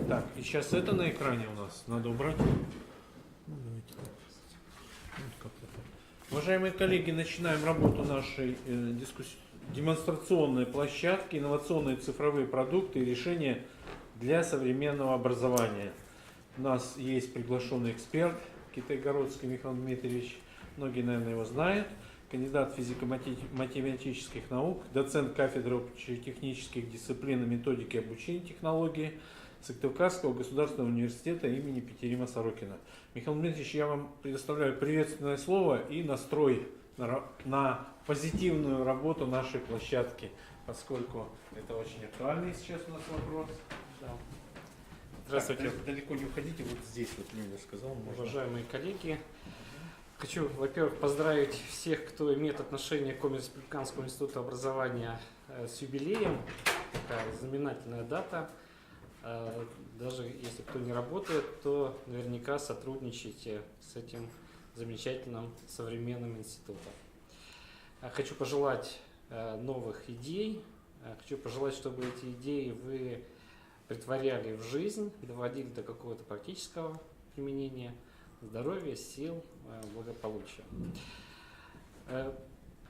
Так, и сейчас это на экране у нас. Надо убрать. Ну, давайте так. Вот как-то так. Уважаемые коллеги, начинаем работу нашей демонстрационной площадки «Инновационные цифровые продукты и решения для современного образования». У нас есть приглашенный эксперт Китайгородский Михаил Дмитриевич. Многие, наверное, его знают. Кандидат физико-математических наук, доцент кафедры общетехнических дисциплин и методики обучения технологии Сыктывкарского государственного университета имени Петерима Сорокина. Михаил Дмитриевич, я вам предоставляю приветственное слово и настрой на позитивную работу нашей площадки, поскольку это очень актуальный сейчас у нас вопрос. Да. Здравствуйте. Так, далеко не уходите, вот здесь вот Лиля сказал. Уважаемые коллеги, хочу, во-первых, поздравить всех, кто имеет отношение к Коми-Республиканскому институту образования с юбилеем. Такая знаменательная дата. Даже если кто не работает, то наверняка сотрудничайте с этим замечательным современным институтом. Хочу пожелать новых идей. Хочу пожелать, чтобы эти идеи вы притворяли в жизнь, доводили до какого-то практического применения, здоровья, сил, благополучия.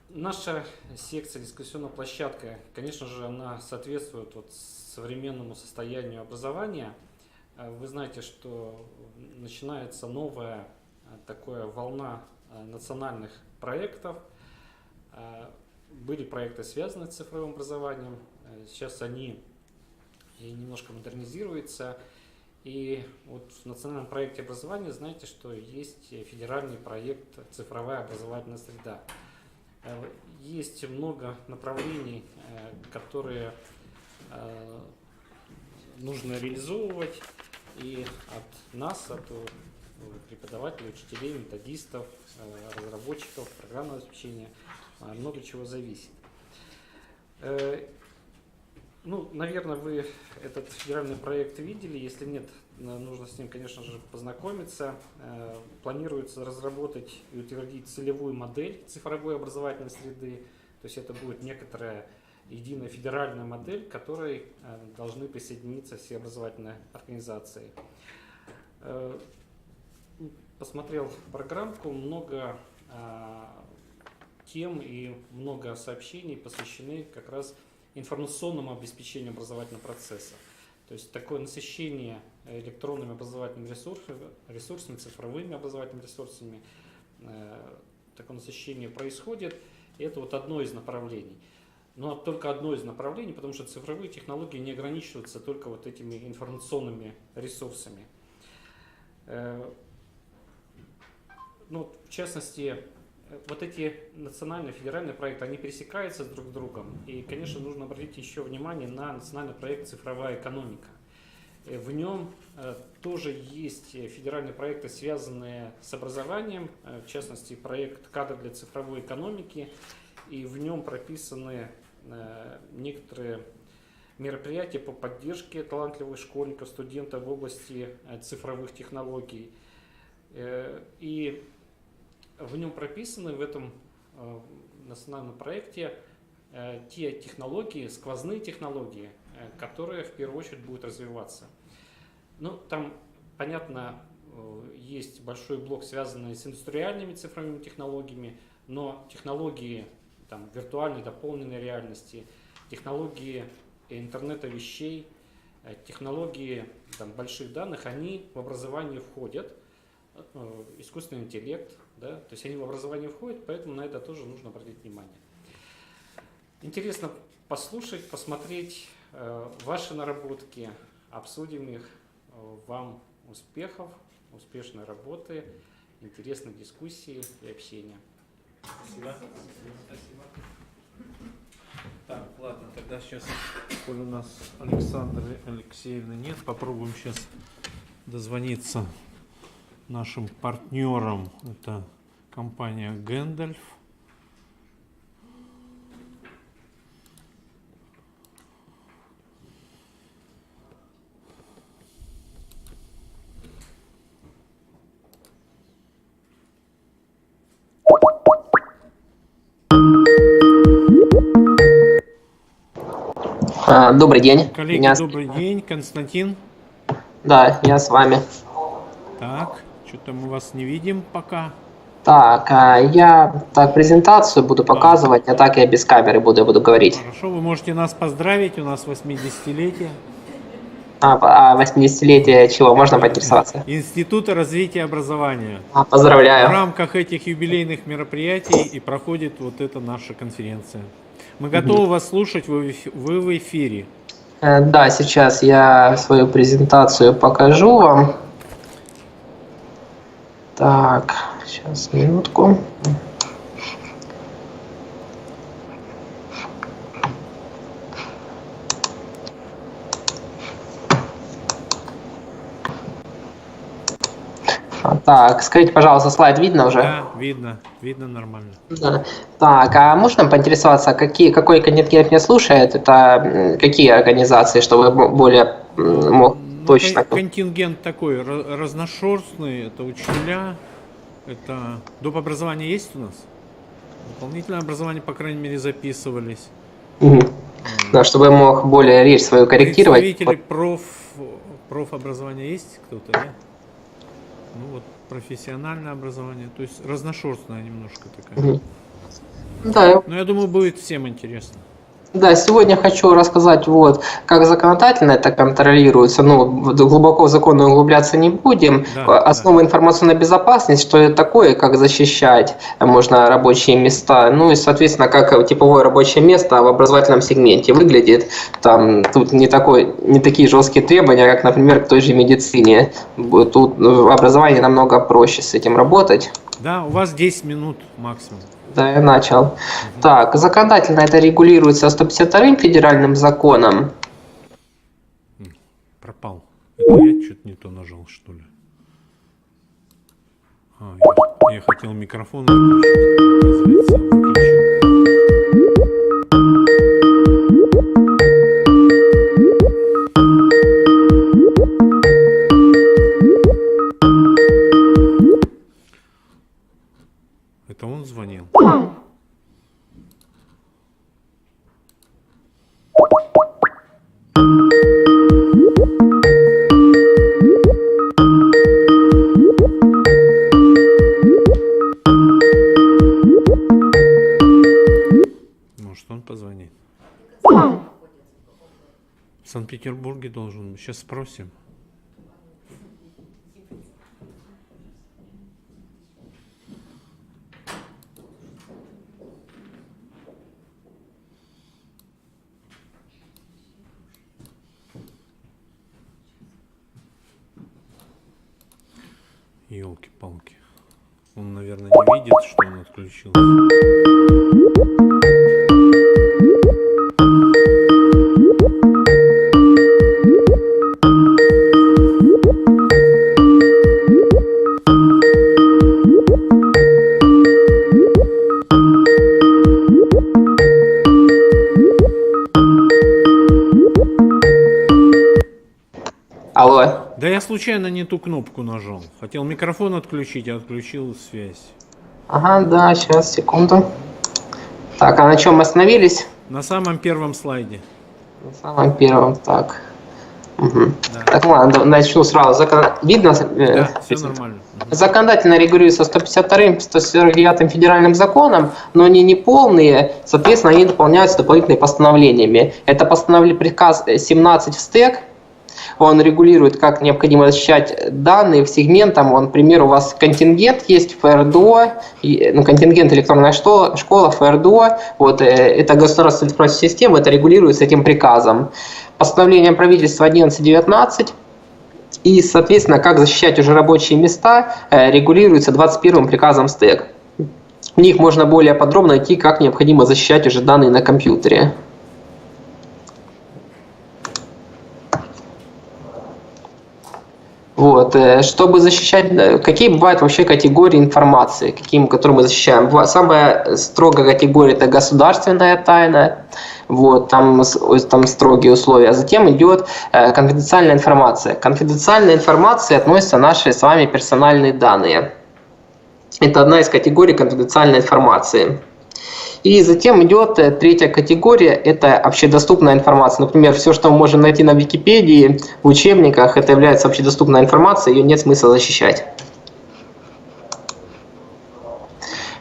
Наша секция, дискуссионная площадка, конечно же, она соответствует современному состоянию образования. Вы знаете, что начинается новая такая волна национальных проектов. Были проекты, связанные с цифровым образованием. Сейчас они немножко модернизируются. И вот в национальном проекте образования знаете, что есть федеральный проект «Цифровая образовательная среда». Есть много направлений, которые нужно реализовывать, и от нас, от преподавателей, учителей, методистов, разработчиков программного обеспечения много чего зависит. Ну, наверное, вы этот федеральный проект видели. Если нет, нужно с ним, конечно же, познакомиться. Планируется разработать и утвердить целевую модель цифровой образовательной среды. То есть это будет некоторая единая федеральная модель, к которой должны присоединиться все образовательные организации. Посмотрел программку, много тем и много сообщений посвящены как раз информационному обеспечению образовательного процесса. То есть такое насыщение электронными образовательными ресурсами, цифровыми образовательными ресурсами, такое насыщение происходит. И это вот одно из направлений. Но только одно из направлений, потому что цифровые технологии не ограничиваются только вот этими информационными ресурсами. Ну, в частности, вот эти национальные, федеральные проекты, они пересекаются друг с другом. И, конечно, нужно обратить еще внимание на национальный проект «Цифровая экономика». В нем тоже есть федеральные проекты, связанные с образованием, в частности, проект «Кадры для цифровой экономики». И в нем прописаны некоторые мероприятия по поддержке талантливых школьников, студентов в области цифровых технологий. И в нем прописаны, в этом национальном проекте, те технологии, сквозные технологии, которые в первую очередь будут развиваться. Ну, там, понятно, есть большой блок, связанный с индустриальными цифровыми технологиями, но технологии там, виртуальной дополненной реальности, технологии интернета вещей, технологии там, больших данных, они в образование входят, искусственный интеллект, да, то есть они в образование входят, поэтому на это тоже нужно обратить внимание. Интересно послушать, посмотреть ваши наработки, обсудим их. Вам успехов, успешной работы, интересной дискуссии и общения. Спасибо. Спасибо. Так, ладно, тогда сейчас, коль у нас Александры Алексеевны нет, попробуем сейчас дозвониться нашим партнерам. Это компания Гэндальф. Добрый день. Коллеги, добрый день. Константин. Да, я с вами. Так, что-то мы вас не видим пока. Так, я так презентацию буду показывать, а так я без камеры буду говорить. Хорошо, вы можете нас поздравить, у нас 80-летие. 80-летие чего? Можно поинтересоваться? Института развития образования. В Поздравляю. рамках этих юбилейных мероприятий и проходит вот эта наша конференция. Мы готовы вас слушать, вы в эфире. Да, сейчас я свою презентацию покажу вам. Так, сейчас, минутку. Так, скажите, пожалуйста, слайд видно уже? Да, видно нормально. Да. Так, а можно поинтересоваться, какой контингент меня слушает? Это какие организации, чтобы более мог точно? Контингент такой разношерстный, это учителя, это доп. Образование есть у нас? Дополнительное образование, по крайней мере, записывались. Да, чтобы я мог более речь свою корректировать. Представители профобразования есть кто-то, да? Ну вот, профессиональное образование, то есть разношерстная немножко такая. Да. Но я думаю, будет всем интересно. Да, сегодня хочу рассказать, вот, как законодательно это контролируется. Ну, глубоко в закон углубляться не будем. Да, Основа информационной безопасности, что это такое, как защищать можно рабочие места. Ну и, соответственно, как типовое рабочее место в образовательном сегменте выглядит. Там тут не такие жесткие требования, как, например, к той же медицине. Тут в образовании намного проще с этим работать. Да, у вас 10 минут максимум. Да, я начал. Так, законодательно это регулируется 152-м федеральным законом. Пропал. Это я что-то не то нажал, что ли? Я хотел микрофон выключить, оказывается, выключил. Это он звонил? Может, он позвонит? В Санкт-Петербурге должен быть. Сейчас спросим. Ёлки-палки. Он, наверное, не видит, что он отключился. Алло. Да я случайно не ту кнопку нажал. Хотел микрофон отключить, а отключил связь. Ага, да, сейчас, секунду. Так, а на чем мы остановились? На самом первом слайде. На самом первом, так. Угу. Да. Так, ладно, начну сразу. Видно? Да, все нормально. Законодательно регулируется 152-м, 149-м федеральным законом, но они не полные, соответственно, они дополняются дополнительными постановлениями. Это приказ 17 в СТЭК. Он регулирует, как необходимо защищать данные в сегментах. Он, например, у вас контингент есть ФРДО, контингент электронная школа, ФРДО. Вот, это государственная электронная система, это регулируется этим приказом. Постановлением правительства 1119. И, соответственно, как защищать уже рабочие места, регулируется 21-м приказом СТЭК. В них можно более подробно найти, как необходимо защищать уже данные на компьютере. Вот. Чтобы защищать, какие бывают вообще категории информации, которые мы защищаем? Самая строгая категория – это государственная тайна, вот, там строгие условия. Затем идет конфиденциальная информация. К конфиденциальной информации относятся наши с вами персональные данные. Это одна из категорий конфиденциальной информации. И затем идет третья категория, это общедоступная информация. Например, все, что мы можем найти на Википедии, в учебниках, это является общедоступной информацией, ее нет смысла защищать.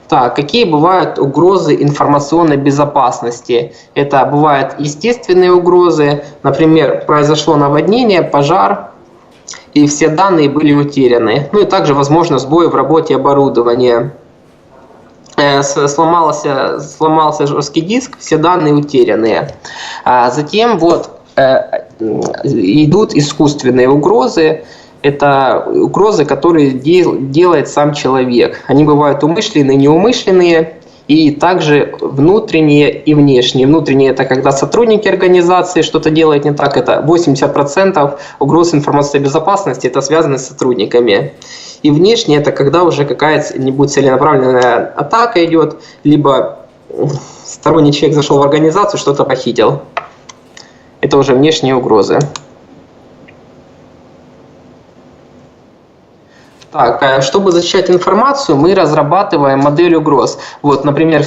Так, какие бывают угрозы информационной безопасности? Это бывают естественные угрозы, например, произошло наводнение, пожар, и все данные были утеряны. Ну и также, возможно, сбои в работе оборудования. Сломался жесткий диск, все данные утерянные. Затем идут искусственные угрозы. Это угрозы, которые делает сам человек. Они бывают умышленные, неумышленные, и также внутренние и внешние. Внутренние – это когда сотрудники организации что-то делают не так. Это 80% угроз информационной безопасности, это связано с сотрудниками. И внешне это когда уже какая-нибудь целенаправленная атака идет, либо сторонний человек зашел в организацию, что-то похитил. Это уже внешние угрозы. Так, чтобы защищать информацию, мы разрабатываем модель угроз. Вот, например,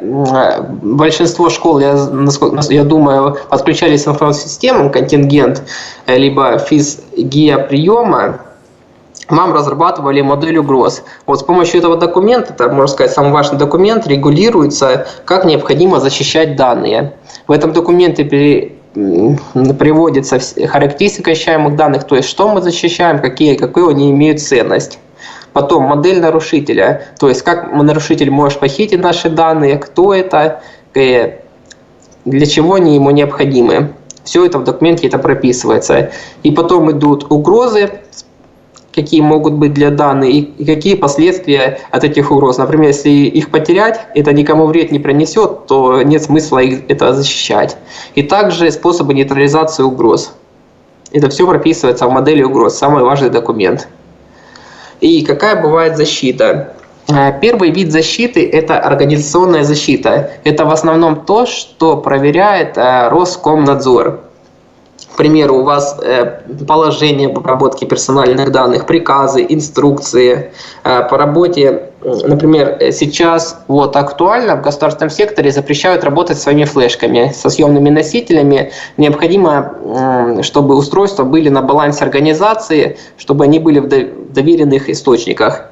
большинство школ, я думаю, подключались к информационным системам, контингент, либо физгеоприема. Мы разрабатывали модель угроз. Вот с помощью этого документа, это, можно сказать, самый важный документ, регулируется, как необходимо защищать данные. В этом документе приводится характеристика защищаемых данных, то есть что мы защищаем, какую они имеют ценность. Потом модель нарушителя, то есть как нарушитель может похитить наши данные, кто это, для чего они ему необходимы. Все это в документе прописывается. И потом идут угрозы, какие могут быть для данных и какие последствия от этих угроз. Например, если их потерять, это никому вред не принесет, то нет смысла это защищать. И также способы нейтрализации угроз. Это все прописывается в модели угроз, самый важный документ. И какая бывает защита? Первый вид защиты – это организационная защита. Это в основном то, что проверяет Роскомнадзор. К примеру, у вас положение по обработке персональных данных, приказы, инструкции по работе. Например, сейчас актуально в государственном секторе запрещают работать своими флешками, со съемными носителями. Необходимо, чтобы устройства были на балансе организации, чтобы они были в доверенных источниках.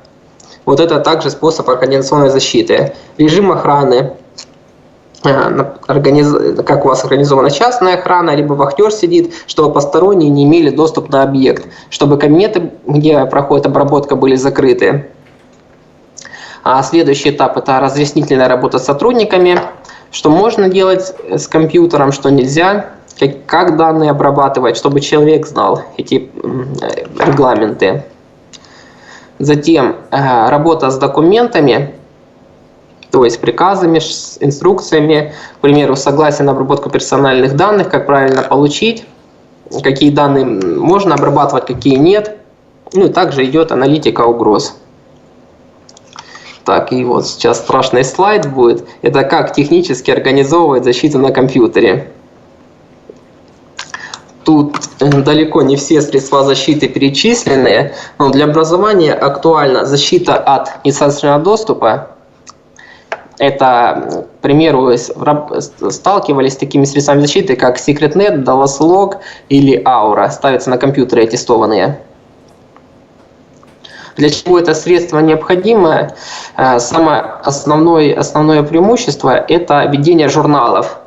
Вот это также способ организационной защиты. Режим охраны. Как у вас организована частная охрана, либо вахтер сидит, чтобы посторонние не имели доступ на объект, чтобы кабинеты, где проходит обработка, были закрыты. А следующий этап – это разъяснительная работа с сотрудниками, что можно делать с компьютером, что нельзя, как данные обрабатывать, чтобы человек знал эти регламенты. Затем работа с документами, то есть приказами, с инструкциями, к примеру, согласие на обработку персональных данных, как правильно получить, какие данные можно обрабатывать, какие нет. Ну и также идет аналитика угроз. Так, и вот сейчас страшный слайд будет. Это как технически организовывать защиту на компьютере. Тут далеко не все средства защиты перечислены, но для образования актуальна защита от несовершенного доступа. Это, к примеру, сталкивались с такими средствами защиты, как SecretNet, DaLoSlog или Aura. Ставятся на компьютеры аттестованные. Для чего это средство необходимо? Самое основное преимущество – это ведение журналов.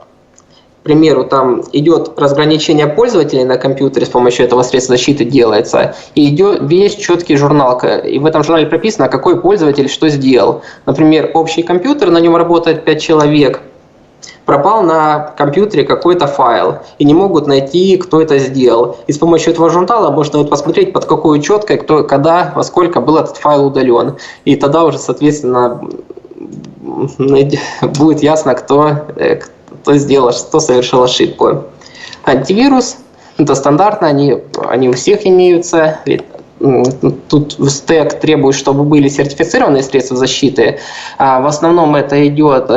К примеру, там идет разграничение пользователей на компьютере, с помощью этого средства защиты делается, и идет весь четкий журнал. И в этом журнале прописано, какой пользователь что сделал. Например, общий компьютер, на нем работает 5 человек, пропал на компьютере какой-то файл, и не могут найти, кто это сделал. И с помощью этого журнала можно посмотреть, под какой учеткой, когда, во сколько был этот файл удален. И тогда уже, соответственно, будет ясно, кто сделал, кто совершил ошибку. Антивирус – это стандартно, они у всех имеются. Тут стек требует, чтобы были сертифицированные средства защиты. В основном это идет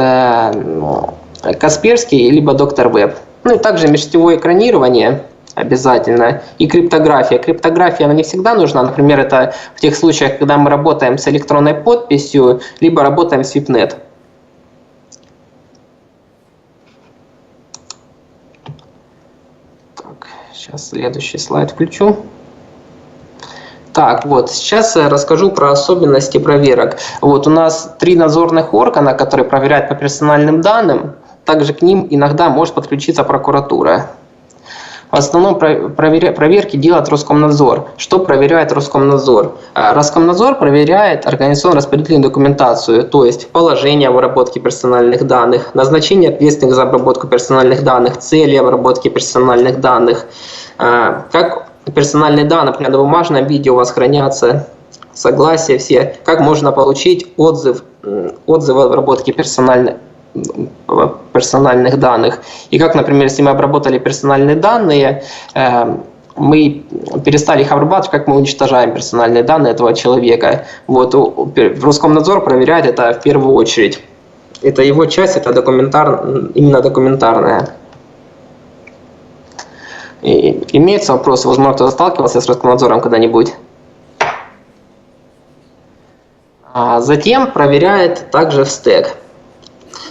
Касперский либо Доктор Веб. Ну и также межсетевое экранирование обязательно. И криптография. Криптография, она не всегда нужна. Например, это в тех случаях, когда мы работаем с электронной подписью, либо работаем с VIPNet. Так, сейчас следующий слайд включу. Так, вот, сейчас я расскажу про особенности проверок. Вот у нас 3 надзорных органа, которые проверяют по персональным данным. Также к ним иногда может подключиться прокуратура. В основном проверки делает Роскомнадзор. Что проверяет Роскомнадзор? Роскомнадзор проверяет организационно-распределительную документацию, то есть положение обработки персональных данных, назначение ответственных за обработку персональных данных, цели обработки персональных данных, как персональные данные, например, на бумажном виде у вас хранятся, согласия все, как можно получить отзыв об обработке персональных данных. И как, например, если мы обработали персональные данные, мы перестали их обрабатывать, как мы уничтожаем персональные данные этого человека. Вот, Роскомнадзор проверяет это в первую очередь. Это его часть, это именно документарная. И имеются вопросы, возможно, кто-то сталкивался с Роскомнадзором когда-нибудь. Затем проверяет также стек.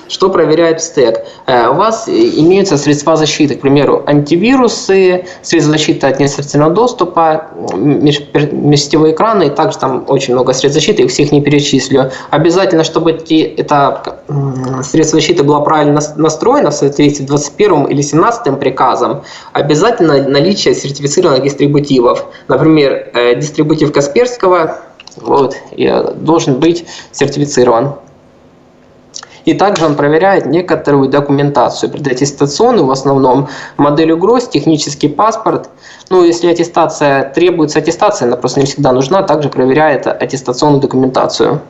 Что проверяет стек? У вас имеются средства защиты, к примеру, антивирусы, средства защиты от несовершенного доступа, межсетевые экраны, и также там очень много средств защиты, их всех не перечислю. Обязательно, чтобы это средство защиты было правильно настроено в соответствии с 21 или 17 приказом, обязательно наличие сертифицированных дистрибутивов. Например, дистрибутив Касперского должен быть сертифицирован. И также он проверяет некоторую документацию, предаттестационную в основном, модель угроз, технический паспорт. Ну, если требуется аттестация, она просто не всегда нужна, также проверяет аттестационную документацию.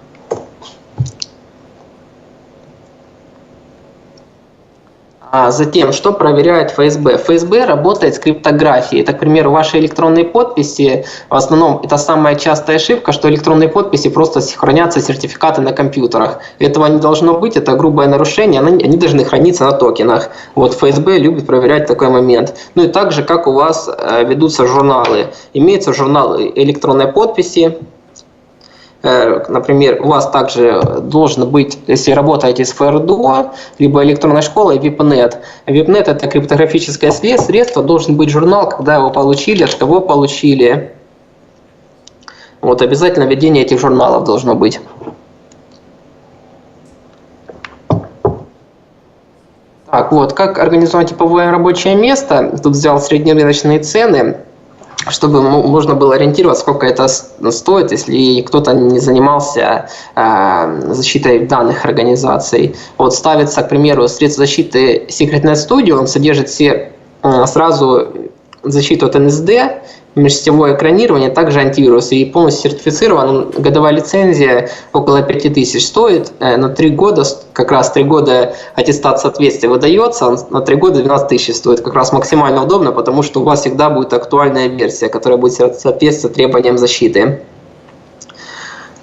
А затем, что проверяет ФСБ? ФСБ работает с криптографией. Это, к примеру, ваши электронные подписи. В основном это самая частая ошибка, что электронные подписи просто хранятся сертификаты на компьютерах. Этого не должно быть, это грубое нарушение, они должны храниться на токенах. Вот ФСБ любит проверять такой момент. Ну и также, как у вас ведутся журналы. Имеются журналы электронной подписи. Например, у вас также должен быть, если работаете с ФРДО, либо электронной школой, VIPNet. VIPNet – это криптографическое средство, должен быть журнал, когда его получили, от кого получили. Вот обязательно ведение этих журналов должно быть. Так, вот, как организовать типовое рабочее место? Тут взял среднерыночные цены, чтобы можно было ориентироваться, сколько это стоит, если кто-то не занимался защитой данных организаций. Вот ставится, к примеру, средство защиты SecretNet Studio, он содержит все сразу защиту от НСД, межсетевое экранирование, также антивирус, и полностью сертифицирован. Годовая лицензия около 5000 стоит, на 3 года, как раз 3 года аттестат соответствия выдается, на 3 года 12 000 стоит, как раз максимально удобно, потому что у вас всегда будет актуальная версия, которая будет соответствовать требованиям защиты.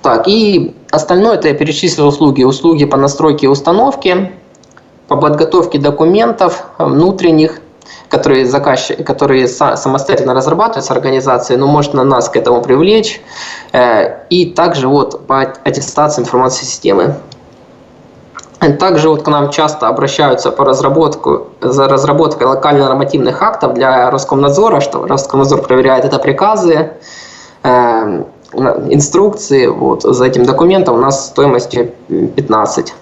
Так, и остальное это я перечислил услуги по настройке и установке, по подготовке документов внутренних, которые самостоятельно разрабатываются организацией, но можно нас к этому привлечь. И также вот по аттестации информационной системы. Также вот к нам часто обращаются за разработкой локально-нормативных актов для Роскомнадзора, что Роскомнадзор проверяет это приказы, инструкции. Вот за этим документом у нас стоимостью 15.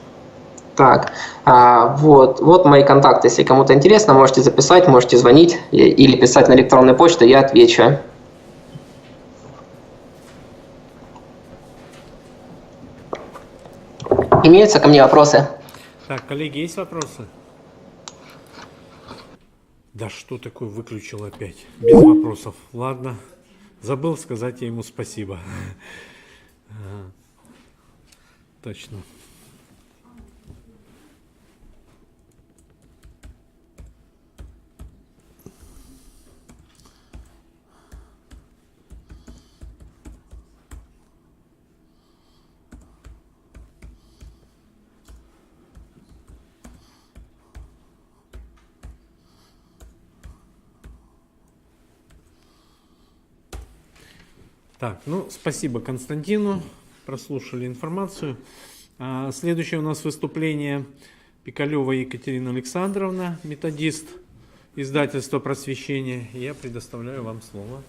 Так, вот мои контакты. Если кому-то интересно, можете записать, можете звонить или писать на электронную почту, я отвечу. Имеются ко мне вопросы? Так, коллеги, есть вопросы? Да что такое выключил опять? Без вопросов. Ладно. Забыл сказать ему спасибо. Точно. Так, ну, спасибо Константину, прослушали информацию. Следующее у нас выступление Пикалева Екатерина Александровна, методист издательство «Просвещение». Я предоставляю вам слово.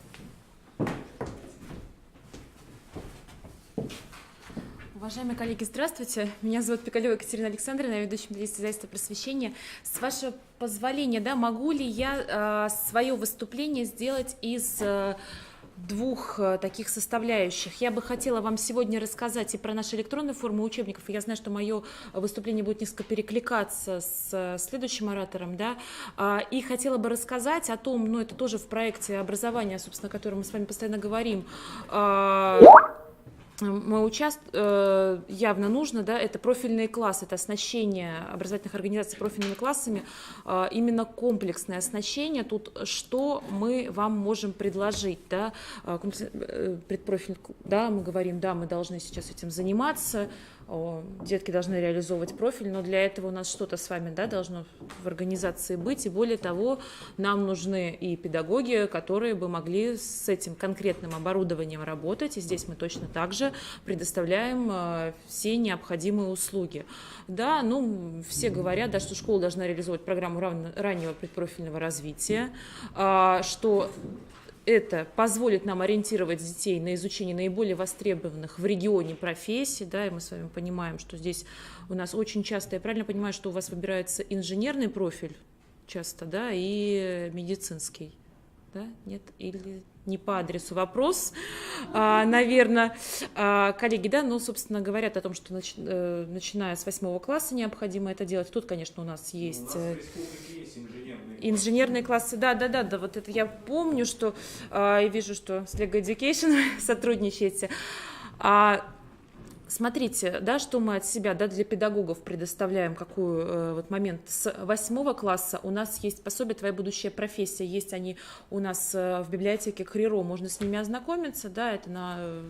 Уважаемые коллеги, здравствуйте. Меня зовут Пикалева Екатерина Александровна, я ведущая медиатор издательства «Просвещение». С вашего позволения, да, могу ли я свое выступление сделать из двух таких составляющих? Я бы хотела вам сегодня рассказать и про наши электронные формы учебников. Я знаю, что мое выступление будет несколько перекликаться с следующим оратором, да, и хотела бы рассказать о том, ну, это тоже в проекте образования, собственно, о котором мы с вами постоянно говорим. Мы явно нужно, да, это профильные классы, это оснащение образовательных организаций профильными классами, именно комплексное оснащение. Тут что мы вам можем предложить, да, предпрофиль, да, мы говорим, да, мы должны сейчас этим заниматься, детки должны реализовывать профиль, но для этого у нас что-то с вами, да, должно в организации быть, и более того, нам нужны и педагоги, которые бы могли с этим конкретным оборудованием работать, и здесь мы точно так же предоставляем все необходимые услуги. Да, ну, все говорят, да, что школа должна реализовывать программу раннего предпрофильного развития, что это позволит нам ориентировать детей на изучение наиболее востребованных в регионе профессий, да, и мы с вами понимаем, что здесь у нас очень часто, я правильно понимаю, что у вас выбирается инженерный профиль часто, да, и медицинский, да, нет, или не по адресу вопрос, наверное, коллеги, да, ну, собственно, говорят о том, что начиная с 8 класса необходимо это делать. Тут, конечно, у нас есть инженерные классы, да, вот это я помню, что я вижу, что с Lego Education сотрудничаете. Смотрите, да, что мы от себя, да, для педагогов предоставляем, какой вот момент. С 8 класса у нас есть пособие «Твоя будущая профессия», есть они у нас в библиотеке Криро, можно с ними ознакомиться, да, это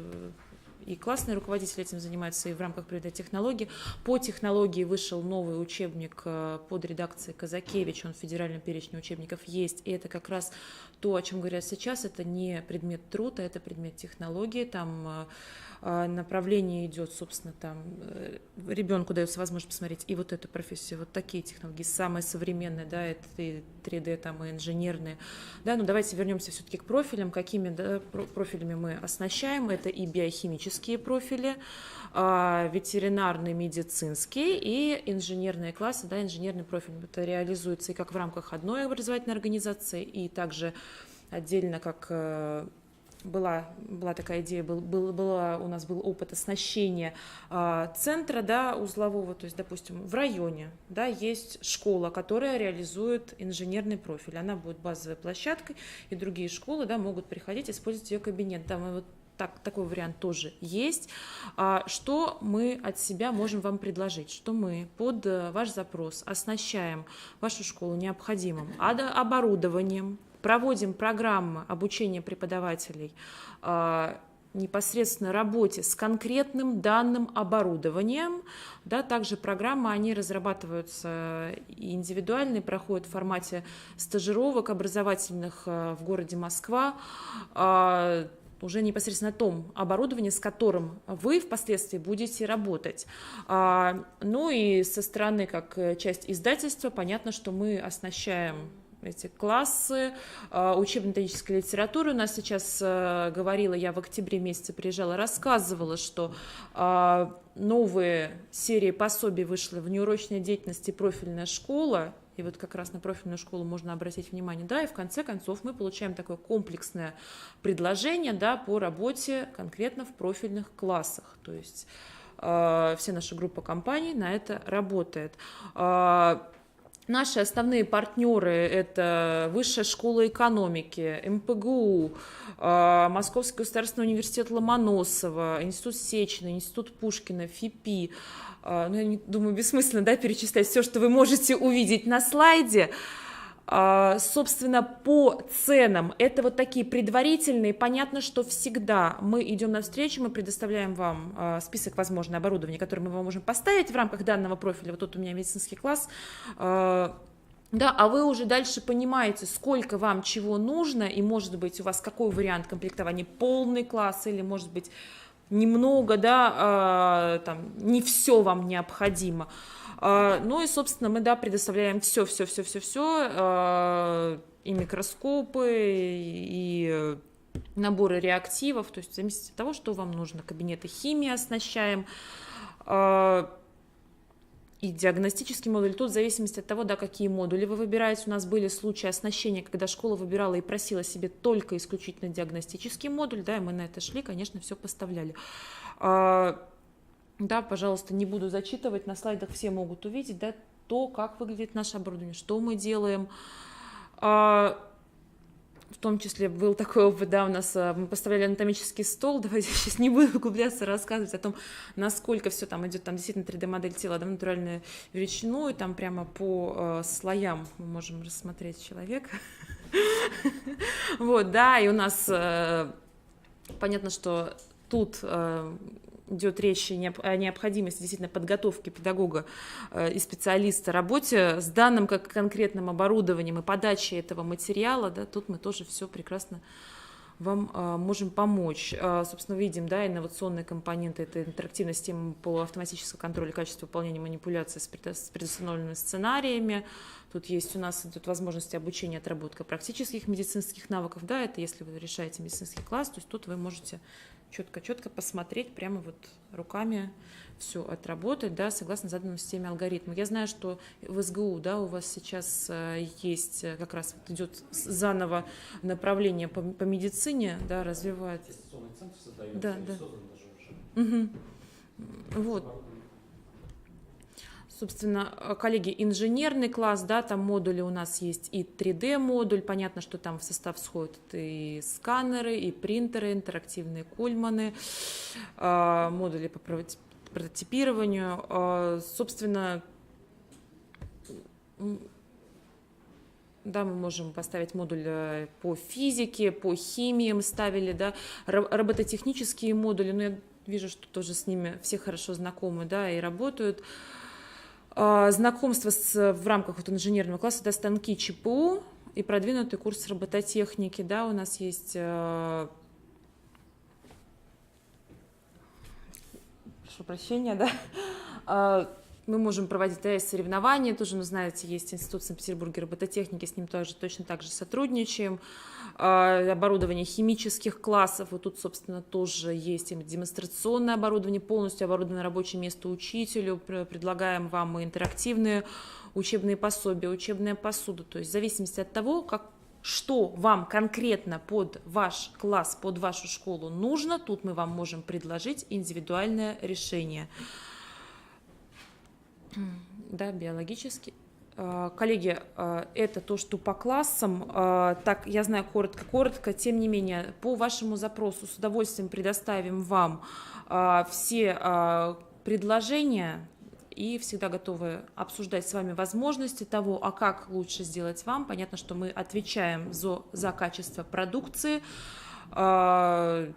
и классные руководители этим занимаются, и в рамках приоритетной технологии. По технологии вышел новый учебник под редакцией Казакевич, он в федеральном перечне учебников есть, и это как раз то, о чем говорят сейчас, это не предмет труд, а это предмет технологии, там направление идет, собственно, там ребенку дается возможность посмотреть и вот эту профессию, вот такие технологии, самые современные, да, это и 3D, там, и инженерные, да, ну давайте вернемся все-таки к профилям, какими, да, профилями мы оснащаем, это и биохимические профили, ветеринарный, медицинский и инженерные классы, да, инженерный профиль, это реализуется и как в рамках одной образовательной организации, и также отдельно, как была такая идея, у нас был опыт оснащения центра, да, узлового, то есть, допустим, в районе, да, есть школа, которая реализует инженерный профиль, она будет базовой площадкой, и другие школы, да, могут приходить, использовать ее кабинет, там вот такой вариант тоже есть. Что мы от себя можем вам предложить? Что мы под ваш запрос оснащаем вашу школу необходимым оборудованием, проводим программы обучения преподавателей непосредственно работе с конкретным данным оборудованием. Да, также программы, они разрабатываются индивидуальные, проходят в формате стажировок образовательных в городе Москва, уже непосредственно на том оборудовании, с которым вы впоследствии будете работать. Ну и со стороны, как часть издательства, понятно, что мы оснащаем эти классы учебно-методической литературы. У нас сейчас говорила, я в октябре месяце приезжала, рассказывала, что новые серии пособий вышли в неурочной деятельности «Профильная школа». И вот как раз на профильную школу можно обратить внимание, да, и в конце концов мы получаем такое комплексное предложение, да, по работе конкретно в профильных классах, то есть вся наша группа компаний на это работает. Наши основные партнеры – это Высшая школа экономики, МПГУ, Московский государственный университет Ломоносова, Институт Сечина, Институт Пушкина, ФИПИ. Ну, я думаю, бессмысленно, да, перечислять все, что вы можете увидеть на слайде. Собственно, по ценам это вот такие предварительные. Понятно, что всегда мы идем навстречу, мы предоставляем вам список возможного оборудования, которое мы вам можем поставить в рамках данного профиля. Вот тут у меня медицинский класс. Да, а вы уже дальше понимаете, сколько вам чего нужно, и может быть у вас какой вариант комплектования, полный класс или может быть немного, да, там, не все вам необходимо. Ну и, собственно, мы, да, предоставляем все, и микроскопы, и наборы реактивов, то есть в зависимости от того, что вам нужно. Кабинеты химии оснащаем, и диагностический модуль. Тут в зависимости от того, да, какие модули вы выбираете. У нас были случаи оснащения, когда школа выбирала и просила себе только исключительно диагностический модуль, да, и мы на это шли, конечно, все поставляли. Да, пожалуйста, не буду зачитывать, на слайдах все могут увидеть, да, то, как выглядит наше оборудование, что мы делаем. В том числе был такой опыт, да, у нас мы поставляли анатомический стол, давайте я сейчас не буду углубляться, рассказывать о том, насколько все там идет, там действительно 3D-модель тела, да, натуральную величину, и там прямо по слоям мы можем рассмотреть человека. Вот, да, и у нас понятно, что тут идет речь о необходимости действительно подготовки педагога и специалиста работе с данным как конкретным оборудованием и подачей этого материала, да, тут мы тоже все прекрасно вам можем помочь. Собственно, видим, да, инновационные компоненты, это интерактивная система полуавтоматического контроля качества выполнения манипуляций с предустановленными сценариями. Тут есть у нас идут возможности обучения, отработка практических медицинских навыков, да, это если вы решаете медицинский класс, то есть тут вы можете четко посмотреть, прямо вот руками все отработать, да, согласно заданной системе алгоритма. Я знаю, что в СГУ, да, у вас сейчас есть как раз вот идет заново направление по медицине, да, развивает. Аттестационный центр создается, Да, и да. создан даже уже. Угу. Вот. Собственно, коллеги, инженерный класс, да, там модули у нас есть и 3D-модуль, понятно, что там в состав входят и сканеры, и принтеры, интерактивные кульманы, модули по прототипированию, собственно, да, мы можем поставить модуль по физике, по химии мы ставили, да, робототехнические модули, но я вижу, что тоже с ними все хорошо знакомы, да, и работают. Знакомство в рамках вот инженерного класса, да, станки ЧПУ и продвинутый курс робототехники, да, у нас есть, прошу прощения, да, мы можем проводить, да, соревнования, тоже, ну, знаете, есть институт в Санкт-Петербурге робототехники, с ним тоже точно так же сотрудничаем. Оборудование химических классов, вот тут, собственно, тоже есть и демонстрационное оборудование, полностью оборудованное рабочее место учителю, предлагаем вам и интерактивные учебные пособия, учебная посуда, то есть в зависимости от того, что вам конкретно под ваш класс, под вашу школу нужно, тут мы вам можем предложить индивидуальное решение. Да, биологически. Коллеги, это то, что по классам. Так, я знаю, коротко, тем не менее, по вашему запросу с удовольствием предоставим вам все предложения и всегда готовы обсуждать с вами возможности того, а как лучше сделать вам. Понятно, что мы отвечаем за качество продукции. Да,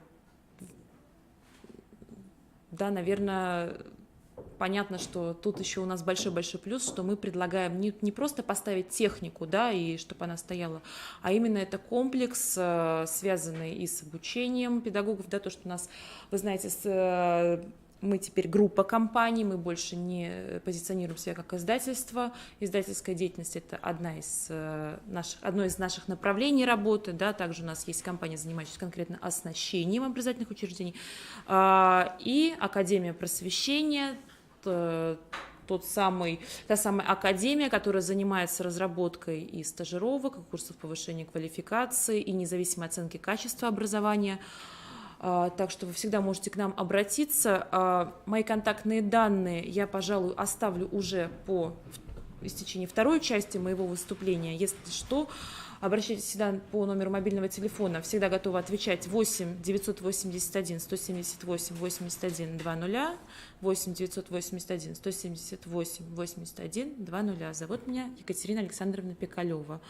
наверное, понятно, что тут еще у нас большой-большой плюс, что мы предлагаем не просто поставить технику, да, и чтобы она стояла, а именно это комплекс, связанный и с обучением педагогов, да, то, что у нас, вы знаете, мы теперь группа компаний, мы больше не позиционируем себя как издательство. Издательская деятельность – это одно из наших направлений работы. Да. Также у нас есть компания, занимающаяся конкретно оснащением образовательных учреждений. И Академия просвещения, та самая академия, которая занимается разработкой и стажировок, и курсов повышения квалификации, и независимой оценки качества образования. Так что вы всегда можете к нам обратиться. Мои контактные данные я, пожалуй, оставлю уже по истечении второй части моего выступления. Если что, обращайтесь всегда по номеру мобильного телефона. Всегда готова отвечать 8 981 178 81 00, 8 981 178 81 00. Зовут меня Екатерина Александровна Пикалева.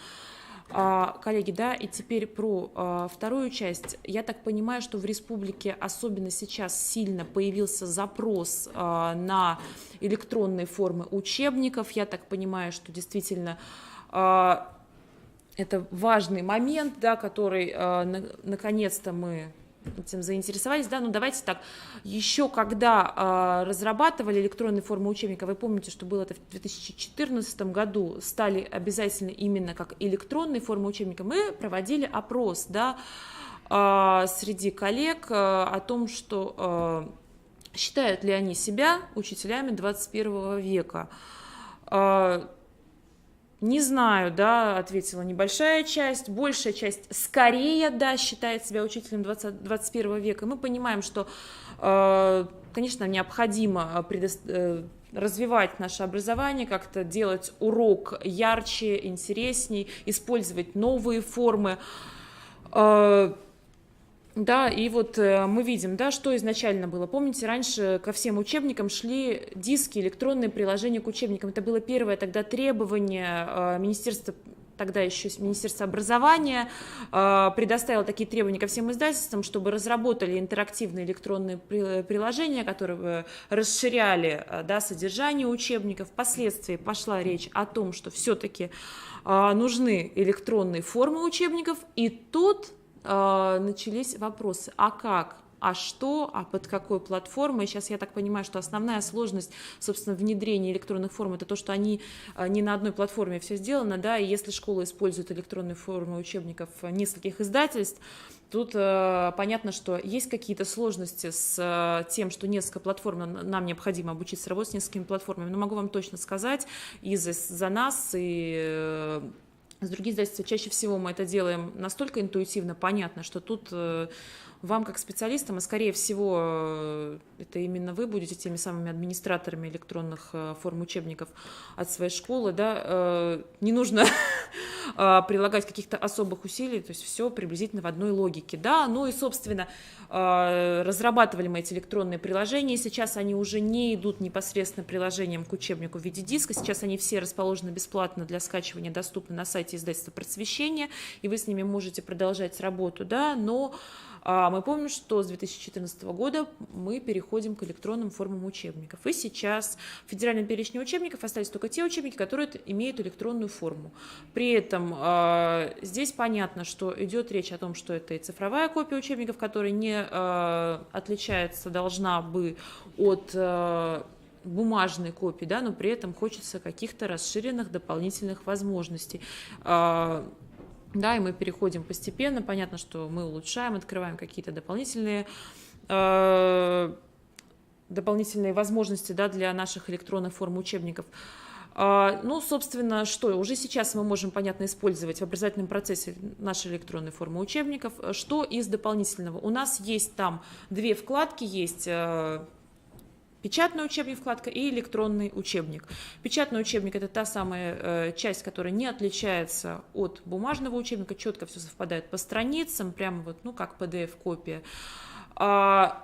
Коллеги, да, и теперь про вторую часть. Я так понимаю, что в республике особенно сейчас сильно появился запрос на электронные формы учебников. Я так понимаю, что действительно это важный момент, да, который наконец-то мы этим заинтересовались, да, ну давайте так, еще когда разрабатывали электронные формы учебника, вы помните, что было это в 2014 году, стали обязательны именно как электронные формы учебника, мы проводили опрос, да, среди коллег о том, что считают ли они себя учителями 21 века. Не знаю, да, ответила небольшая часть, большая часть скорее, да, считает себя учителем 21 века. Мы понимаем, что, конечно, необходимо развивать наше образование, как-то делать урок ярче, интересней, использовать новые формы. Да, и вот мы видим, да, что изначально было. Помните, раньше ко всем учебникам шли диски, электронные приложения к учебникам. Это было первое тогда требование министерства, тогда еще Министерство образования предоставило такие требования ко всем издательствам, чтобы разработали интерактивные электронные приложения, которые бы расширяли, да, содержание учебников. Впоследствии пошла речь о том, что все-таки нужны электронные формы учебников, и тут начались вопросы, а как, а что, а под какой платформой. Сейчас я так понимаю, что основная сложность, собственно, внедрения электронных форм, это то, что они не на одной платформе все сделано, да, и если школа использует электронные формы учебников нескольких издательств, тут понятно, что есть какие-то сложности с тем, что несколько платформ, нам необходимо обучиться работать с несколькими платформами, но могу вам точно сказать, и за нас, и с другими издательствами чаще всего мы это делаем настолько интуитивно, понятно, что тут вам, как специалистам, а скорее всего, это именно вы будете теми самыми администраторами электронных форм учебников от своей школы, да, не нужно прилагать каких-то особых усилий, то есть все приблизительно в одной логике, да, ну и, собственно, разрабатывали мы эти электронные приложения, сейчас они уже не идут непосредственно приложением к учебнику в виде диска, сейчас они все расположены бесплатно для скачивания, доступны на сайте издательства «Просвещение», и вы с ними можете продолжать работу, да, но мы помним, что с 2014 года мы переходим к электронным формам учебников. И сейчас в федеральном перечне учебников остались только те учебники, которые имеют электронную форму. При этом здесь понятно, что идет речь о том, что это и цифровая копия учебников, которая не отличается, должна бы от бумажной копии, да, но при этом хочется каких-то расширенных дополнительных возможностей. Да, и мы переходим постепенно, понятно, что мы улучшаем, открываем какие-то дополнительные возможности, да, для наших электронных форм учебников. Ну, собственно, что уже сейчас мы можем, понятно, использовать в образовательном процессе наши электронные формы учебников. Что из дополнительного? У нас есть там две вкладки, есть печатный учебник вкладка и электронный учебник. Печатный учебник – это та самая часть, которая не отличается от бумажного учебника, четко все совпадает по страницам, прямо вот, ну, как PDF-копия. Да,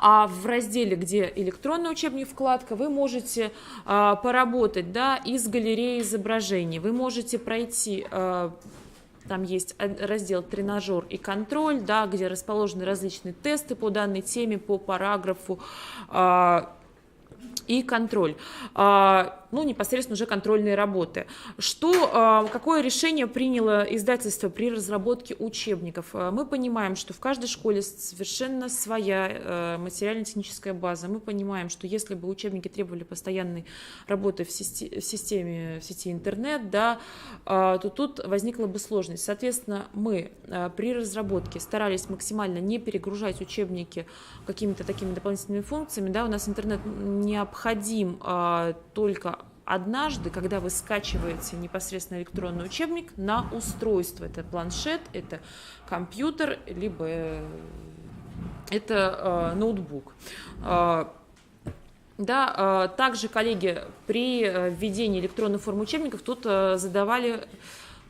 а в разделе, где электронный учебник вкладка, вы можете поработать, да, из галереи изображений, вы можете пройти. Там есть раздел «Тренажер и контроль», да, где расположены различные тесты по данной теме, по параграфу и контроль. Ну, непосредственно уже контрольные работы. Какое решение приняло издательство при разработке учебников? Мы понимаем, что в каждой школе совершенно своя материально-техническая база. Мы понимаем, что если бы учебники требовали постоянной работы в сети интернет, да, то тут возникла бы сложность. Соответственно, мы при разработке старались максимально не перегружать учебники какими-то такими дополнительными функциями. Да, у нас интернет необходим только однажды, когда вы скачиваете непосредственно электронный учебник на устройство. Это планшет, это компьютер, либо это ноутбук. Да, также, коллеги, при введении электронных форм учебников тут задавали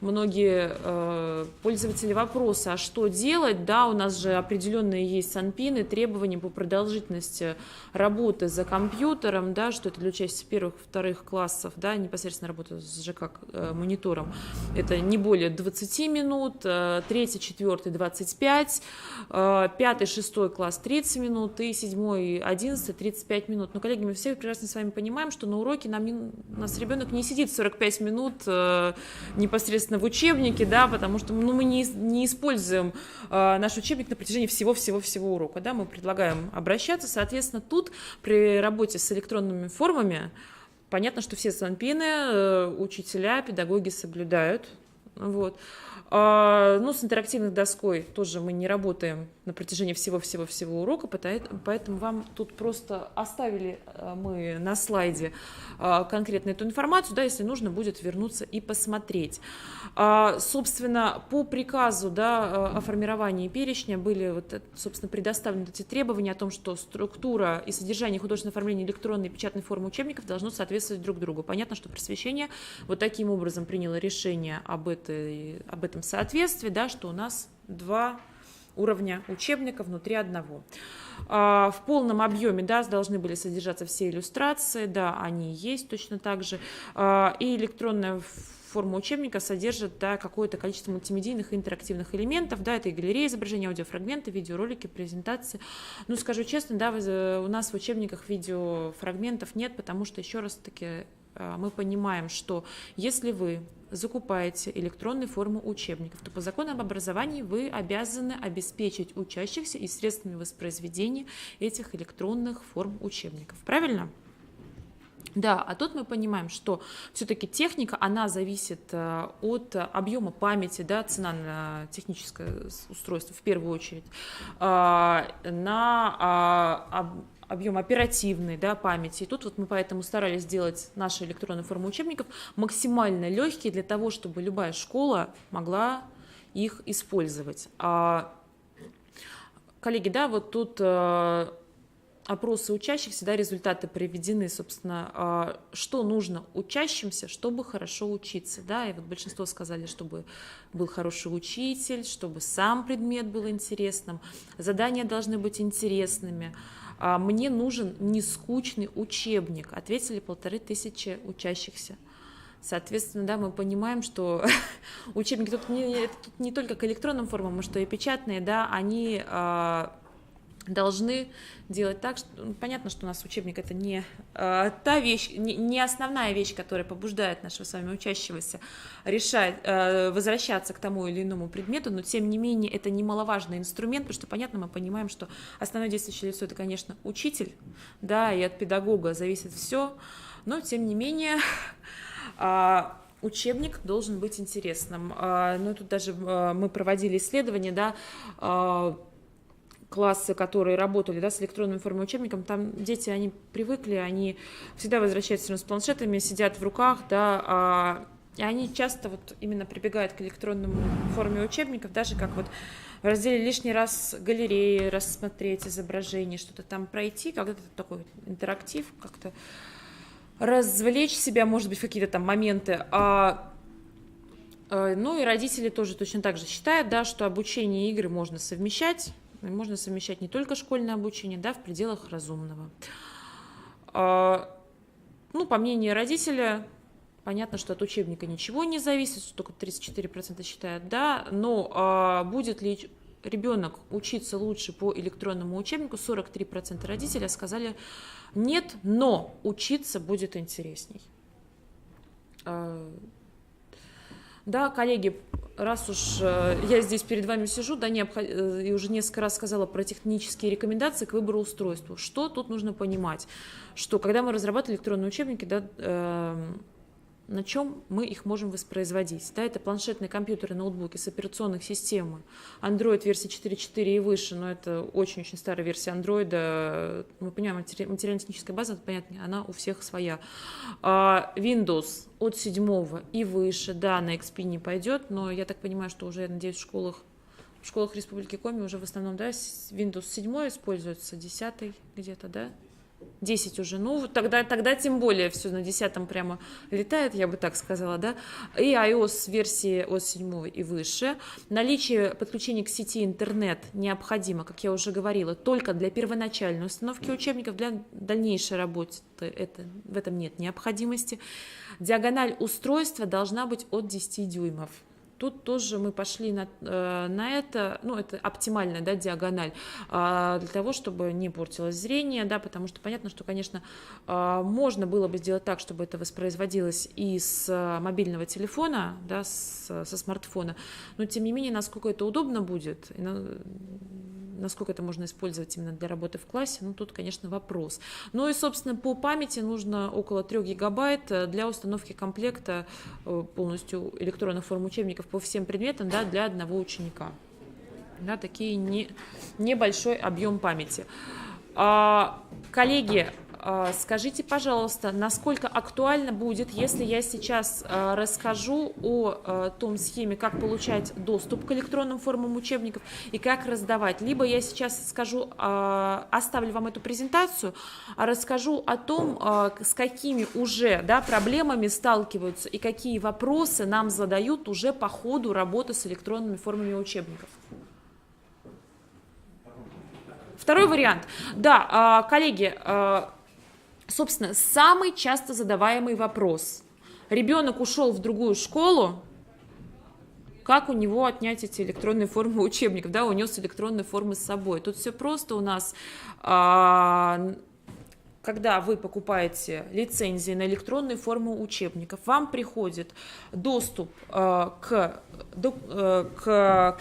многие пользователи вопросы, а что делать, да, у нас же определенные есть санпины, требования по продолжительности работы за компьютером, да, что это для участия первых-вторых классов, да, непосредственно работа с ЖК-монитором, это не более 20 минут, 3-4 25, 5-6 класс 30 минут и 7-11 35 минут. Но, коллеги, мы все прекрасно с вами понимаем, что на уроке у нас ребенок не сидит 45 минут непосредственно написано в учебнике, да, потому что мы не используем наш учебник на протяжении всего урока, да, мы предлагаем обращаться, соответственно, тут при работе с электронными формами понятно, что все санпины учителя, педагоги соблюдают, вот. Ну, с интерактивной доской тоже мы не работаем на протяжении всего урока, поэтому вам тут просто оставили мы на слайде конкретно эту информацию, да, если нужно будет вернуться и посмотреть. Собственно, по приказу, да, о формировании перечня были, вот, собственно, предоставлены эти требования о том, что структура и содержание художественного оформления электронной и печатной формы учебников должно соответствовать друг другу. Понятно, что просвещение вот таким образом приняло решение об этом соответствии, да, что у нас 2 уровня учебника внутри одного. В полном объеме, да, должны были содержаться все иллюстрации, да, они есть точно так же, и электронная форма учебника содержит, да, какое-то количество мультимедийных и интерактивных элементов, да, это и галерея изображений, аудиофрагменты, видеоролики, презентации. Ну, скажу честно, да, у нас в учебниках видеофрагментов нет, потому что, еще раз таки, мы понимаем, что если вы закупаете электронные формы учебников, то по закону об образовании вы обязаны обеспечить учащихся и средствами воспроизведения этих электронных форм учебников. Правильно? Да, а тут мы понимаем, что все-таки техника, она зависит от объема памяти, да, цена на техническое устройство в первую очередь, на объем оперативной, да, памяти. И тут вот мы поэтому старались сделать наши электронные формы учебников максимально легкие для того, чтобы любая школа могла их использовать. Коллеги, да, вот тут опросы учащихся, да, результаты приведены, собственно, что нужно учащимся, чтобы хорошо учиться, да, и вот большинство сказали, чтобы был хороший учитель, чтобы сам предмет был интересным, задания должны быть интересными. Мне нужен нескучный учебник, ответили 1500 учащихся. Соответственно, да, мы понимаем, что учебники тут не только к электронным формам, а что и печатные, да, они должны делать так, что понятно, что у нас учебник это не та вещь, не основная вещь, которая побуждает нашего с вами учащегося решать, возвращаться к тому или иному предмету, но тем не менее это немаловажный инструмент, потому что понятно, мы понимаем, что основное действующее лицо это, конечно, учитель, да, и от педагога зависит все, но тем не менее учебник должен быть интересным. Ну, тут даже мы проводили исследования, да, классы, которые работали, да, с электронным формой учебником, там дети, они привыкли, они всегда возвращаются с планшетами, сидят в руках, да, и они часто вот именно прибегают к электронному форме учебников, даже как вот в разделе лишний раз галереи рассмотреть изображение, что-то там пройти, как-то такой интерактив, как-то развлечь себя, может быть, в какие-то там моменты. Ну и родители тоже точно так же считают, да, что обучение и игры можно совмещать не только школьное обучение, да, в пределах разумного. Ну, по мнению родителя, понятно, что от учебника ничего не зависит, что только 34% считают, да, но будет ли ребенок учиться лучше по электронному учебнику, 43% родителей сказали нет, но учиться будет интересней. Да, коллеги, раз уж я здесь перед вами сижу, да, и уже несколько раз сказала про технические рекомендации к выбору устройства. Что тут нужно понимать? Что когда мы разрабатывали электронные учебники, да, на чем мы их можем воспроизводить? Да, это планшетные компьютеры, ноутбуки с операционной системой Android версии 4.4 и выше, но это очень-очень старая версия Android. Мы понимаем, материально-техническая база, понятно, она у всех своя. Windows от 7 и выше, да, на XP не пойдет, но я так понимаю, что уже, я надеюсь, в школах Республики Коми уже в основном, да, Windows 7 используется, 10 где-то, да? 10 уже, ну тогда тем более все на 10 прямо летает, я бы так сказала, да, и iOS версии от 7 и выше. Наличие подключения к сети интернет необходимо, как я уже говорила, только для первоначальной установки учебников, для дальнейшей работы в этом нет необходимости. Диагональ устройства должна быть от 10 дюймов. тут тоже мы пошли на это, ну, это оптимальная, да, диагональ, для того, чтобы не портилось зрение, да, потому что понятно, что, конечно, можно было бы сделать так, чтобы это воспроизводилось и с мобильного телефона, да, со смартфона, но, тем не менее, насколько это удобно будет, насколько это можно использовать именно для работы в классе, ну, тут, конечно, вопрос. Ну и, собственно, по памяти нужно около 3 гигабайт для установки комплекта полностью электронных форм учебников по всем предметам, да, для одного ученика. Да, такие небольшой объем памяти. Коллеги, скажите, пожалуйста, насколько актуально будет, если я сейчас расскажу о том схеме, как получать доступ к электронным формам учебников и как раздавать. Либо я сейчас скажу, оставлю вам эту презентацию, расскажу о том, с какими уже, да, проблемами сталкиваются и какие вопросы нам задают уже по ходу работы с электронными формами учебников. Второй вариант. Да, коллеги, собственно, самый часто задаваемый вопрос. Ребенок ушел в другую школу, как у него отнять эти электронные формы учебников, да, унес электронные формы с собой. Тут все просто у нас, когда вы покупаете лицензии на электронные формы учебников, вам приходит доступ к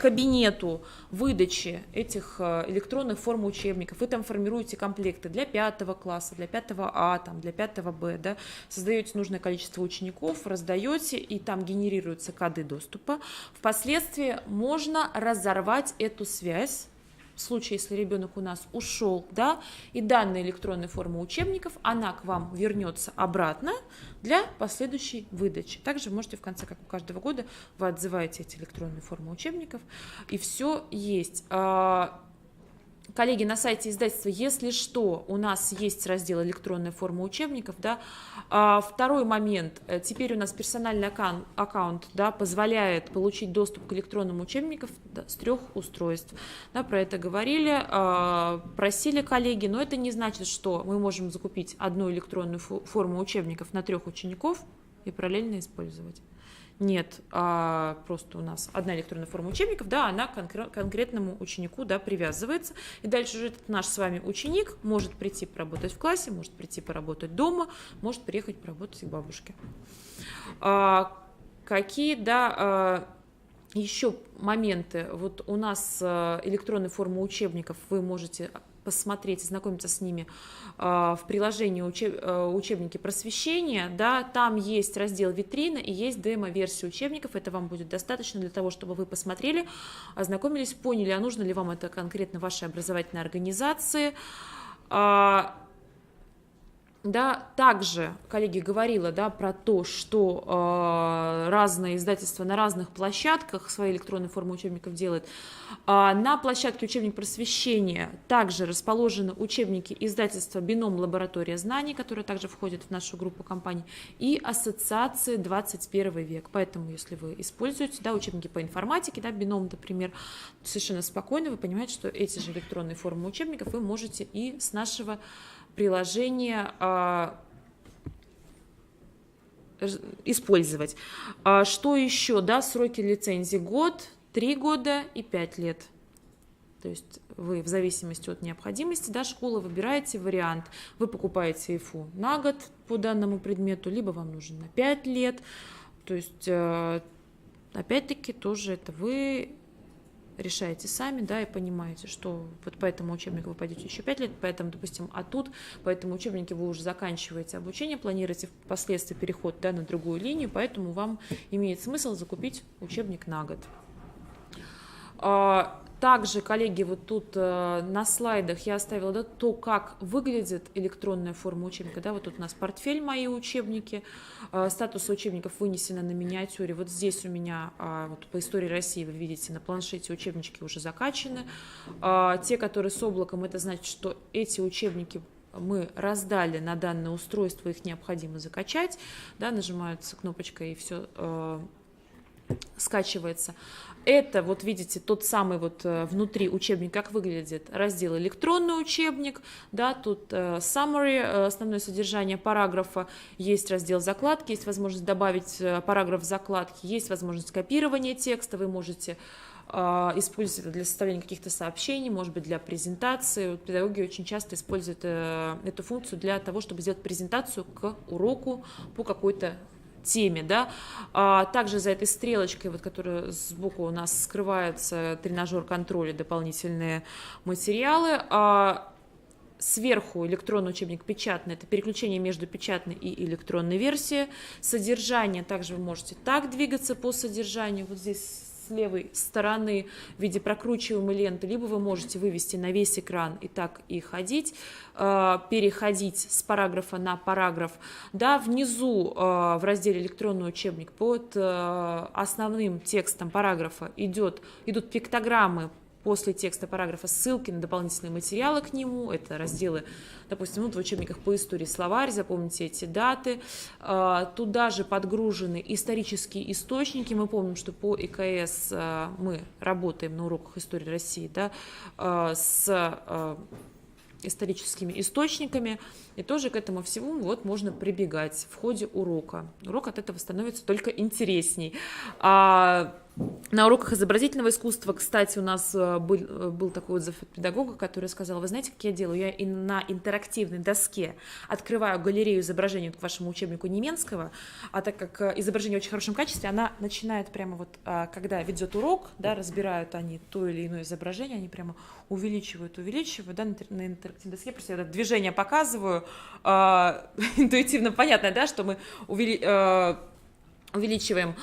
кабинету выдачи этих электронных форм учебников. Вы там формируете комплекты для 5 класса, для 5А, там, для 5Б, да, создаете нужное количество учеников, раздаете, и там генерируются коды доступа. Впоследствии можно разорвать эту связь. В случае, если ребенок у нас ушел, да, и данная электронная форма учебников, она к вам вернется обратно для последующей выдачи. Также можете в конце, как у каждого года, вы отзываете эти электронные формы учебников, и все есть. Коллеги, на сайте издательства, если что, у нас есть раздел «Электронная форма учебников». Да. Второй момент. Теперь у нас персональный аккаунт, да, позволяет получить доступ к электронным учебникам, да, с 3 устройств. Да, про это говорили, просили коллеги, но это не значит, что мы можем закупить одну электронную форму учебников на 3 учеников и параллельно использовать. Нет, просто у нас одна электронная форма учебников, да, она к конкретному ученику, да, привязывается. И дальше уже этот наш с вами ученик может прийти поработать в классе, может прийти поработать дома, может приехать поработать к бабушке. Какие, да, еще моменты? Вот у нас электронные формы учебников, вы можете посмотреть, ознакомиться с ними в приложении учебники просвещения, да, там есть раздел «Витрина» и есть демо-версия учебников, это вам будет достаточно для того, чтобы вы посмотрели, ознакомились, поняли, а нужно ли вам это конкретно вашей образовательной организации. Да, также, коллеги, говорила, да, про то, что разные издательства на разных площадках свои электронные формы учебников делают. На площадке «Учебник просвещения» также расположены учебники издательства «Бином. Лаборатория знаний», которые также входят в нашу группу компаний, и ассоциации «21 век». Поэтому, если вы используете, да, учебники по информатике, да, «Бином», например, совершенно спокойно вы понимаете, что эти же электронные формы учебников вы можете и с нашего приложение использовать. Что еще? Да, сроки лицензии год, 3 года и 5 лет. То есть вы в зависимости от необходимости, да, школы выбираете вариант. Вы покупаете ИФУ на год по данному предмету, либо вам нужен на 5 лет. То есть, опять-таки, тоже это вы решаете сами, да, и понимаете, что вот по этому учебнику вы пойдете еще 5 лет, поэтому, допустим, а тут по этому учебнику вы уже заканчиваете обучение, планируете впоследствии переход, да, на другую линию, поэтому вам имеет смысл закупить учебник на год. Также, коллеги, вот тут на слайдах я оставила, да, то, как выглядит электронная форма учебника. Да, вот тут у нас портфель «Мои учебники», статусы учебников вынесены на миниатюре. Вот здесь у меня вот по истории России, вы видите, на планшете учебнички уже закачаны. Те, которые с облаком, это значит, что эти учебники мы раздали на данное устройство, их необходимо закачать. Да, нажимается кнопочка и все скачивается. Это, вот видите, тот самый вот внутри учебник, как выглядит раздел электронный учебник, да, тут summary, основное содержание параграфа, есть раздел закладки, есть возможность добавить параграф в закладки, есть возможность копирования текста, вы можете использовать это для составления каких-то сообщений, может быть, для презентации. Вот педагоги очень часто используют эту функцию для того, чтобы сделать презентацию к уроку по какой-то теме, да. Также за этой стрелочкой, вот, которая сбоку у нас скрывается, тренажер контроля, дополнительные материалы. Сверху электронный учебник печатный, это переключение между печатной и электронной версией. Содержание, также вы можете так двигаться по содержанию, вот здесь с левой стороны в виде прокручиваемой ленты, либо вы можете вывести на весь экран и так и ходить, переходить с параграфа на параграф. Да, внизу в разделе электронный учебник под основным текстом параграфа идут пиктограммы после текста параграфа, ссылки на дополнительные материалы к нему, это разделы, допустим, в учебниках по истории словарь, запомните эти даты. Туда же подгружены исторические источники. Мы помним, что по ИКС мы работаем на уроках истории России, да, с историческими источниками, и тоже к этому всему вот можно прибегать в ходе урока. Урок от этого становится только интересней. На уроках изобразительного искусства, кстати, у нас был такой отзыв от педагога, который сказал: вы знаете, как я делаю? Я и на интерактивной доске открываю галерею изображений к вашему учебнику немецкого, а так как изображение в очень хорошем качестве, она начинает прямо вот, когда ведет урок, да, разбирают они то или иное изображение, они прямо увеличивают, да, на интерактивной доске, просто я это движение показываю, интуитивно понятно, да, что мы увеличиваем.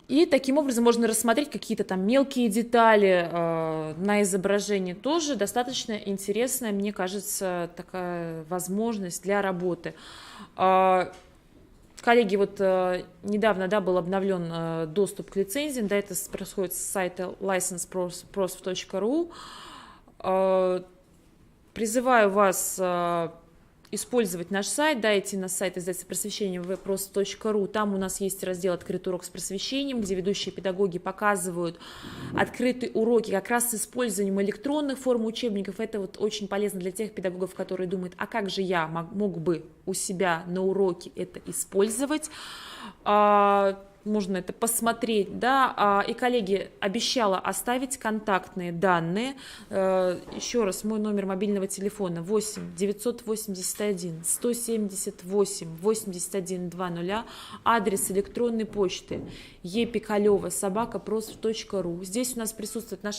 И таким образом можно рассмотреть какие-то там мелкие детали на изображении. Тоже достаточно интересная, мне кажется, такая возможность для работы. Коллеги, вот недавно, да, был обновлен доступ к лицензиям, да, это происходит с сайта licenseprof.ru. Призываю вас использовать наш сайт, да, идти на сайт издательства просвещения www.prof.ru. Там у нас есть раздел «Открытый урок с просвещением», где ведущие педагоги показывают открытые уроки как раз с использованием электронных форм учебников. Это вот очень полезно для тех педагогов, которые думают: а как же я мог бы у себя на уроке это использовать? Можно это посмотреть, да, и, коллеги, обещала оставить контактные данные. Еще раз, мой номер мобильного телефона 8 981 178 81 00, адрес электронной почты epikoleва@prof.ru. Здесь у нас присутствует наш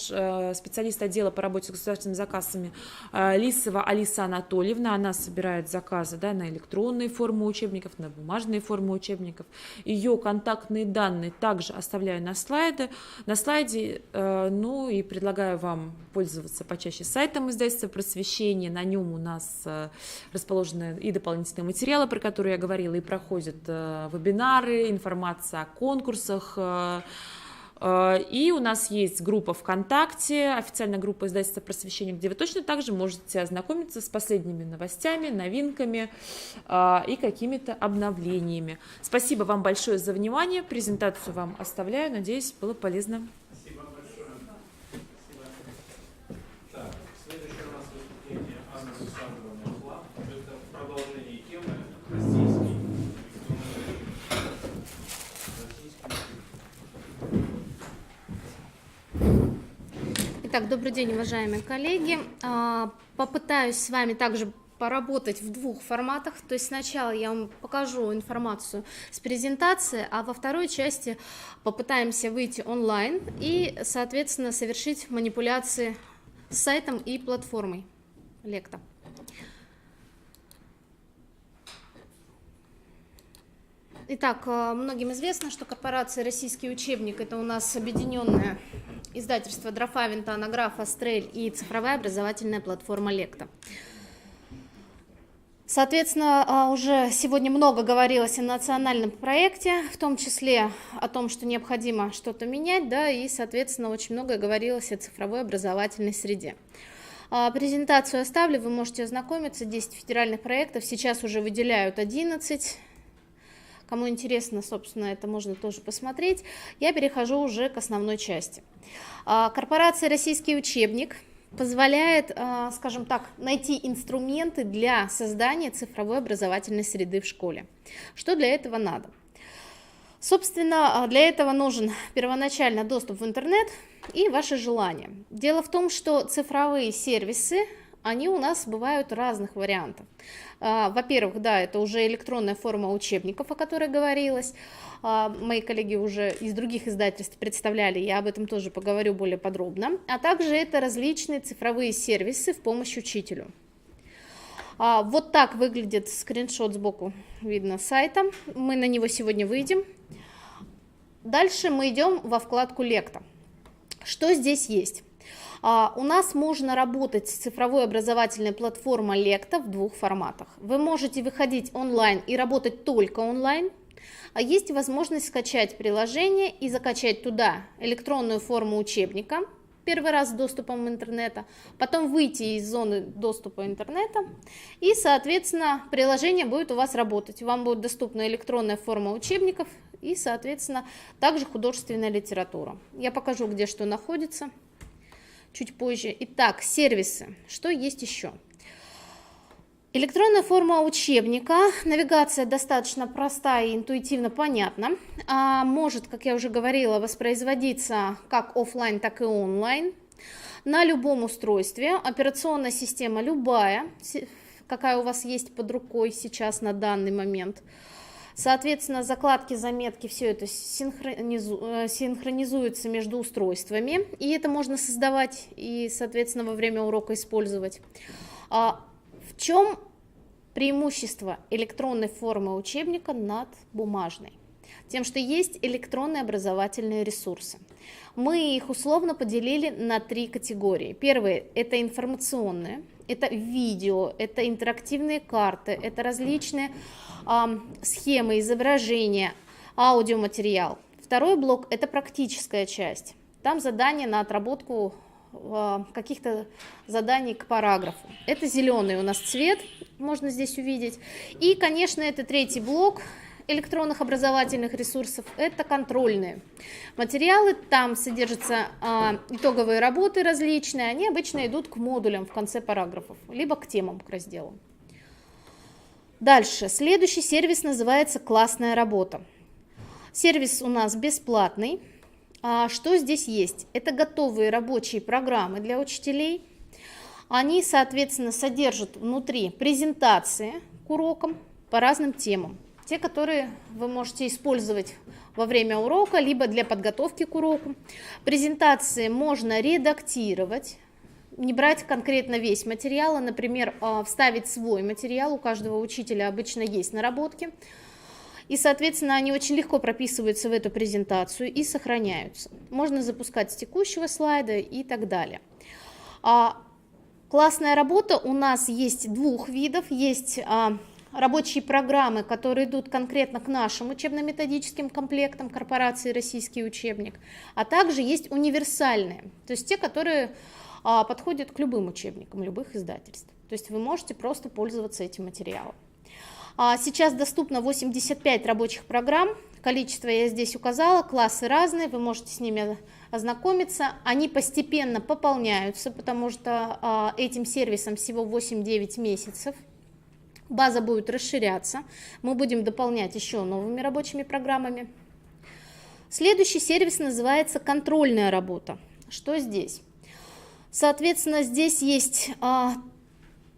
специалист отдела по работе с государственными заказами Лисова Алиса Анатольевна. Она собирает заказы, да, на электронные формы учебников, на бумажные формы учебников. Ее контактные данные также оставляю на слайде, ну и предлагаю вам пользоваться почаще сайтом издательства просвещения. На нем у нас расположены и дополнительные материалы, про которые я говорила, и проходят вебинары, информация о конкурсах. И у нас есть группа ВКонтакте, официальная группа издательства просвещения, где вы точно также можете ознакомиться с последними новостями, новинками и какими-то обновлениями. Спасибо вам большое за внимание. Презентацию вам оставляю. Надеюсь, было полезно. Спасибо большое. Спасибо. Так, следующее у нас выступление Анны Александровны Хлам. Это продолжение темы российский. Итак, добрый день, уважаемые коллеги. Попытаюсь с вами также поработать в двух форматах. То есть сначала я вам покажу информацию с презентации, а во второй части попытаемся выйти онлайн и, соответственно, совершить манипуляции с сайтом и платформой Лекта. Итак, многим известно, что корпорация «Российский учебник» — это у нас объединенное издательство Дрофавинта, Анаграф, Астрель и цифровая образовательная платформа Лекта. Соответственно, уже сегодня много говорилось о национальном проекте, в том числе о том, что необходимо что-то менять, да, и, соответственно, очень много говорилось о цифровой образовательной среде. Презентацию оставлю, вы можете ознакомиться, 10 федеральных проектов, сейчас уже выделяют 11. Кому интересно, собственно, это можно тоже посмотреть. Я перехожу уже к основной части. Корпорация «Российский учебник» позволяет, скажем так, найти инструменты для создания цифровой образовательной среды в школе. Что для этого надо? Собственно, для этого нужен первоначально доступ в интернет и ваше желание. Дело в том, что цифровые сервисы, они у нас бывают разных вариантов. Во-первых, да, это уже электронная форма учебников, о которой говорилось. Мои коллеги уже из других издательств представляли, я об этом тоже поговорю более подробно. А также это различные цифровые сервисы в помощь учителю. Вот так выглядит скриншот сбоку, видно, сайта. Мы на него сегодня выйдем. Дальше мы идем во вкладку «Лекта». Что здесь есть? У нас можно работать с цифровой образовательной платформой Лекта в двух форматах. Вы можете выходить онлайн и работать только онлайн, а есть возможность скачать приложение и закачать туда электронную форму учебника, первый раз с доступом интернета, потом выйти из зоны доступа интернета, и, соответственно, приложение будет у вас работать. Вам будет доступна электронная форма учебников и, соответственно, также художественная литература. Я покажу, где что находится чуть позже. Итак, сервисы. Что есть еще? Электронная форма учебника. Навигация достаточно простая и интуитивно понятна. Может, как я уже говорила, воспроизводиться как офлайн, так и онлайн. На любом устройстве. Операционная система любая, какая у вас есть под рукой сейчас на данный момент. Соответственно, закладки, заметки, все это синхронизуется между устройствами, и это можно создавать и, соответственно, во время урока использовать. В чем преимущество электронной формы учебника над бумажной? Тем, что есть электронные образовательные ресурсы. Мы их условно поделили на 3 категории. Первые – это информационные, это видео, это интерактивные карты, это различные схемы, изображения, аудиоматериал. Второй блок – это практическая часть. Там задания на отработку каких-то заданий к параграфу. Это зеленый у нас цвет, можно здесь увидеть. И, конечно, это третий блок электронных образовательных ресурсов, это контрольные материалы. Там содержатся итоговые работы различные, они обычно идут к модулям в конце параграфов, либо к темам, к разделам. Дальше, следующий сервис называется «Классная работа». Сервис у нас бесплатный. Что здесь есть? Это готовые рабочие программы для учителей. Они, соответственно, содержат внутри презентации к урокам по разным темам. Те, которые вы можете использовать во время урока, либо для подготовки к уроку. Презентации можно редактировать, не брать конкретно весь материал, а, например, вставить свой материал, у каждого учителя обычно есть наработки, и, соответственно, они очень легко прописываются в эту презентацию и сохраняются. Можно запускать с текущего слайда и так далее. Классная работа у нас есть 2 видов, есть рабочие программы, которые идут конкретно к нашим учебно-методическим комплектам корпорации «Российский учебник», а также есть универсальные, то есть те, которые подходят к любым учебникам, любых издательств. То есть вы можете просто пользоваться этим материалом. Сейчас доступно 85 рабочих программ, количество я здесь указала, классы разные, вы можете с ними ознакомиться. Они постепенно пополняются, потому что этим сервисом всего 8-9 месяцев. База будет расширяться, мы будем дополнять еще новыми рабочими программами. Следующий сервис называется «Контрольная работа». Что здесь? Соответственно, здесь есть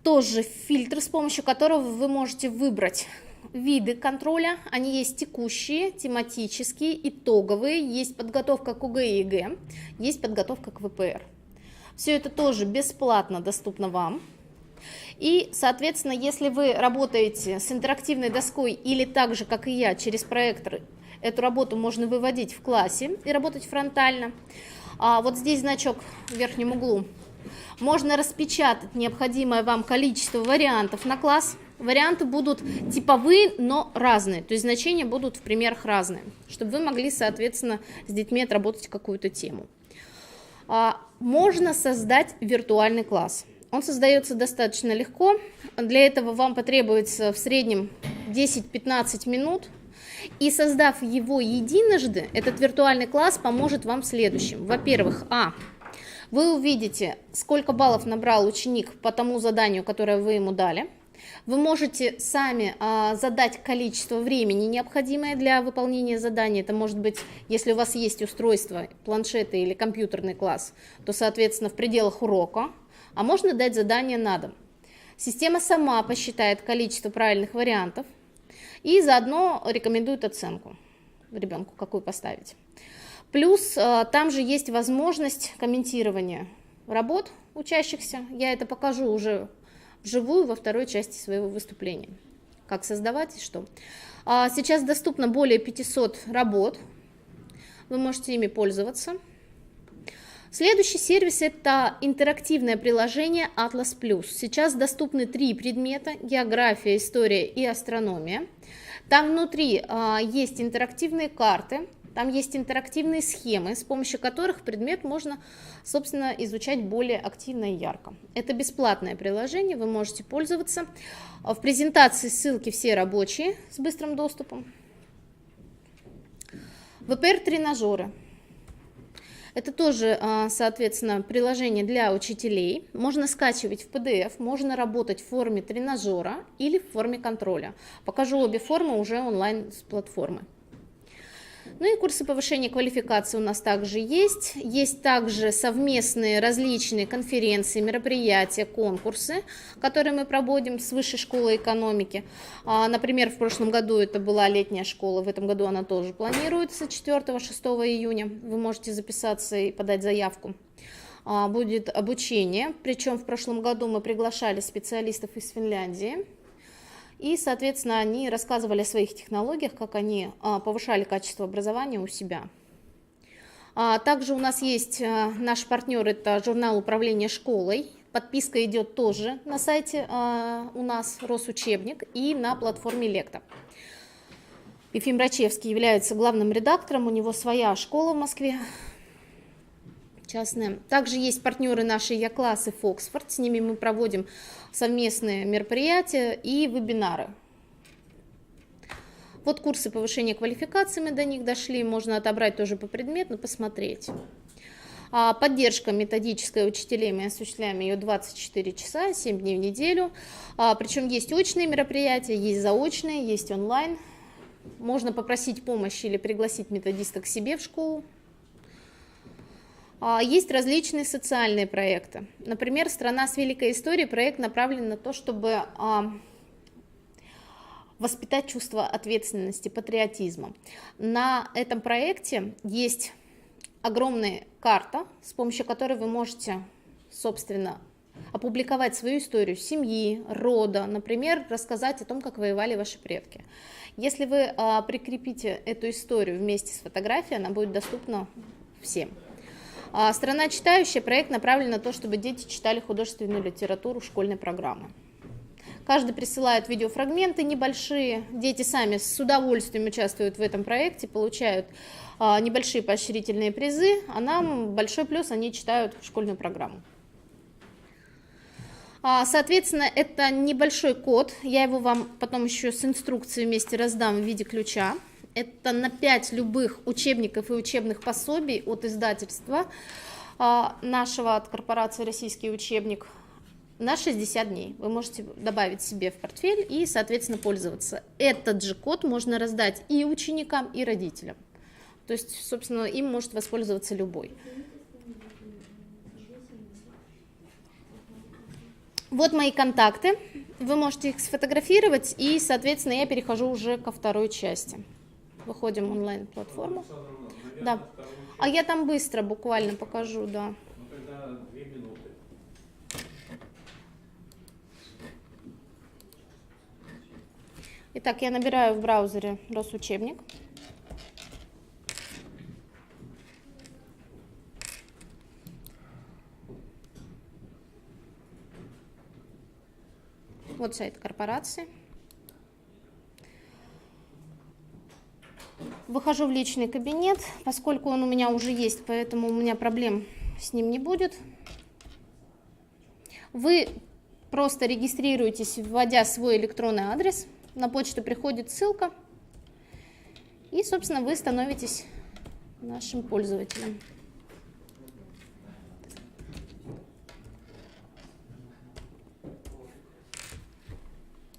тоже фильтр, с помощью которого вы можете выбрать виды контроля. Они есть текущие, тематические, итоговые, есть подготовка к ОГЭ и ЕГЭ, есть подготовка к ВПР. Все это тоже бесплатно доступно вам. И, соответственно, если вы работаете с интерактивной доской или так же, как и я, через проектор, эту работу можно выводить в классе и работать фронтально. Вот здесь значок в верхнем углу. Можно распечатать необходимое вам количество вариантов на класс. Варианты будут типовые, но разные, то есть значения будут в примерах разные, чтобы вы могли, соответственно, с детьми отработать какую-то тему. Можно создать виртуальный класс. Он создается достаточно легко. Для этого вам потребуется в среднем 10-15 минут. И создав его единожды, этот виртуальный класс поможет вам в следующем. Во-первых, вы увидите, сколько баллов набрал ученик по тому заданию, которое вы ему дали. Вы можете сами задать количество времени, необходимое для выполнения задания. Это может быть, если у вас есть устройство, планшеты или компьютерный класс, то, соответственно, в пределах урока. А можно дать задание на дом. Система сама посчитает количество правильных вариантов и заодно рекомендует оценку ребенку, какую поставить. Плюс там же есть возможность комментирования работ учащихся. Я это покажу уже вживую во второй части своего выступления. Как создавать и что. Сейчас доступно более 500 работ. Вы можете ими пользоваться. Следующий сервис – это интерактивное приложение Atlas+. Сейчас доступны 3 предмета – география, история и астрономия. Там внутри есть интерактивные карты, там есть интерактивные схемы, с помощью которых предмет можно, собственно, изучать более активно и ярко. Это бесплатное приложение, вы можете пользоваться. В презентации ссылки все рабочие с быстрым доступом. ВПР-тренажеры. Это тоже, соответственно, приложение для учителей. Можно скачивать в PDF, можно работать в форме тренажера или в форме контроля. Покажу обе формы уже онлайн с платформы. Ну и курсы повышения квалификации у нас также есть. Есть также совместные различные конференции, мероприятия, конкурсы, которые мы проводим с Высшей школой экономики. Например, в прошлом году это была летняя школа, в этом году она тоже планируется 4-6 июня. Вы можете записаться и подать заявку. Будет обучение, причем в прошлом году мы приглашали специалистов из Финляндии. И, соответственно, они рассказывали о своих технологиях, как они повышали качество образования у себя. Также у нас есть наш партнер, это журнал управления школой. Подписка идет тоже на сайте у нас Росучебник и на платформе Лекта. Ефим Рачевский является главным редактором, у него своя школа в Москве. Частные. Также есть партнеры наши Я-класс и Фоксфорд, с ними мы проводим совместные мероприятия и вебинары. Вот курсы повышения квалификации, мы до них дошли, можно отобрать тоже по предмету, посмотреть. Поддержка методическая учителей, мы осуществляем ее 24 часа, 7 дней в неделю. Причем есть очные мероприятия, есть заочные, есть онлайн. Можно попросить помощи или пригласить методиста к себе в школу. Есть различные социальные проекты. Например, «Страна с великой историей» проект направлен на то, чтобы воспитать чувство ответственности, патриотизма. На этом проекте есть огромная карта, с помощью которой вы можете, собственно, опубликовать свою историю семьи, рода, например, рассказать о том, как воевали ваши предки. Если вы прикрепите эту историю вместе с фотографией, она будет доступна всем. «Страна читающая» проект направлен на то, чтобы дети читали художественную литературу школьной программы. Каждый присылает видеофрагменты небольшие, дети сами с удовольствием участвуют в этом проекте, получают небольшие поощрительные призы, а нам большой плюс, они читают школьную программу. Соответственно, это небольшой код, я его вам потом еще с инструкцией вместе раздам в виде ключа. Это на 5 любых учебников и учебных пособий от издательства нашего, от корпорации «Российский учебник», на 60 дней. Вы можете добавить себе в портфель и, соответственно, пользоваться. Этот же код можно раздать и ученикам, и родителям. То есть, собственно, им может воспользоваться любой. Вот мои контакты. Вы можете их сфотографировать, и, соответственно, я перехожу уже ко второй части. Выходим в онлайн-платформу. Да. А я там быстро буквально покажу, да. Ну тогда 2 минуты. Итак, я набираю в браузере Росучебник. Вот сайт корпорации. Выхожу в личный кабинет, поскольку он у меня уже есть, поэтому у меня проблем с ним не будет. Вы просто регистрируетесь, вводя свой электронный адрес. На почту приходит ссылка. И, собственно, вы становитесь нашим пользователем.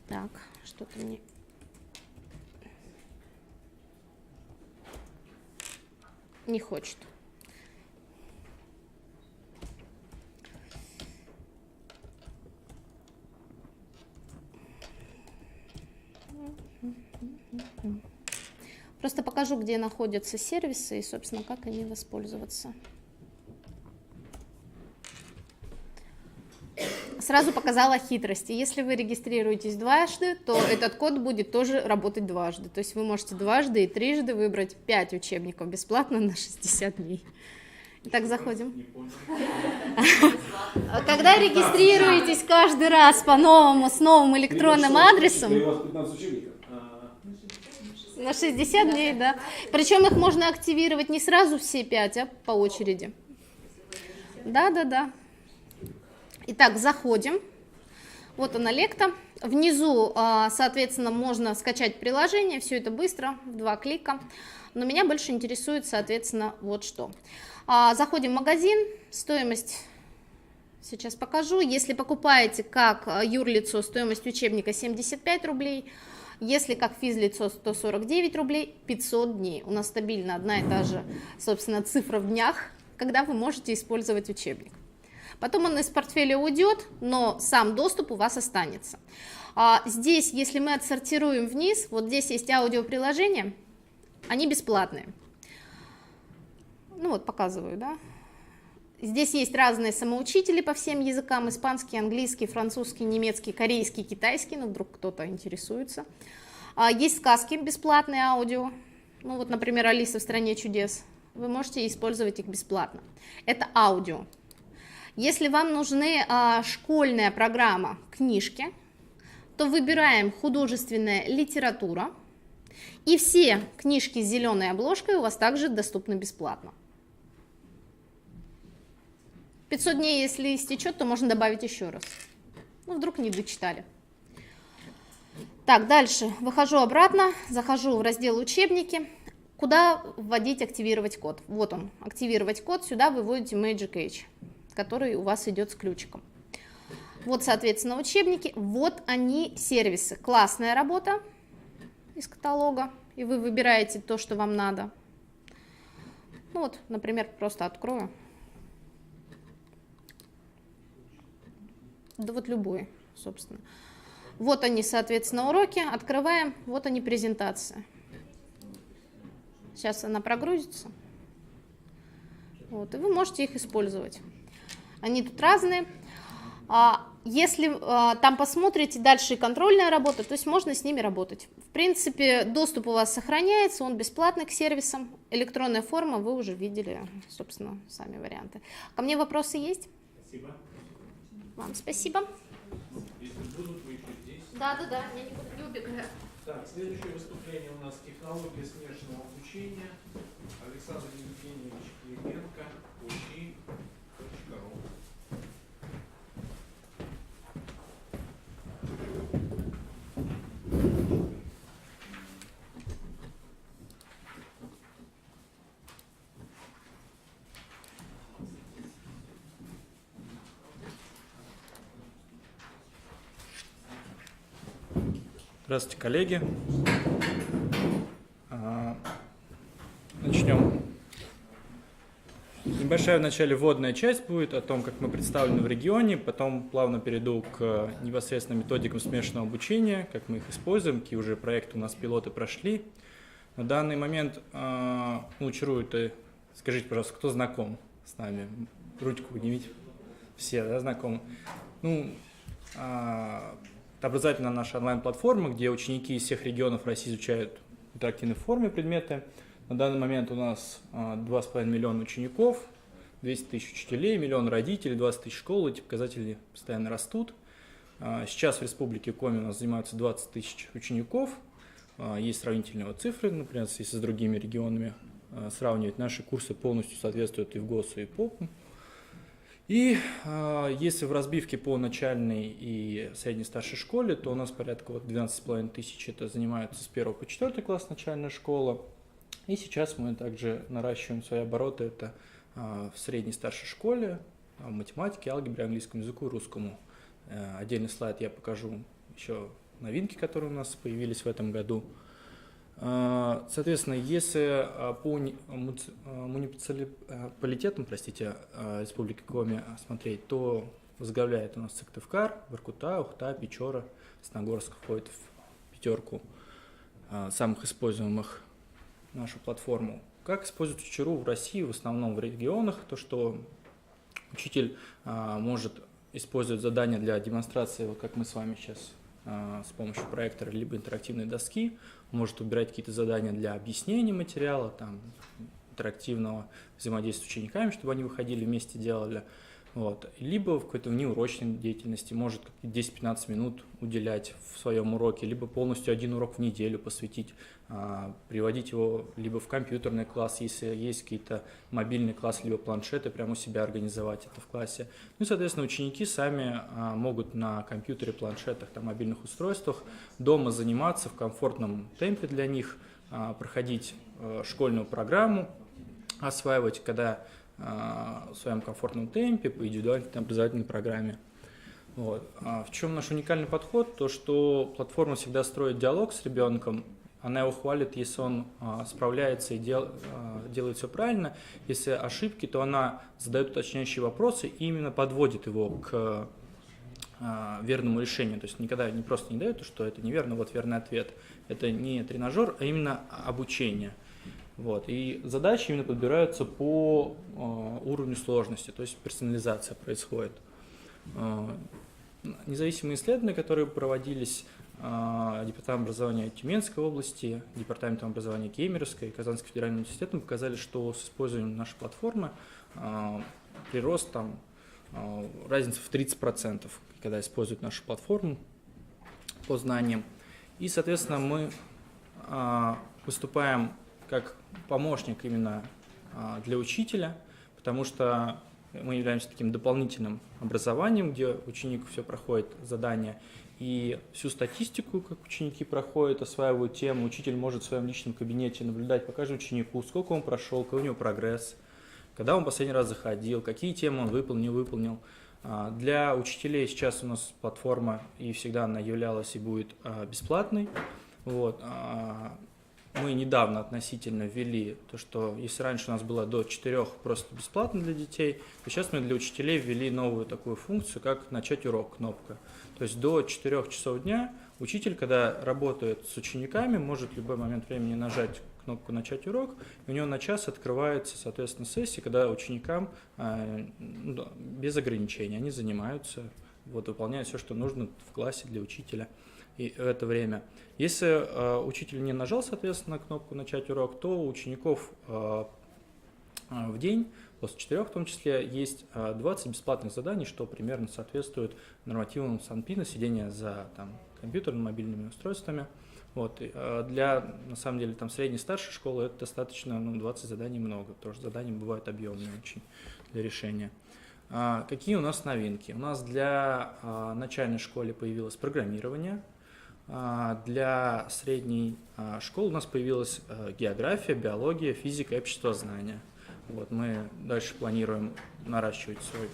Так, что-то мне... не хочет. Просто покажу, где находятся сервисы и, собственно, как ими воспользоваться. Сразу показала хитрости. Если вы регистрируетесь дважды, то этот код будет тоже работать дважды. То есть вы можете дважды и трижды выбрать 5 учебников бесплатно на 60 дней. Итак, заходим. Когда регистрируетесь каждый раз по-новому, с новым электронным адресом, на 60 дней, да. Причем их можно активировать не сразу все 5, а по очереди. Да. Итак, заходим. Вот она, Лекта. Внизу, соответственно, можно скачать приложение. Все это быстро, в 2 клика. Но меня больше интересует, соответственно, вот что. Заходим в магазин. Стоимость сейчас покажу. Если покупаете как юрлицо, стоимость учебника 75 рублей. Если как физлицо 149 рублей, 500 дней. У нас стабильно одна и та же, собственно, цифра в днях, когда вы можете использовать учебник. Потом он из портфеля уйдет, но сам доступ у вас останется. Здесь, если мы отсортируем вниз, вот здесь есть аудиоприложения, они бесплатные. Ну вот, показываю, да. Здесь есть разные самоучители по всем языкам: испанский, английский, французский, немецкий, корейский, китайский, ну вдруг кто-то интересуется. Есть сказки, бесплатные аудио, ну вот, например, «Алиса в стране чудес». Вы можете использовать их бесплатно. Это аудио. Если вам нужны школьная программа, книжки, то выбираем художественная литература, и все книжки с зеленой обложкой у вас также доступны бесплатно. 500 дней, если истечет, то можно добавить еще раз. Ну, вдруг не дочитали. Так, дальше. Выхожу обратно, захожу в раздел «Учебники». Куда вводить, активировать код? Вот он, активировать код. Сюда вы вводите Magic Age, который у вас идет с ключиком. Вот, соответственно, учебники. Вот они, сервисы. Классная работа из каталога. И вы выбираете то, что вам надо. Ну вот, например, просто открою. Да вот любой, собственно. Вот они, соответственно, уроки. Открываем. Вот они, презентация. Сейчас она прогрузится. Вот, и вы можете их использовать. Они тут разные. Если там посмотрите, дальше контрольная работа, то есть можно с ними работать. В принципе, доступ у вас сохраняется, он бесплатный к сервисам. Электронная форма, вы уже видели, собственно, сами варианты. Ко мне вопросы есть? Спасибо. Вам спасибо. Если будут, вы еще здесь. Да, я никуда не убегаю. Так, следующее выступление у нас технология смешанного обучения. Александр Евгеньевич Клименко, учи.ру. Здравствуйте, коллеги. Начнем. Небольшая вначале вводная часть будет о том, как мы представлены в регионе, потом плавно перейду к непосредственно методикам смешанного обучения, как мы их используем, какие уже проекты у нас пилоты прошли. На данный момент лучше скажите, пожалуйста, кто знаком с нами? Ручку поднимите. Все, да, знакомы? Это образовательная наша онлайн-платформа, где ученики из всех регионов России изучают в интерактивной форме предметы. На данный момент у нас 2,5 миллиона учеников, 200 тысяч учителей, миллион родителей, 20 тысяч школ. Эти показатели постоянно растут. Сейчас в Республике Коми у нас занимаются 20 тысяч учеников. Есть сравнительные цифры, например, если с другими регионами сравнивать. Наши курсы полностью соответствуют и в ГОСу, и ПОПу. И если в разбивке по начальной и средней старшей школе, то у нас порядка 12,5 тысяч это занимаются с 1 по 4 класс начальная школа, И сейчас мы также наращиваем свои обороты, это в средней и старшей школе, математике, алгебре, английскому языку и русскому. Отдельный слайд я покажу еще новинки, которые у нас появились в этом году. Соответственно, если по муниципалитетам, Республики Коми смотреть, то возглавляет у нас Сыктывкар, Воркута, Ухта, Печора, Сногорск входит в пятерку самых используемых нашу платформу. Как используют Учеру в России, в основном в регионах, то что учитель может использовать задания для демонстрации, вот как мы с вами сейчас с помощью проектора либо интерактивной доски, может выбирать какие-то задания для объяснения материала, там, интерактивного взаимодействия с учениками, чтобы они выходили вместе, делали. Вот. Либо в какой-то внеурочной деятельности может 10-15 минут уделять в своем уроке, либо полностью один урок в неделю посвятить, приводить его либо в компьютерный класс, если есть какие-то мобильный класс, либо планшеты, прямо у себя организовать это в классе. Ну и, соответственно, ученики сами могут на компьютере, планшетах, там, мобильных устройствах дома заниматься в комфортном темпе для них, проходить школьную программу, осваивать, когда в своем комфортном темпе, по индивидуальной образовательной программе. Вот. В чем наш уникальный подход? То, что платформа всегда строит диалог с ребенком, она его хвалит, если он справляется и делает все правильно. Если ошибки, то она задает уточняющие вопросы и именно подводит его к верному решению. То есть никогда не просто не дает, что это неверно, вот верный ответ. Это не тренажер, а именно обучение. Вот. И задачи именно подбираются по уровню сложности, то есть персонализация происходит. Независимые исследования, которые проводились Департаментом образования Тюменской области, Департаментом образования Кемеровской и Казанским федеральным университетом, показали, что с использованием нашей платформы прирост там, разница в 30%, когда используют нашу платформу по знаниям. И, соответственно, мы выступаем как помощник именно для учителя, потому что мы являемся таким дополнительным образованием, где ученик все проходит задания, и всю статистику, как ученики проходят, осваивают тему, учитель может в своем личном кабинете наблюдать по каждому ученику, сколько он прошел, какой у него прогресс, когда он последний раз заходил, какие темы он выполнил, не выполнил. Для учителей сейчас у нас платформа, и всегда она являлась и будет бесплатной. Вот. Мы недавно относительно ввели то, что если раньше у нас было до 4 просто бесплатно для детей, то сейчас мы для учителей ввели новую такую функцию, как начать урок, кнопка. То есть до 4 часов дня учитель, когда работает с учениками, может в любой момент времени нажать кнопку «Начать урок», и у него на час открывается, соответственно, сессия, когда ученикам без ограничений они занимаются, вот, выполняют все, что нужно в классе для учителя. И в это время. Если учитель не нажал, соответственно, кнопку «Начать урок», то у учеников в день, после 4 в том числе, есть 20 бесплатных заданий, что примерно соответствует нормативам СанПина, сидения за там, компьютерными, мобильными устройствами. Вот. Для, на самом деле, там, средней и старшей школы это достаточно, 20 заданий много, потому что задания бывают объемные очень для решения. Какие у нас новинки? У нас для начальной школы появилось программирование. Для средней школы у нас появилась география, биология, физика и обществознание. Вот, мы дальше планируем наращивать свой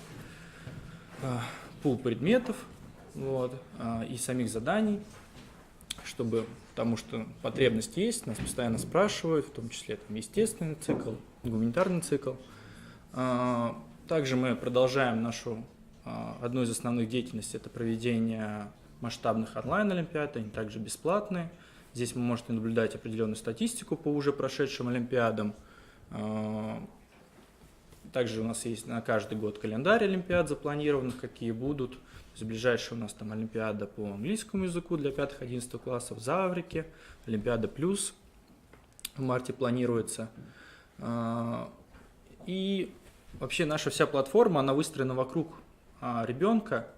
пул предметов вот, и самих заданий, потому что потребность есть, нас постоянно спрашивают, в том числе там, естественный цикл, гуманитарный цикл. Также мы продолжаем нашу одну из основных деятельностей, это проведение масштабных онлайн-олимпиад, они также бесплатные. Здесь вы можете наблюдать определенную статистику по уже прошедшим олимпиадам. Также у нас есть на каждый год календарь олимпиад запланированных, какие будут. То есть ближайшая у нас там олимпиада по английскому языку для 5-11 классов в Заврике, олимпиада плюс в марте планируется. И вообще наша вся платформа, она выстроена вокруг ребенка,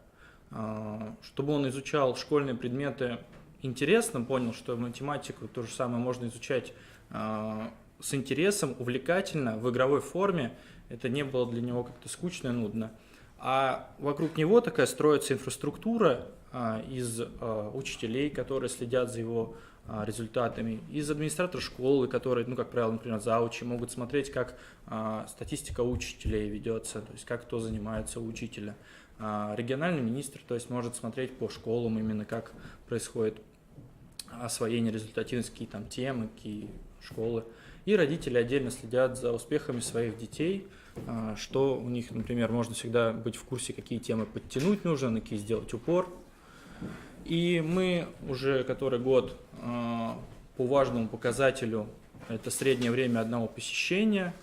чтобы он изучал школьные предметы интересно, понял, что математику то же самое можно изучать с интересом, увлекательно, в игровой форме. Это не было для него как-то скучно и нудно. А вокруг него такая строится инфраструктура из учителей, которые следят за его результатами. Из администратора школы, которые, ну, как правило, например, заучи, могут смотреть, как статистика учителей ведется, то есть как кто занимается у учителя. Региональный министр, то есть может смотреть по школам именно, как происходит освоение результативности, какие там темы, какие школы. И родители отдельно следят за успехами своих детей, что у них, например, можно всегда быть в курсе, какие темы подтянуть нужно, на какие сделать упор. И мы уже который год по важному показателю, это среднее время одного посещения,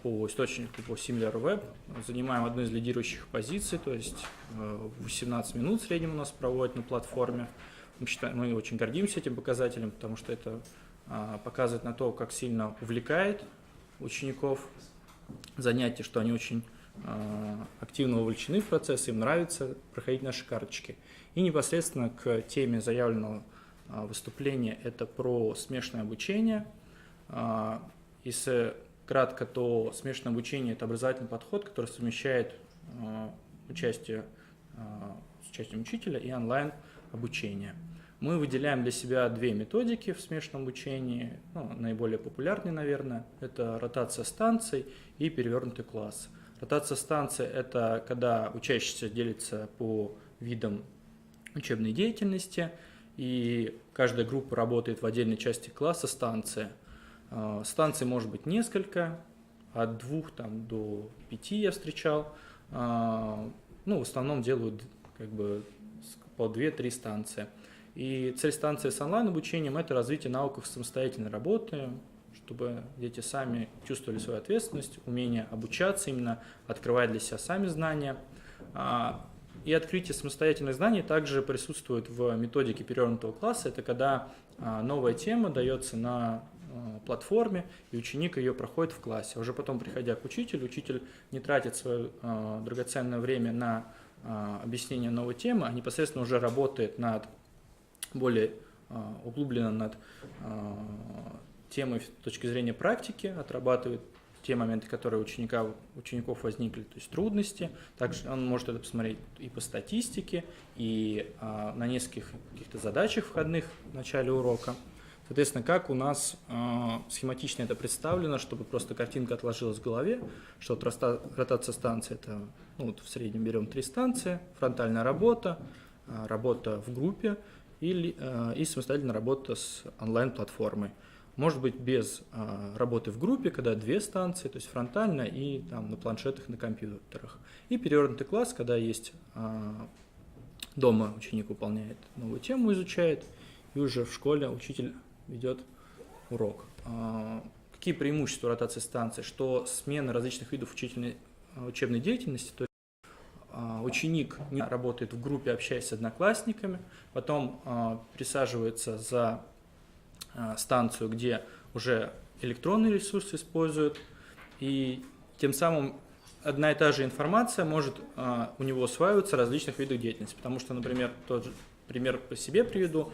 по источнику по SimilarWeb, занимаем одну из лидирующих позиций, то есть 18 минут в среднем у нас проводят на платформе. Мы очень гордимся этим показателем, потому что это показывает на то, как сильно увлекает учеников занятие, что они очень активно вовлечены в процесс, им нравится проходить наши карточки. И непосредственно к теме заявленного выступления, это про смешанное обучение. Если кратко, то смешанное обучение – это образовательный подход, который совмещает участие с участием учителя и онлайн-обучение. Мы выделяем для себя две методики в смешанном обучении, ну, наиболее популярные, наверное, это ротация станций и перевернутый класс. Ротация станций – это когда учащийся делится по видам учебной деятельности, и каждая группа работает в отдельной части класса станции. Станций может быть несколько, от 2 до 5 я встречал. Ну, в основном делают как бы по 2-3 станции. И цель станции с онлайн-обучением – это развитие навыков самостоятельной работы, чтобы дети сами чувствовали свою ответственность, умение обучаться, именно открывать для себя сами знания. И открытие самостоятельных знаний также присутствует в методике перевернутого класса. Это когда новая тема дается на платформе, и ученик ее проходит в классе. Уже потом, приходя к учителю, учитель не тратит свое драгоценное время на объяснение новой темы, а непосредственно уже работает более углубленно над темой с точки зрения практики, отрабатывает те моменты, которые у учеников возникли, то есть трудности. Также он может это посмотреть и по статистике, и на нескольких каких-то задачах входных в начале урока. Соответственно, как у нас схематично это представлено, чтобы просто картинка отложилась в голове, что вот ротация станции – это в среднем берем 3 станции, фронтальная работа, работа в группе и самостоятельная работа с онлайн-платформой. Может быть без работы в группе, когда 2 станции, то есть фронтально и на планшетах, на компьютерах. И перевернутый класс, когда есть дома ученик выполняет новую тему, изучает, и уже в школе учитель ведет урок. Какие преимущества ротации станций? Что смена различных видов учебной деятельности, то есть ученик не работает в группе, общаясь с одноклассниками, потом присаживается за станцию, где уже электронные ресурсы используют, и тем самым одна и та же информация может у него усваиваться в различных видах деятельности. Потому что, например, тот же пример по себе приведу,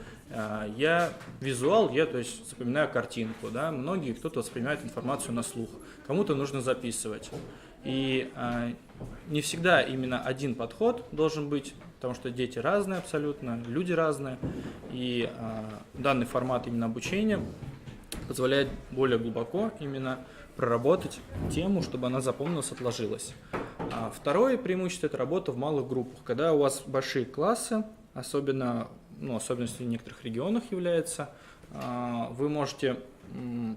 я визуал, то есть запоминаю картинку, да? Кто-то воспринимает информацию на слух, кому-то нужно записывать. И не всегда именно один подход должен быть, потому что дети разные абсолютно, люди разные, и данный формат именно обучения позволяет более глубоко именно проработать тему, чтобы она запомнилась, отложилась. Второе преимущество – это работа в малых группах. Когда у вас большие классы, особенностью в некоторых регионах является, вы можете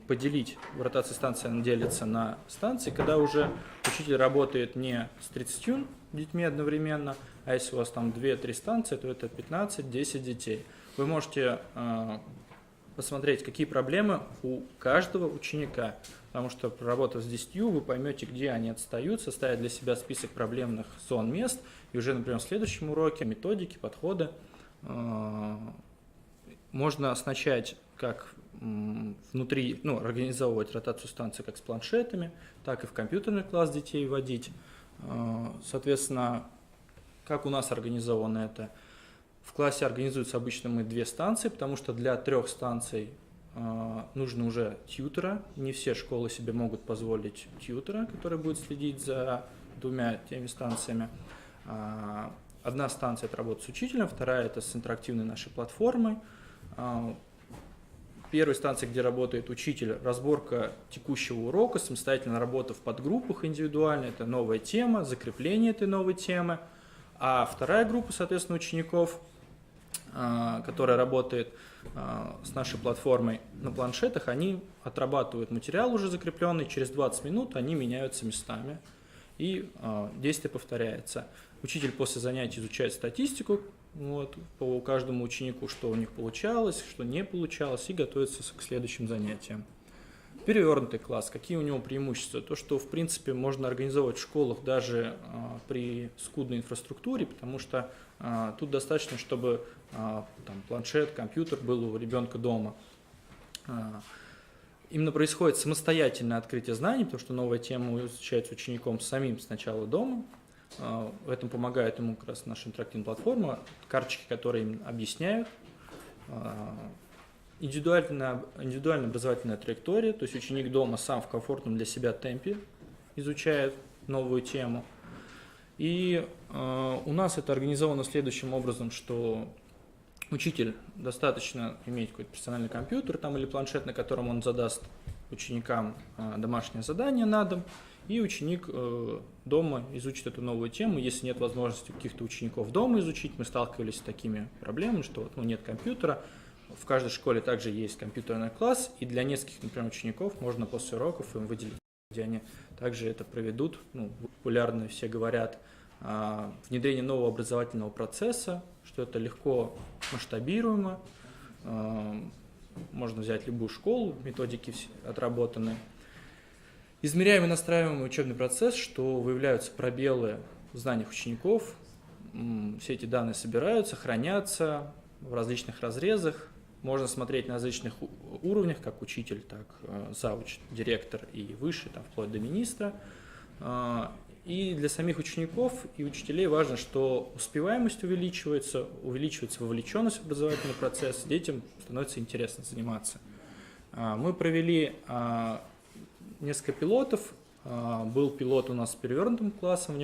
поделить, в ротации станции она делится на станции, когда уже учитель работает не с 30 детьми одновременно, а если у вас там 2-3 станции, то это 15-10 детей. Вы можете посмотреть, какие проблемы у каждого ученика, потому что, проработав с 10, вы поймете, где они отстают, составить для себя список проблемных зон, мест, и уже, например, в следующем уроке методики, подходы можно оснащать как внутри, организовывать ротацию станций как с планшетами, так и в компьютерный класс детей вводить. Соответственно, как у нас организовано это? В классе организуются обычно 2 станции, потому что для 3 станций нужно уже тьютера. Не все школы себе могут позволить тьютера, который будет следить за 2 теми станциями. Одна станция – это работа с учителем, вторая – это с интерактивной нашей платформой. первой станции, где работает учитель, разборка текущего урока, самостоятельная работа в подгруппах индивидуально, это новая тема, закрепление этой новой темы. А вторая группа, соответственно, учеников, которая работает с нашей платформой на планшетах, они отрабатывают материал уже закрепленный, через 20 минут они меняются местами, и действие повторяется. Учитель после занятий изучает статистику вот, по каждому ученику, что у них получалось, что не получалось, и готовится к следующим занятиям. Перевернутый класс. Какие у него преимущества? То, что, в принципе, можно организовать в школах даже при скудной инфраструктуре, потому что тут достаточно, чтобы там, планшет, компьютер был у ребенка дома. Именно происходит самостоятельное открытие знаний, потому что новая тема изучается учеником самим сначала дома. В этом помогает ему как раз наша интерактивная платформа, карточки, которые им объясняют. Индивидуальная образовательная траектория, то есть ученик дома сам в комфортном для себя темпе изучает новую тему. И у нас это организовано следующим образом, что учитель достаточно иметь какой-то персональный компьютер там, или планшет, на котором он задаст ученикам домашнее задание на дом, и ученик дома изучит эту новую тему. Если нет возможности у каких-то учеников дома изучить, мы сталкивались с такими проблемами, что нет компьютера. В каждой школе также есть компьютерный класс, и для нескольких, например, учеников можно после уроков им выделить, где они также это проведут. Популярно все говорят внедрение нового образовательного процесса, что это легко масштабируемо. Можно взять любую школу, методики отработаны. Измеряем и настраиваем учебный процесс, что выявляются пробелы в знаниях учеников. Все эти данные собираются, хранятся в различных разрезах. Можно смотреть на различных уровнях, как учитель, так завуч, директор и выше, там, вплоть до министра. И для самих учеников и учителей важно, что успеваемость увеличивается вовлеченность в образовательный процесс, детям становится интересно заниматься. Мы провели несколько пилотов. Был пилот у нас с перевернутым классом,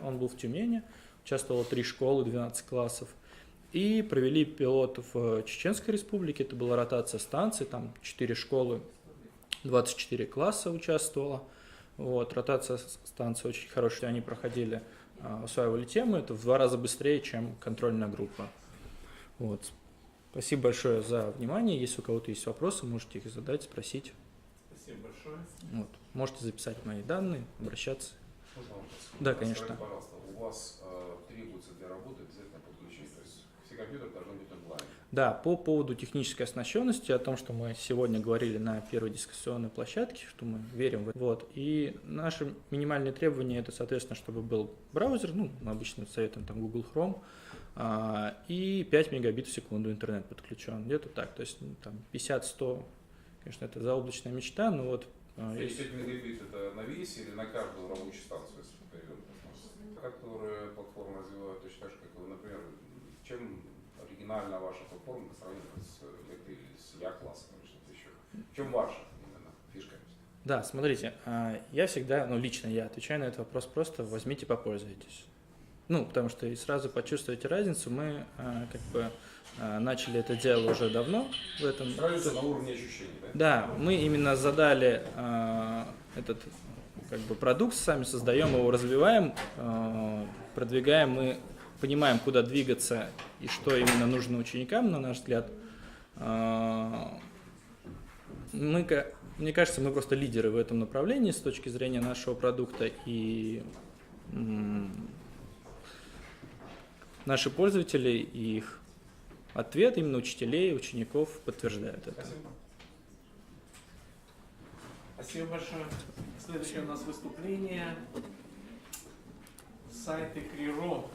он был в Тюмени, участвовало 3 школы, 12 классов. И провели пилот в Чеченской Республике, это была ротация станций, там 4 школы, 24 класса участвовало. Вот, ротация станций очень хорошая, они проходили, усваивали темы, это в 2 раза быстрее, чем контрольная группа. Вот. Спасибо большое за внимание, если у кого-то есть вопросы, можете их задать, спросить. Спасибо большое. Вот. Можете записать мои данные, обращаться. Можно вопрос? Да, конечно. Скажите, пожалуйста, у вас требуется для работы обязательно подключение, то есть все компьютеры должны быть онлайн? Да, по поводу технической оснащенности, о том, что мы сегодня говорили на первой дискуссионной площадке, что мы верим в это. Вот. И наши минимальные требования, это, соответственно, чтобы был браузер, мы обычно советуем там Google Chrome, и 5 мегабит в секунду интернет подключен, где-то так, то есть там 50-100, конечно, это заоблачная мечта, но вот... 5 мегабит это на весь или на каждую рабочую станцию, если которые платформы развивают точно так же, как вы, например, чем оригинальна ваша платформа по сравнению с Я-классом или что-то еще? В чем ваша именно фишка? Да, смотрите, я всегда, лично я отвечаю на этот вопрос просто возьмите, попользуйтесь. Потому что и сразу почувствуете разницу, мы начали это дело уже давно. В этом. Разница на уровне ощущений, да? Да, мы именно задали этот продукт, сами создаем его, развиваем, продвигаем, мы понимаем, куда двигаться и что именно нужно ученикам, на наш взгляд. Мне кажется, мы просто лидеры в этом направлении с точки зрения нашего продукта, и наши пользователи и их ответ именно учителей, учеников подтверждают это. Спасибо. Спасибо большое. Следующее у нас выступление. Сайты КРИРО.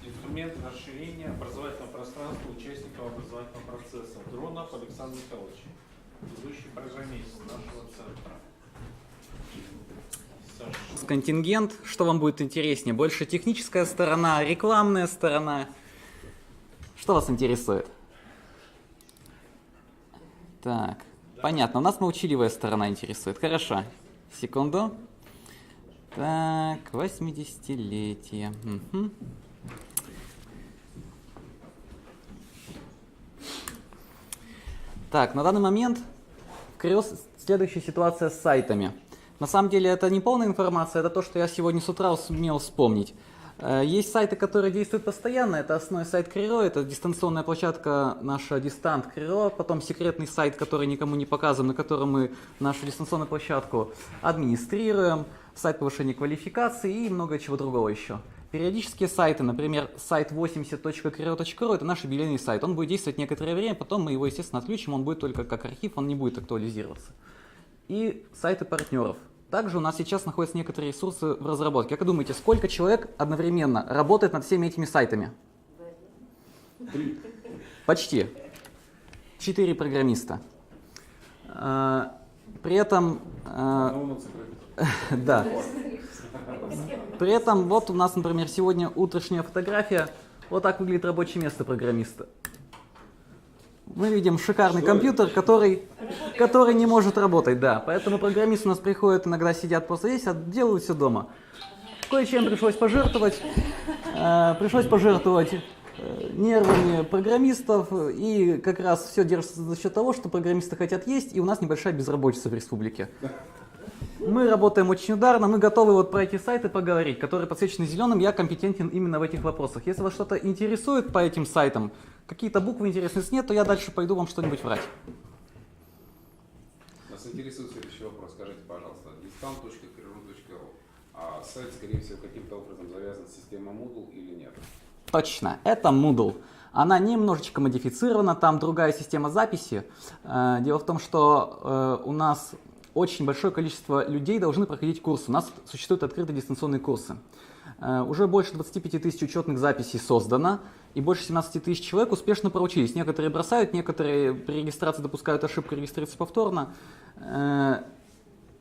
Инструмент расширения образовательного пространства участников образовательного процесса. Дронов Александр Михайлович, ведущий программист нашего центра. Саша. Контингент. Что вам будет интереснее? Больше техническая сторона, рекламная сторона? Что вас интересует? Так, понятно. Нас молчаливая сторона интересует. Хорошо. Секунду. Так, 80-летие. Угу. Так, на данный момент следующая ситуация с сайтами. На самом деле это не полная информация, это то, что я сегодня с утра сумел вспомнить. Есть сайты, которые действуют постоянно. Это основной сайт Криро, это дистанционная площадка наша Дистант Криро, потом секретный сайт, который никому не показываем, на котором мы нашу дистанционную площадку администрируем, сайт повышения квалификации и много чего другого еще. Периодические сайты, например, сайт 80.krio.ru, это наш юбилейный сайт. Он будет действовать некоторое время, потом мы его, естественно, отключим, он будет только как архив, он не будет актуализироваться. И сайты партнеров. Также у нас сейчас находятся некоторые ресурсы в разработке. Как вы думаете, сколько человек одновременно работает над всеми этими сайтами? 3. Почти. 4 программиста. При этом... Да. При этом вот у нас, например, сегодня утренняя фотография. Вот так выглядит рабочее место программиста. Мы видим шикарный компьютер, который не может работать, да. Поэтому программисты у нас приходят, иногда сидят просто здесь, а делают все дома. Кое-чем пришлось пожертвовать. Нервами программистов, и как раз все держится за счет того, что программисты хотят есть, и у нас небольшая безработица в республике. Мы работаем очень ударно, мы готовы вот про эти сайты поговорить, которые подсвечены зеленым, я компетентен именно в этих вопросах. Если вас что-то интересует по этим сайтам, какие-то буквы интересные, если нет, то я дальше пойду вам что-нибудь врать. Нас интересует следующий вопрос. Скажите, пожалуйста, distant.kiro.ru, а сайт, скорее всего, каким-то образом завязан с системой Moodle или нет? Точно, это Moodle. Она немножечко модифицирована, там другая система записи. Дело в том, что у нас очень большое количество людей должны проходить курсы. У нас существуют открытые дистанционные курсы. Уже больше 25 тысяч учетных записей создано, и больше 17 тысяч человек успешно проучились. Некоторые бросают, некоторые при регистрации допускают ошибку, регистрируются повторно.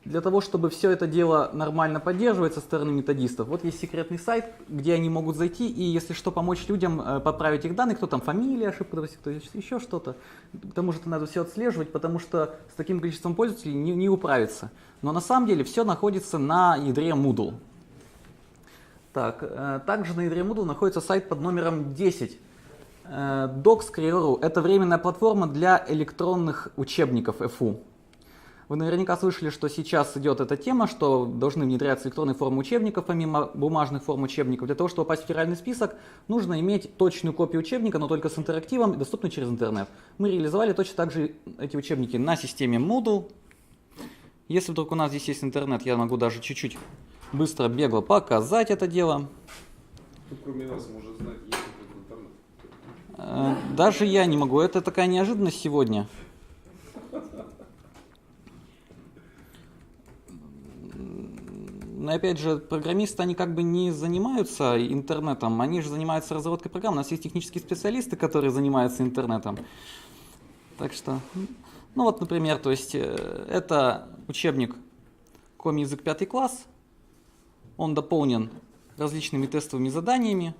Для того, чтобы все это дело нормально поддерживать со стороны методистов, вот есть секретный сайт, где они могут зайти и, если что, помочь людям поправить их данные, кто там фамилия, ошибка, кто еще что-то. К тому же это надо все отслеживать, потому что с таким количеством пользователей не управиться. Но на самом деле все находится на ядре Moodle. Также на ядре Moodle находится сайт под номером 10. Docs.ru – это временная платформа для электронных учебников ФУ. Вы наверняка слышали, что сейчас идет эта тема, что должны внедряться электронные формы учебников, помимо бумажных форм учебников. Для того, чтобы попасть в федеральный список, нужно иметь точную копию учебника, но только с интерактивом и доступную через интернет. Мы реализовали точно так же эти учебники на системе Moodle. Если вдруг у нас здесь есть интернет, я могу даже чуть-чуть быстро, бегло показать это дело. Кроме нас, может знать, есть ли интернет. Даже я не могу. Это такая неожиданность сегодня. Но опять же, программисты, они как бы не занимаются интернетом, они же занимаются разработкой программ. У нас есть технические специалисты, которые занимаются интернетом. Так что, ну вот, например, то есть это учебник Коми-язык 5 класс. Он дополнен различными тестовыми заданиями.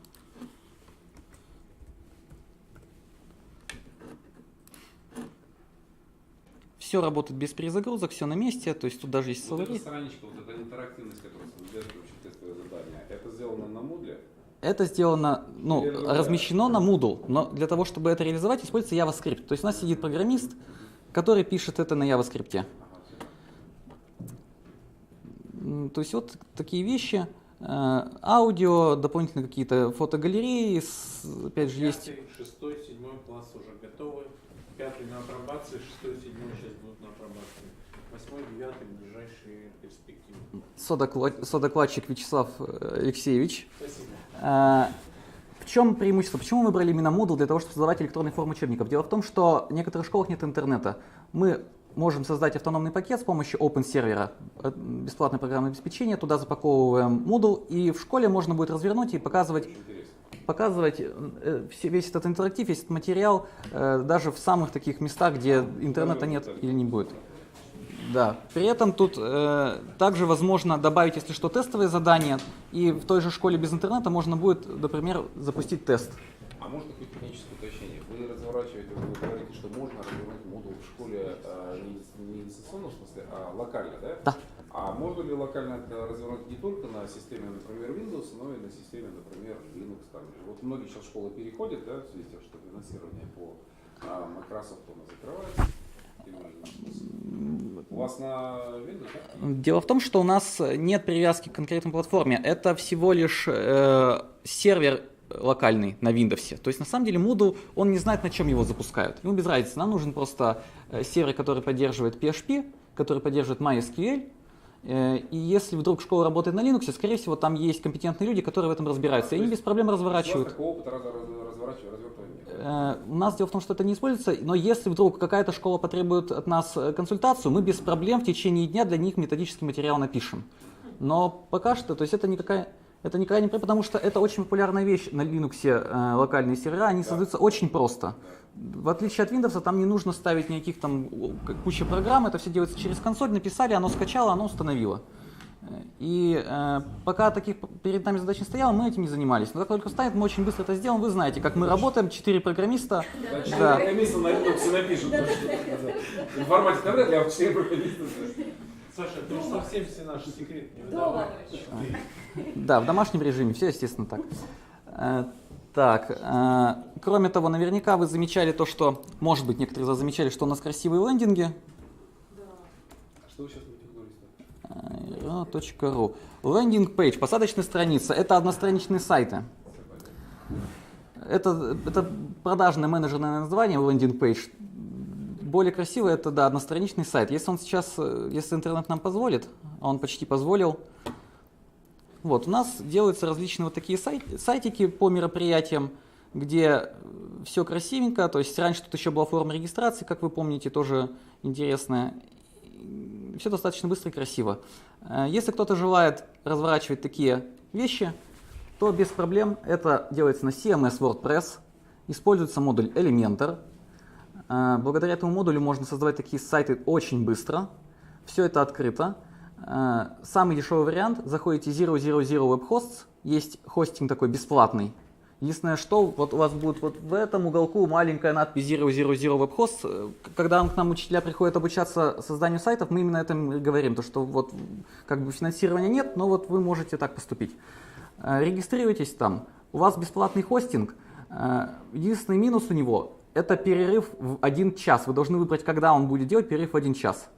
Все работает без перезагрузок, все на месте, то есть тут даже есть словари. Вот эта страничка, вот эта интерактивность, которая создает тестовые задания, это сделано на Moodle? Это сделано, размещено на Moodle, но для того, чтобы это реализовать, используется JavaScript. То есть у нас сидит программист, который пишет это на JavaScript. То есть вот такие вещи. Аудио, дополнительные какие-то фотогалереи, опять же есть... 5, 6, 7 класс уже готовы. 5 на апробации, 6, 7 сейчас будут на апробации. 8, 9 в ближайшие перспективы. Содокладчик Вячеслав Алексеевич. Спасибо. В чем преимущество? Почему мы выбрали именно Moodle для того, чтобы создавать электронные формы учебников? Дело в том, что в некоторых школах нет интернета. Мы можем создать автономный пакет с помощью Open сервера, бесплатное программное обеспечение, туда запаковываем Moodle, и в школе можно будет развернуть и показывать весь этот интерактив, весь этот материал, даже в самых таких местах, где интернета нет или не будет. Да. При этом тут также возможно добавить, если что, тестовые задания, и в той же школе без интернета можно будет, например, запустить тест. А можно какое-то техническое уточнение? Вы разворачиваете, вы говорите, что можно развернуть Moodle в школе не дистанционно, в смысле, а локально, да? Да. А можно ли локально это развернуть не только на системе, например, Windows, но и на системе, например, Linux? Там. Вот многие сейчас школы переходят, да, в связи с тем, что финансирование по Microsoft закрывается. У вас на Windows, да? Дело в том, что у нас нет привязки к конкретной платформе. Это всего лишь сервер локальный на Windows. То есть на самом деле Moodle, он не знает, на чем его запускают. Ему без разницы. Нам нужен просто сервер, который поддерживает PHP, который поддерживает MySQL. И если вдруг школа работает на Linux, скорее всего, там есть компетентные люди, которые в этом разбираются. И они без проблем разворачивают. У вас такого опыта развертывания? У нас дело в том, что это не используется, но если вдруг какая-то школа потребует от нас консультацию, мы без проблем в течение дня для них методический материал напишем. Но пока что, то есть это никакая не проблема, потому что это очень популярная вещь на Linux, локальные сервера, они создаются очень просто. В отличие от Windows, там не нужно ставить никаких там куча программ, это все делается через консоль, написали, оно скачало, оно установило. И пока таких перед нами задач не стояло, мы этим не занимались. Но как только станет, мы очень быстро это сделаем. Вы знаете, как мы работаем, 4 программиста. Да, 4 программиста на Linux напишут. Информатика вряд ли, а 4 программиста. Саша, ты уж совсем все наши секреты не выдавай. Да, в домашнем режиме, все естественно так. Так, кроме того, наверняка вы замечали то, что, может быть, некоторые из вас замечали, что у нас красивые лендинги. Что вы сейчас будете говорить? .ru. Лендинг пейдж, посадочная страница, это одностраничные сайты. Это продажное менеджерное название лендинг пейдж. Более красивый это, да, одностраничный сайт. Если он сейчас, если интернет нам позволит, а он почти позволил, вот, у нас делаются различные вот такие сайтики по мероприятиям, где все красивенько, то есть раньше тут еще была форма регистрации, как вы помните, тоже интересная. Все достаточно быстро и красиво. Если кто-то желает разворачивать такие вещи, то без проблем это делается на CMS WordPress, используется модуль Elementor. Благодаря этому модулю можно создавать такие сайты очень быстро. Все это открыто. Самый дешевый вариант, заходите 000 WebHosts, есть хостинг такой бесплатный. Единственное, что вот у вас будет вот в этом уголку маленькая надпись 000 WebHosts. Когда к нам учителя приходят обучаться созданию сайтов, мы именно этом и говорим, то что вот как бы финансирования нет, но вот вы можете так поступить. Регистрируйтесь там, у вас бесплатный хостинг. Единственный минус у него — это перерыв в 1 час. Вы должны выбрать, когда он будет делать перерыв в 1 час.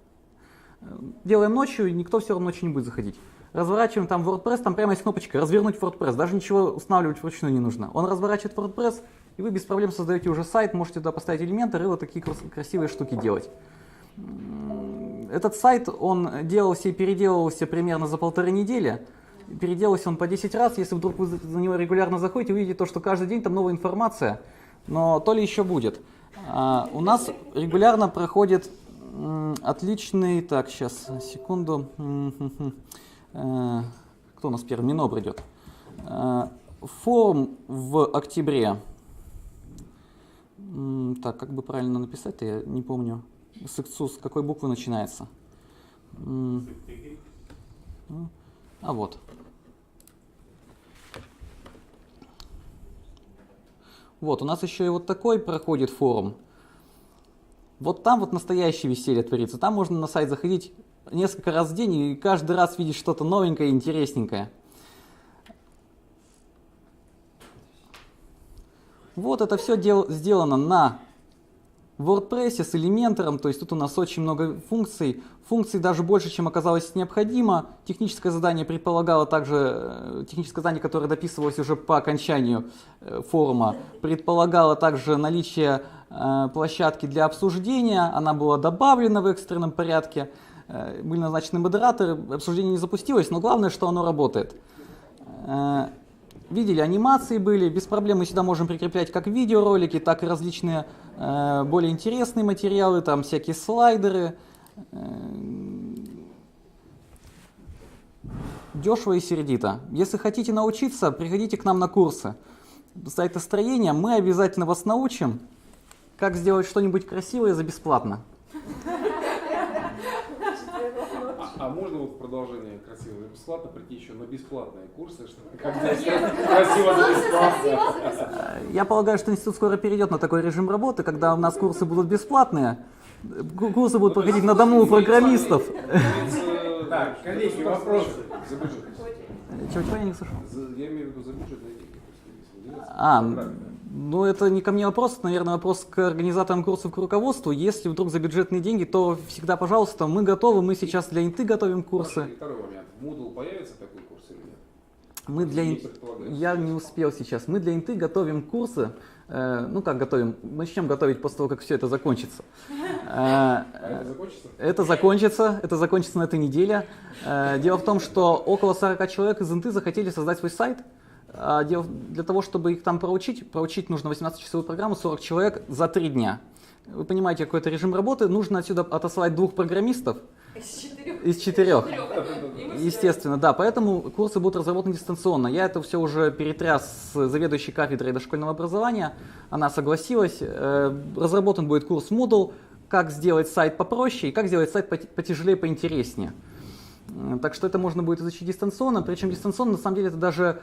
Делаем ночью, и никто все равно ночью не будет заходить. Разворачиваем там WordPress, там прямо есть кнопочка «Развернуть WordPress». Даже ничего устанавливать вручную не нужно. Он разворачивает WordPress, и вы без проблем создаете уже сайт, можете туда поставить элементы и вот такие красивые штуки делать. Этот сайт, он делался и переделывался примерно за 1,5 недели. Переделался он по 10 раз. Если вдруг вы за него регулярно заходите, увидите то, что каждый день там новая информация. Но то ли еще будет. У нас регулярно проходит отличный... Так, сейчас, секунду. Кто у нас первый? Минобр идет. Форум в октябре. Так, как бы правильно написать-то, я не помню. С какой буквы начинается? А вот. Вот, у нас еще и вот такой проходит форум. Вот там вот настоящее веселье творится. Там можно на сайт заходить несколько раз в день и каждый раз видеть что-то новенькое и интересненькое. Вот это все сделано на WordPress с элементором, то есть тут у нас очень много функций. Функций даже больше, чем оказалось необходимо. Техническое задание предполагало также, техническое задание, которое дописывалось уже по окончанию форума, предполагало также наличие площадки для обсуждения. Она была добавлена в экстренном порядке. Были назначены модераторы, обсуждение не запустилось, но главное, что оно работает. Видели, анимации были, без проблем мы сюда можем прикреплять как видеоролики, так и различные более интересные материалы, там всякие слайдеры. Дешево и сердито. Если хотите научиться, приходите к нам на курсы сайтостроения, мы обязательно вас научим, как сделать что-нибудь красивое за бесплатно. А можно вот в продолжение красиво за бесплатно прийти еще на бесплатные курсы, что как сделать красиво за бесплатно? Я полагаю, что институт скоро перейдет на такой режим работы, когда у нас курсы будут бесплатные, курсы будут проходить на дому у программистов. Так, коллеги, вопросы. Чего я не слышал? Я имею в виду за бюджетные деньги. Ну, это не ко мне вопрос, это, наверное, вопрос к организаторам курсов, к руководству. Если вдруг за бюджетные деньги, то всегда, пожалуйста, мы готовы, мы сейчас для Инты готовим курсы. И второй момент. В Moodle появится такой курс или нет? Мы для Не предполагается. Я не успел сейчас. Мы для Инты готовим курсы. Ну, как готовим? Начнем готовить после того, как все это закончится. А это закончится? Это закончится на этой неделе. Дело в том, что около 40 человек из Инты захотели создать свой сайт. Для того, чтобы их там проучить нужно 18-часовую программу, 40 человек за 3 дня. Вы понимаете, какой это режим работы. Нужно отсюда отослать 2 программистов. Из 4. Естественно, да. Поэтому курсы будут разработаны дистанционно. Я это все уже перетряс с заведующей кафедрой дошкольного образования. Она согласилась. Разработан будет курс Moodle, как сделать сайт попроще и как сделать сайт потяжелее, поинтереснее. Так что это можно будет изучить дистанционно, причем дистанционно на самом деле это даже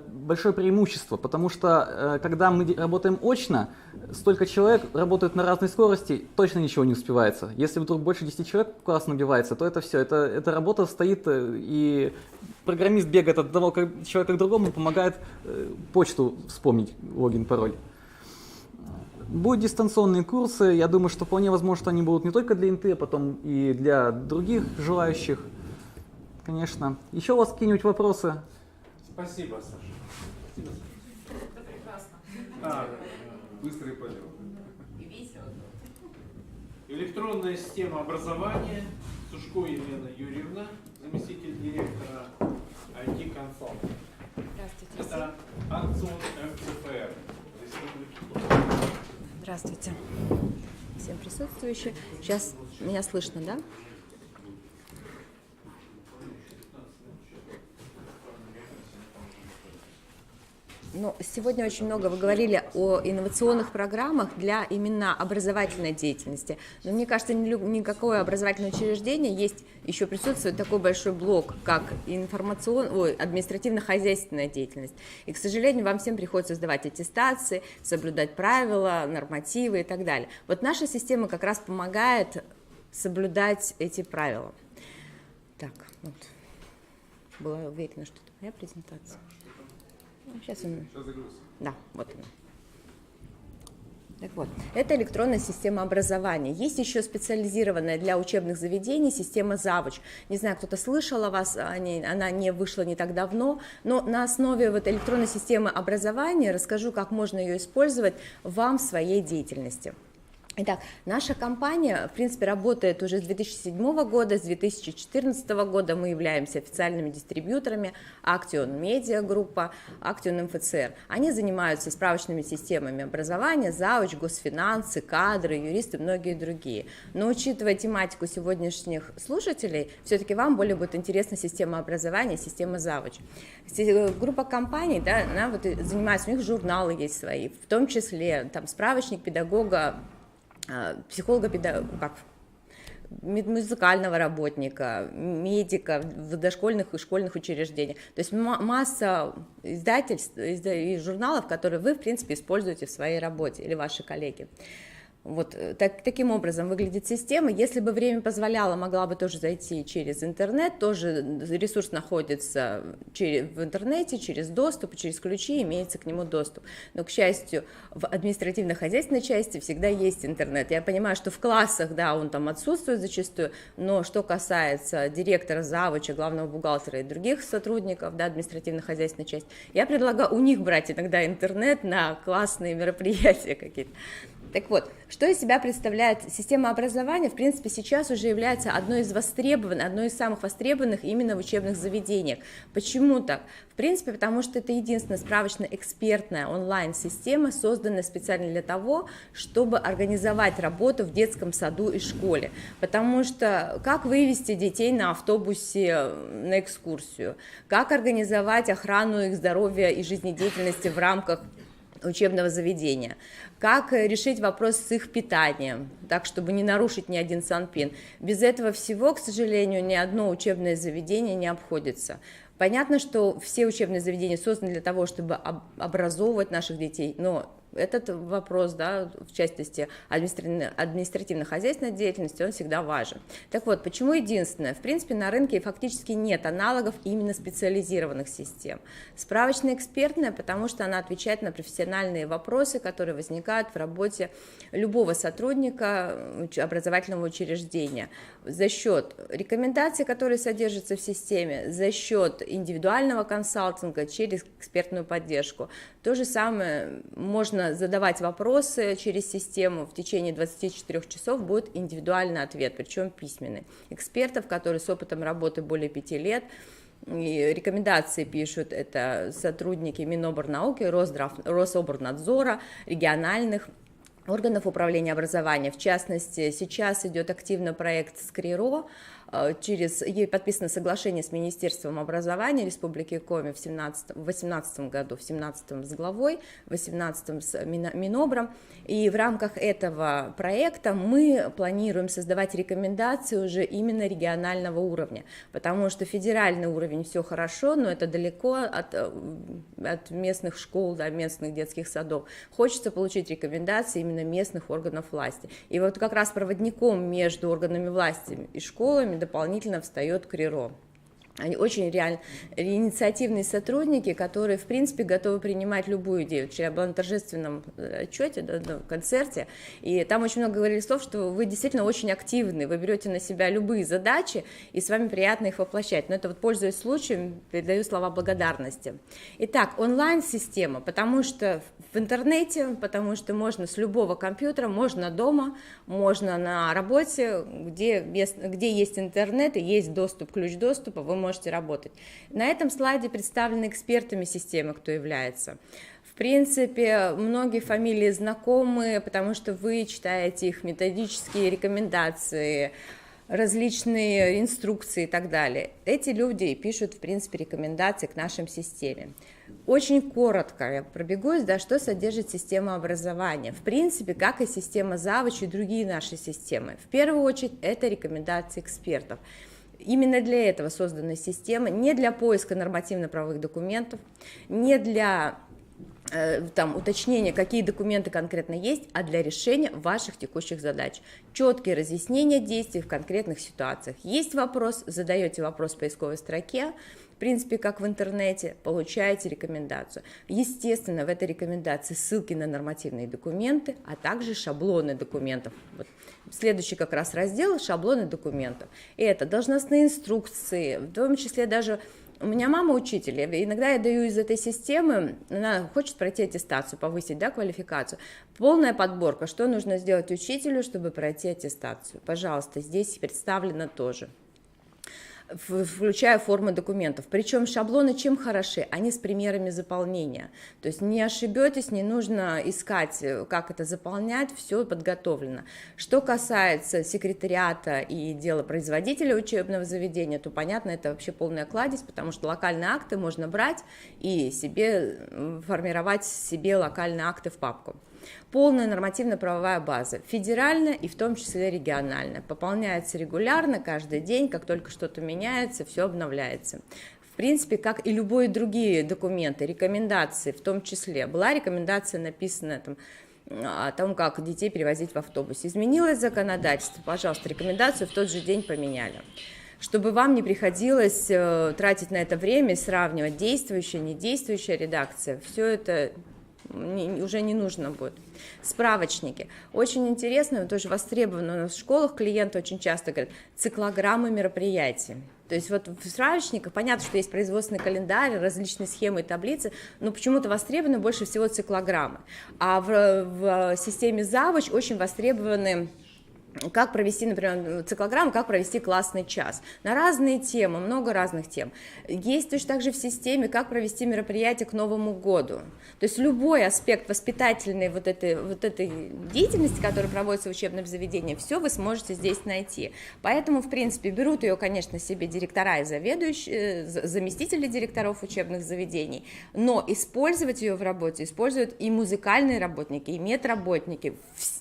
большое преимущество, потому что когда мы работаем очно, столько человек работают на разной скорости, точно ничего не успевается. Если вдруг больше 10 человек в класс набивается, то это все, эта работа стоит, и программист бегает от одного человека к другому, помогает почту вспомнить, логин, пароль. Будут дистанционные курсы, я думаю, что вполне возможно, что они будут не только для Инты, а потом и для других желающих. Конечно. Еще у вас какие-нибудь вопросы? Спасибо, Саша. Спасибо, Саша. Это прекрасно. Быстро и по делу. И весело. Электронная система образования. Сушко Елена Юрьевна, заместитель директора IT Consult. Здравствуйте. Это Ацун МЦФР Республики Коми. Здравствуйте всем присутствующим. Сейчас меня слышно, да? Ну, сегодня очень много вы говорили о инновационных программах для именно образовательной деятельности. Но мне кажется, никакое образовательное учреждение есть, еще присутствует такой большой блок, как административно-хозяйственная деятельность. И, к сожалению, вам всем приходится сдавать аттестации, соблюдать правила, нормативы и так далее. Вот наша система как раз помогает соблюдать эти правила. Так, вот. Была уверена, что это моя презентация. Сейчас загрузится. Да, вот она. Так вот, это электронная система образования. Есть еще специализированная для учебных заведений система Завуч. Не знаю, кто-то слышал о вас, она не вышла не так давно, но на основе вот электронной системы образования расскажу, как можно ее использовать вам в своей деятельности. Итак, наша компания, в принципе, работает уже с 2007 года, с 2014 года мы являемся официальными дистрибьюторами Action Media группа, Action МФЦР. Они занимаются справочными системами образования, Завуч, госфинансы, кадры, юристы и многие другие. Но учитывая тематику сегодняшних слушателей, все-таки вам более будет интересна система образования, система Завуч. Группа компаний, да, она вот занимается, у них журналы есть свои, в том числе там справочник педагога, психолога, музыкального работника, медика в дошкольных и школьных учреждениях. То есть масса издательств и журналов, которые вы, в принципе, используете в своей работе или ваши коллеги. Вот таким образом выглядит система. Если бы время позволяло, могла бы тоже зайти через интернет, тоже ресурс находится в интернете, через доступ, через ключи, имеется к нему доступ. Но, к счастью, в административно-хозяйственной части всегда есть интернет. Я понимаю, что в классах, да, он там отсутствует зачастую, но что касается директора, завуча, главного бухгалтера и других сотрудников, да, административно-хозяйственной части, я предлагаю у них брать иногда интернет на классные мероприятия какие-то. Так вот, что из себя представляет система образования, в принципе, сейчас уже является одной из самых востребованных именно в учебных заведениях. Почему так? В принципе, потому что это единственная справочно-экспертная онлайн-система, созданная специально для того, чтобы организовать работу в детском саду и школе. Потому что как вывести детей на автобусе на экскурсию, как организовать охрану их здоровья и жизнедеятельности в рамках учебного заведения, как решить вопрос с их питанием, так, чтобы не нарушить ни один санпин. Без этого всего, к сожалению, ни одно учебное заведение не обходится. Понятно, что все учебные заведения созданы для того, чтобы образовывать наших детей, но этот вопрос, да, в частности административно-хозяйственной деятельности, он всегда важен. Так вот, почему единственное? В принципе, на рынке фактически нет аналогов именно специализированных систем. Справочно-экспертная, потому что она отвечает на профессиональные вопросы, которые возникают в работе любого сотрудника образовательного учреждения за счет рекомендаций, которые содержатся в системе, за счет индивидуального консалтинга через экспертную поддержку. То же самое, можно задавать вопросы через систему, в течение 24 часов будет индивидуальный ответ, причем письменный. Экспертов, которые с опытом работы более 5 лет, и рекомендации пишут, это сотрудники Миноборнауки, Рособорнадзора, региональных органов управления образования. В частности, сейчас идет активно проект СКРИРО, ей подписано соглашение с Министерством образования Республики Коми в 2018 году, в 2017 с главой, в 2018 с Минобром, и в рамках этого проекта мы планируем создавать рекомендации уже именно регионального уровня, потому что федеральный уровень все хорошо, но это далеко от местных школ, да, местных детских садов. Хочется получить рекомендации именно местных органов власти. И вот как раз проводником между органами власти и школами дополнительно встает КРИРО. Они очень реально инициативные сотрудники, которые, в принципе, готовы принимать любую идею. Вчера я была на торжественном отчете, на концерте, и там очень много говорили слов, что вы действительно очень активны, вы берете на себя любые задачи, и с вами приятно их воплощать. Но это вот, пользуясь случаем, передаю слова благодарности. Итак, онлайн-система, потому что в интернете, потому что можно с любого компьютера, можно дома, можно на работе, где есть интернет и есть доступ, ключ доступа, вы можете работать. На этом слайде представлены экспертами системы, кто является. В принципе, многие фамилии знакомы, потому что вы читаете их методические рекомендации, различные инструкции и так далее. Эти люди пишут, в принципе, рекомендации к нашим системе. Очень коротко я пробегусь, да, что содержит система образования. В принципе, как и система ЗАВОЧ и другие наши системы. В первую очередь, это рекомендации экспертов. Именно для этого создана система, не для поиска нормативно-правовых документов, не для уточнения, какие документы конкретно есть, а для решения ваших текущих задач. Четкие разъяснения действий в конкретных ситуациях. Есть вопрос, задаете вопрос в поисковой строке, в принципе, как в интернете, получаете рекомендацию. Естественно, в этой рекомендации ссылки на нормативные документы, а также шаблоны документов. Вот. Следующий как раз раздел – шаблоны документов. И это должностные инструкции, в том числе даже… У меня мама учитель, иногда я даю из этой системы, она хочет пройти аттестацию, повысить, да, квалификацию. Полная подборка, что нужно сделать учителю, чтобы пройти аттестацию. Пожалуйста, здесь представлено тоже, включая формы документов. Причем шаблоны чем хороши? Они с примерами заполнения. То есть не ошибетесь, не нужно искать, как это заполнять, все подготовлено. Что касается секретариата и дела производителя учебного заведения, то, понятно, это вообще полная кладезь, потому что локальные акты можно брать и формировать себе локальные акты в папку. Полная нормативно-правовая база, федеральная и в том числе региональная, пополняется регулярно, каждый день, как только что-то меняется, все обновляется. В принципе, как и любые другие документы, рекомендации в том числе. Была рекомендация написана о том, как детей перевозить в автобусе. Изменилось законодательство, пожалуйста, рекомендацию в тот же день поменяли. Чтобы вам не приходилось тратить на это время, сравнивать действующая, недействующая редакция, все это уже не нужно будет. Справочники. Очень интересно, тоже востребовано у нас в школах, клиенты очень часто говорят, циклограммы мероприятий. То есть вот в справочниках понятно, что есть производственный календарь, различные схемы и таблицы, но почему-то востребованы больше всего циклограммы. А в системе ЗАВОЧ очень востребованы как провести, например, циклограмму, как провести классный час. На разные темы, много разных тем. Есть точно так же в системе, как провести мероприятие к Новому году. То есть любой аспект воспитательной вот этой деятельности, которая проводится в учебном заведении, все вы сможете здесь найти. Поэтому, в принципе, берут ее, конечно, себе директора и заведующие, заместители директоров учебных заведений, но использовать ее в работе используют и музыкальные работники, и медработники,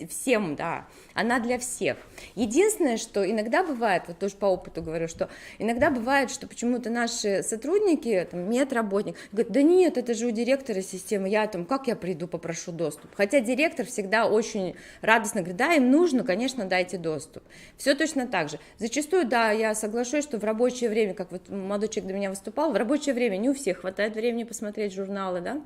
всем, да, она для всех. всех. Единственное, что иногда бывает, вот тоже по опыту говорю, что иногда бывает, что почему-то наши сотрудники, там, медработник, говорят, да нет, это же у директора системы, как я приду, попрошу доступ. Хотя директор всегда очень радостно говорит, да, им нужно, конечно, дайте доступ. Все точно так же. Зачастую, да, я соглашусь, что в рабочее время, как вот молодой человек до меня выступал, в рабочее время не у всех хватает времени посмотреть журналы, да,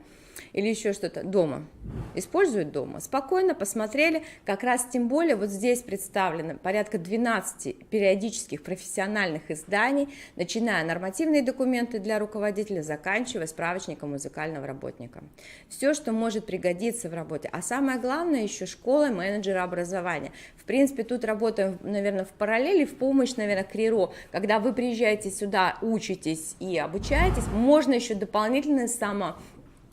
или еще что-то дома, используют дома, спокойно посмотрели, как раз тем более вот здесь представлено порядка 12 периодических профессиональных изданий, начиная нормативные документы для руководителя, заканчивая справочником музыкального работника. Все, что может пригодиться в работе, а самое главное еще школа менеджера образования. В принципе, тут работаем, наверное, в параллели, в помощь, наверное, КРИРО, когда вы приезжаете сюда, учитесь и обучаетесь, можно еще дополнительно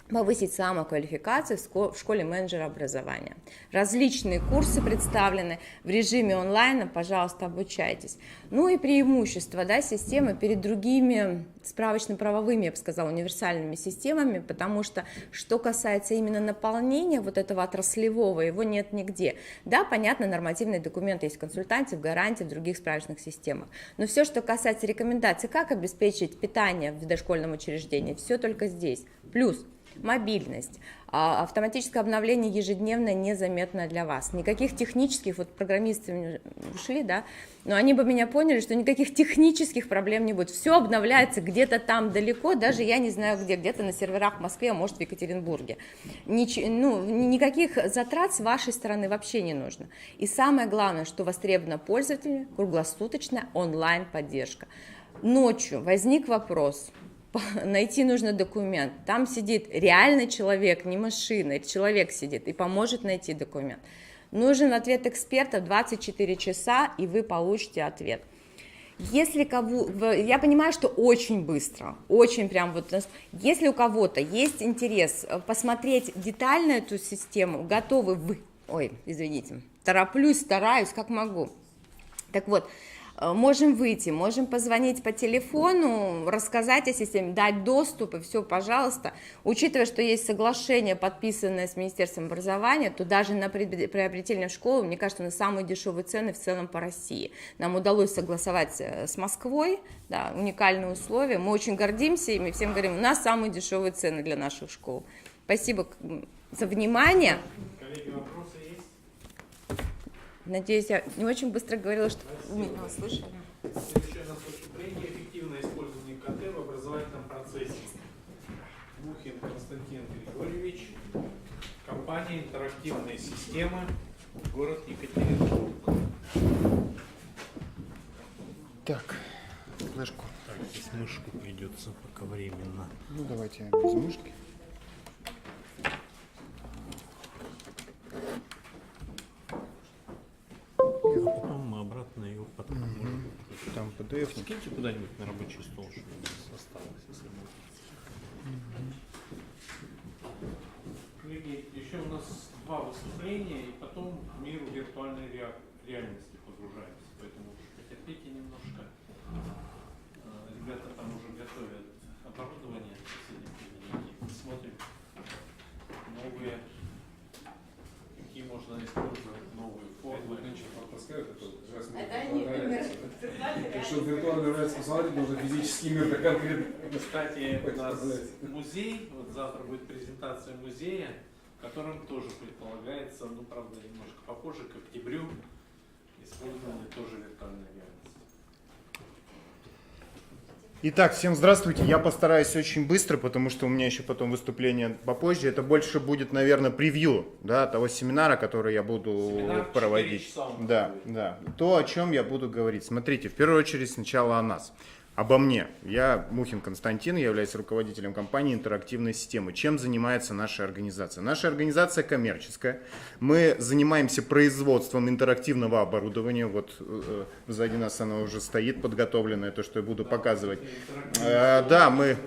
повысить самоквалификацию в школе менеджера образования. Различные курсы представлены в режиме онлайн, пожалуйста, обучайтесь. Ну и преимущество, да, системы перед другими справочно-правовыми, я бы сказала, универсальными системами, потому что касается именно наполнения вот этого отраслевого, его нет нигде. Да, понятно, нормативные документы есть в консультанте, в гарантии, в других справочных системах, но все, что касается рекомендаций, как обеспечить питание в дошкольном учреждении, все только здесь. Плюс мобильность, автоматическое обновление ежедневно незаметно для вас. Никаких технических, вот программисты ушли, да, но они бы меня поняли, что никаких технических проблем не будет. Все обновляется где-то там далеко, даже я не знаю где, где-то на серверах в Москве, а может в Екатеринбурге. Никаких затрат с вашей стороны вообще не нужно. И самое главное, что востребовано пользователями, круглосуточная онлайн-поддержка. Ночью возник вопрос, найти нужно документ, там сидит реальный человек, не машина, человек сидит и поможет найти документ. Нужен ответ эксперта 24 часа, и вы получите ответ. Я понимаю, что очень быстро, очень прям вот, если у кого-то есть интерес посмотреть детально эту систему, готовы вы, тороплюсь, стараюсь, как могу. Так вот, можем выйти, можем позвонить по телефону, рассказать о системе, дать доступ и все, пожалуйста. Учитывая, что есть соглашение, подписанное с Министерством образования, то даже на приобретение в школу, мне кажется, на самые дешевые цены в целом по России. Нам удалось согласовать с Москвой, да, уникальные условия. Мы очень гордимся ими, всем говорим, у нас самые дешевые цены для наших школ. Спасибо за внимание. Коллеги, вопросы есть? Надеюсь, я не очень быстро говорила, что вы меня услышали. Следующее у нас выступление «Эффективное использование КТ в образовательном процессе». Мухин Константин Григорьевич, компания «Интерактивные системы», город Екатеринбург. Так, флешку. Так, здесь мышку придется пока временно. Ну давайте без мышки. А потом мы обратно ее подключим. Там PDF. Скиньте куда-нибудь на рабочий стол, чтобы у нас осталось, если можно. Коллеги, еще у нас 2 выступления, и потом в мир виртуальной реальности погружаемся. Поэтому потерпите немножко. Ребята там уже готовят оборудование в соседнем кабинете. Смотрим новые, какие можно использовать новые формы. Чтобы виртуальную реальность посмотреть, нужно физический мир до конкретно. Кстати, у нас музей, вот завтра будет презентация музея, в котором тоже предполагается, ну правда немножко попозже, к октябрю, использование тоже виртуальной реальности. Итак, всем здравствуйте. Я постараюсь очень быстро, потому что у меня еще потом выступление попозже. Это больше будет, наверное, превью, да, того семинара, который я буду проводить. Да. То, о чем я буду говорить. Смотрите, в первую очередь сначала о нас. Обо мне. Я Мухин Константин, я являюсь руководителем компании «Интерактивные системы». Чем занимается наша организация? Наша организация коммерческая. Мы занимаемся производством интерактивного оборудования. Вот сзади нас оно уже стоит, подготовленное, то, что я буду показывать. Да, мы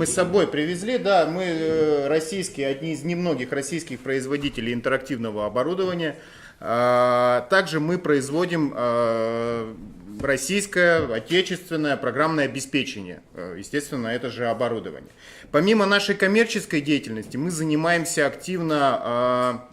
с собой привезли, да, мы российские, одни из немногих российских производителей интерактивного оборудования. Также мы производим российское, отечественное программное обеспечение, естественно, это же оборудование. Помимо нашей коммерческой деятельности, мы занимаемся активно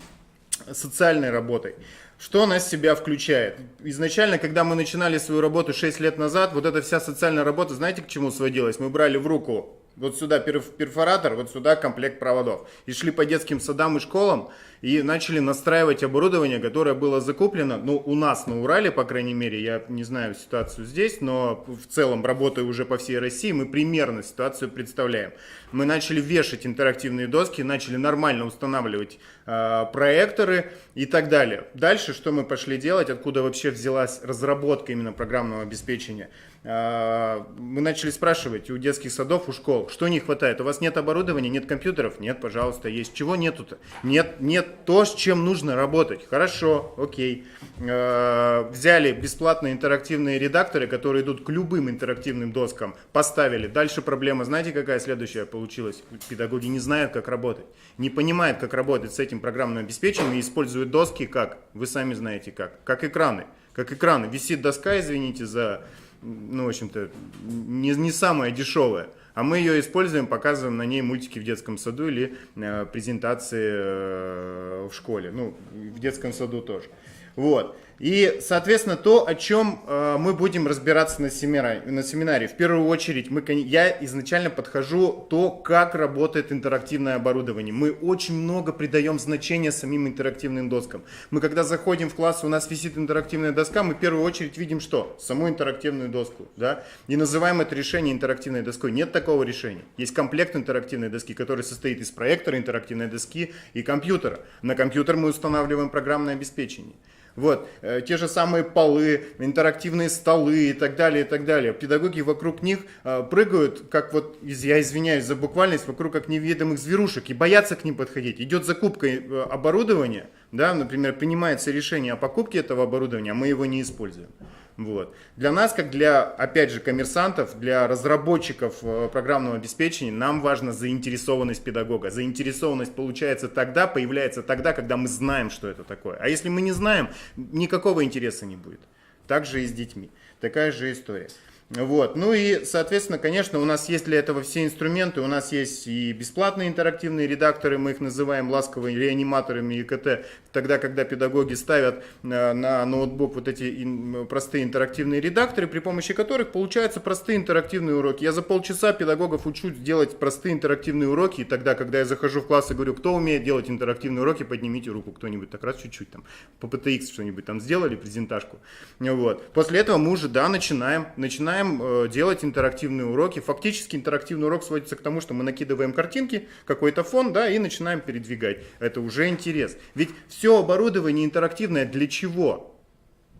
социальной работой. Что она в себя включает? Изначально, когда мы начинали свою работу 6 лет назад, вот эта вся социальная работа, знаете, к чему сводилась? Мы брали в руку вот сюда перфоратор, вот сюда комплект проводов. И шли по детским садам и школам и начали настраивать оборудование, которое было закуплено, ну, у нас на Урале, по крайней мере, я не знаю ситуацию здесь, но в целом, работая уже по всей России, мы примерно ситуацию представляем. Мы начали вешать интерактивные доски, начали нормально устанавливать проекторы и так далее. Дальше, что мы пошли делать, откуда вообще взялась разработка именно программного обеспечения? Мы начали спрашивать у детских садов, у школ, что не хватает. У вас нет оборудования, нет компьютеров? Нет, пожалуйста, есть. Чего нету-то? Нет то, с чем нужно работать. Хорошо, окей. Взяли бесплатные интерактивные редакторы, которые идут к любым интерактивным доскам, поставили. Дальше проблема, знаете, какая следующая получилась? Педагоги не знают, как работать, не понимают, как работать с этим программным обеспечением и используют доски как? Вы сами знаете как экраны. Как экраны. Висит доска, извините за... ну, в общем-то, не самая дешевая. А мы ее используем, показываем на ней мультики в детском саду или презентации в школе. Ну, в детском саду тоже. Вот. И, соответственно, то, о чем мы будем разбираться на семинаре. В первую очередь, я изначально подхожу то, как работает интерактивное оборудование. Мы очень много придаем значения самим интерактивным доскам. Мы, когда заходим в класс, у нас висит интерактивная доска, мы в первую очередь видим что? Саму интерактивную доску. Да? И называем это решение интерактивной доской. Нет такого решения. Есть комплект интерактивной доски, который состоит из проектора, интерактивной доски и компьютера. На компьютер мы устанавливаем программное обеспечение. Вот, те же самые полы, интерактивные столы и так далее, и так далее. Педагоги вокруг них прыгают, как вот, я извиняюсь за буквальность, вокруг как неведомых зверушек и боятся к ним подходить. Идет закупка оборудования, да, например, принимается решение о покупке этого оборудования, а мы его не используем. Вот. Для нас, как для, опять же, коммерсантов, для разработчиков программного обеспечения, нам важна заинтересованность педагога. Заинтересованность появляется тогда, когда мы знаем, что это такое. А если мы не знаем, никакого интереса не будет. Так же и с детьми. Такая же история. Вот. Ну и, соответственно, конечно, у нас есть для этого все инструменты. У нас есть и бесплатные интерактивные редакторы, мы их называем ласковыми реаниматорами ИКТ. Тогда, когда педагоги ставят на ноутбук вот эти простые интерактивные редакторы, при помощи которых получаются простые интерактивные уроки. Я за полчаса педагогов учу делать простые интерактивные уроки. И тогда, когда я захожу в класс и говорю, кто умеет делать интерактивные уроки, поднимите руку кто-нибудь. Так раз чуть-чуть там по PTX что-нибудь там сделали, презентажку. Вот. После этого мы уже, да, начинаем делать интерактивные уроки. Фактически интерактивный урок сводится к тому, что мы накидываем картинки, какой-то фон, да, и начинаем передвигать. Это уже интерес. Ведь все оборудование интерактивное для чего?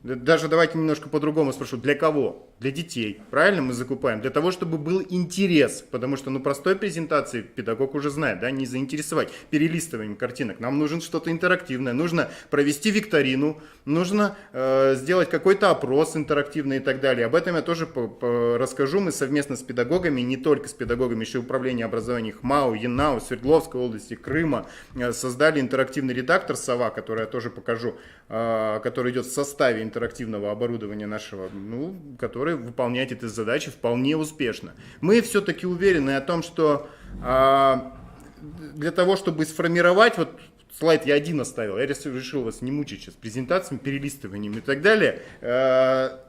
Даже давайте немножко по-другому спрошу. Для кого? Для детей. Правильно мы закупаем? Для того, чтобы был интерес. Потому что, простой презентации педагог уже знает, да, не заинтересовать перелистыванием картинок. Нам нужно что-то интерактивное. Нужно провести викторину. Нужно сделать какой-то опрос интерактивный и так далее. Об этом я тоже расскажу. Мы совместно с педагогами, не только с педагогами, еще и Управление образования ХМАУ, ЯНАУ, Свердловской области, Крыма, создали интерактивный редактор «Сова», который я тоже покажу, который идет в составе интерактивного оборудования нашего, который выполняет эти задачи вполне успешно. Мы все-таки уверены о том, что для того, чтобы сформировать, вот слайд я один оставил, я решил вас не мучить сейчас презентациями, перелистыванием и так далее,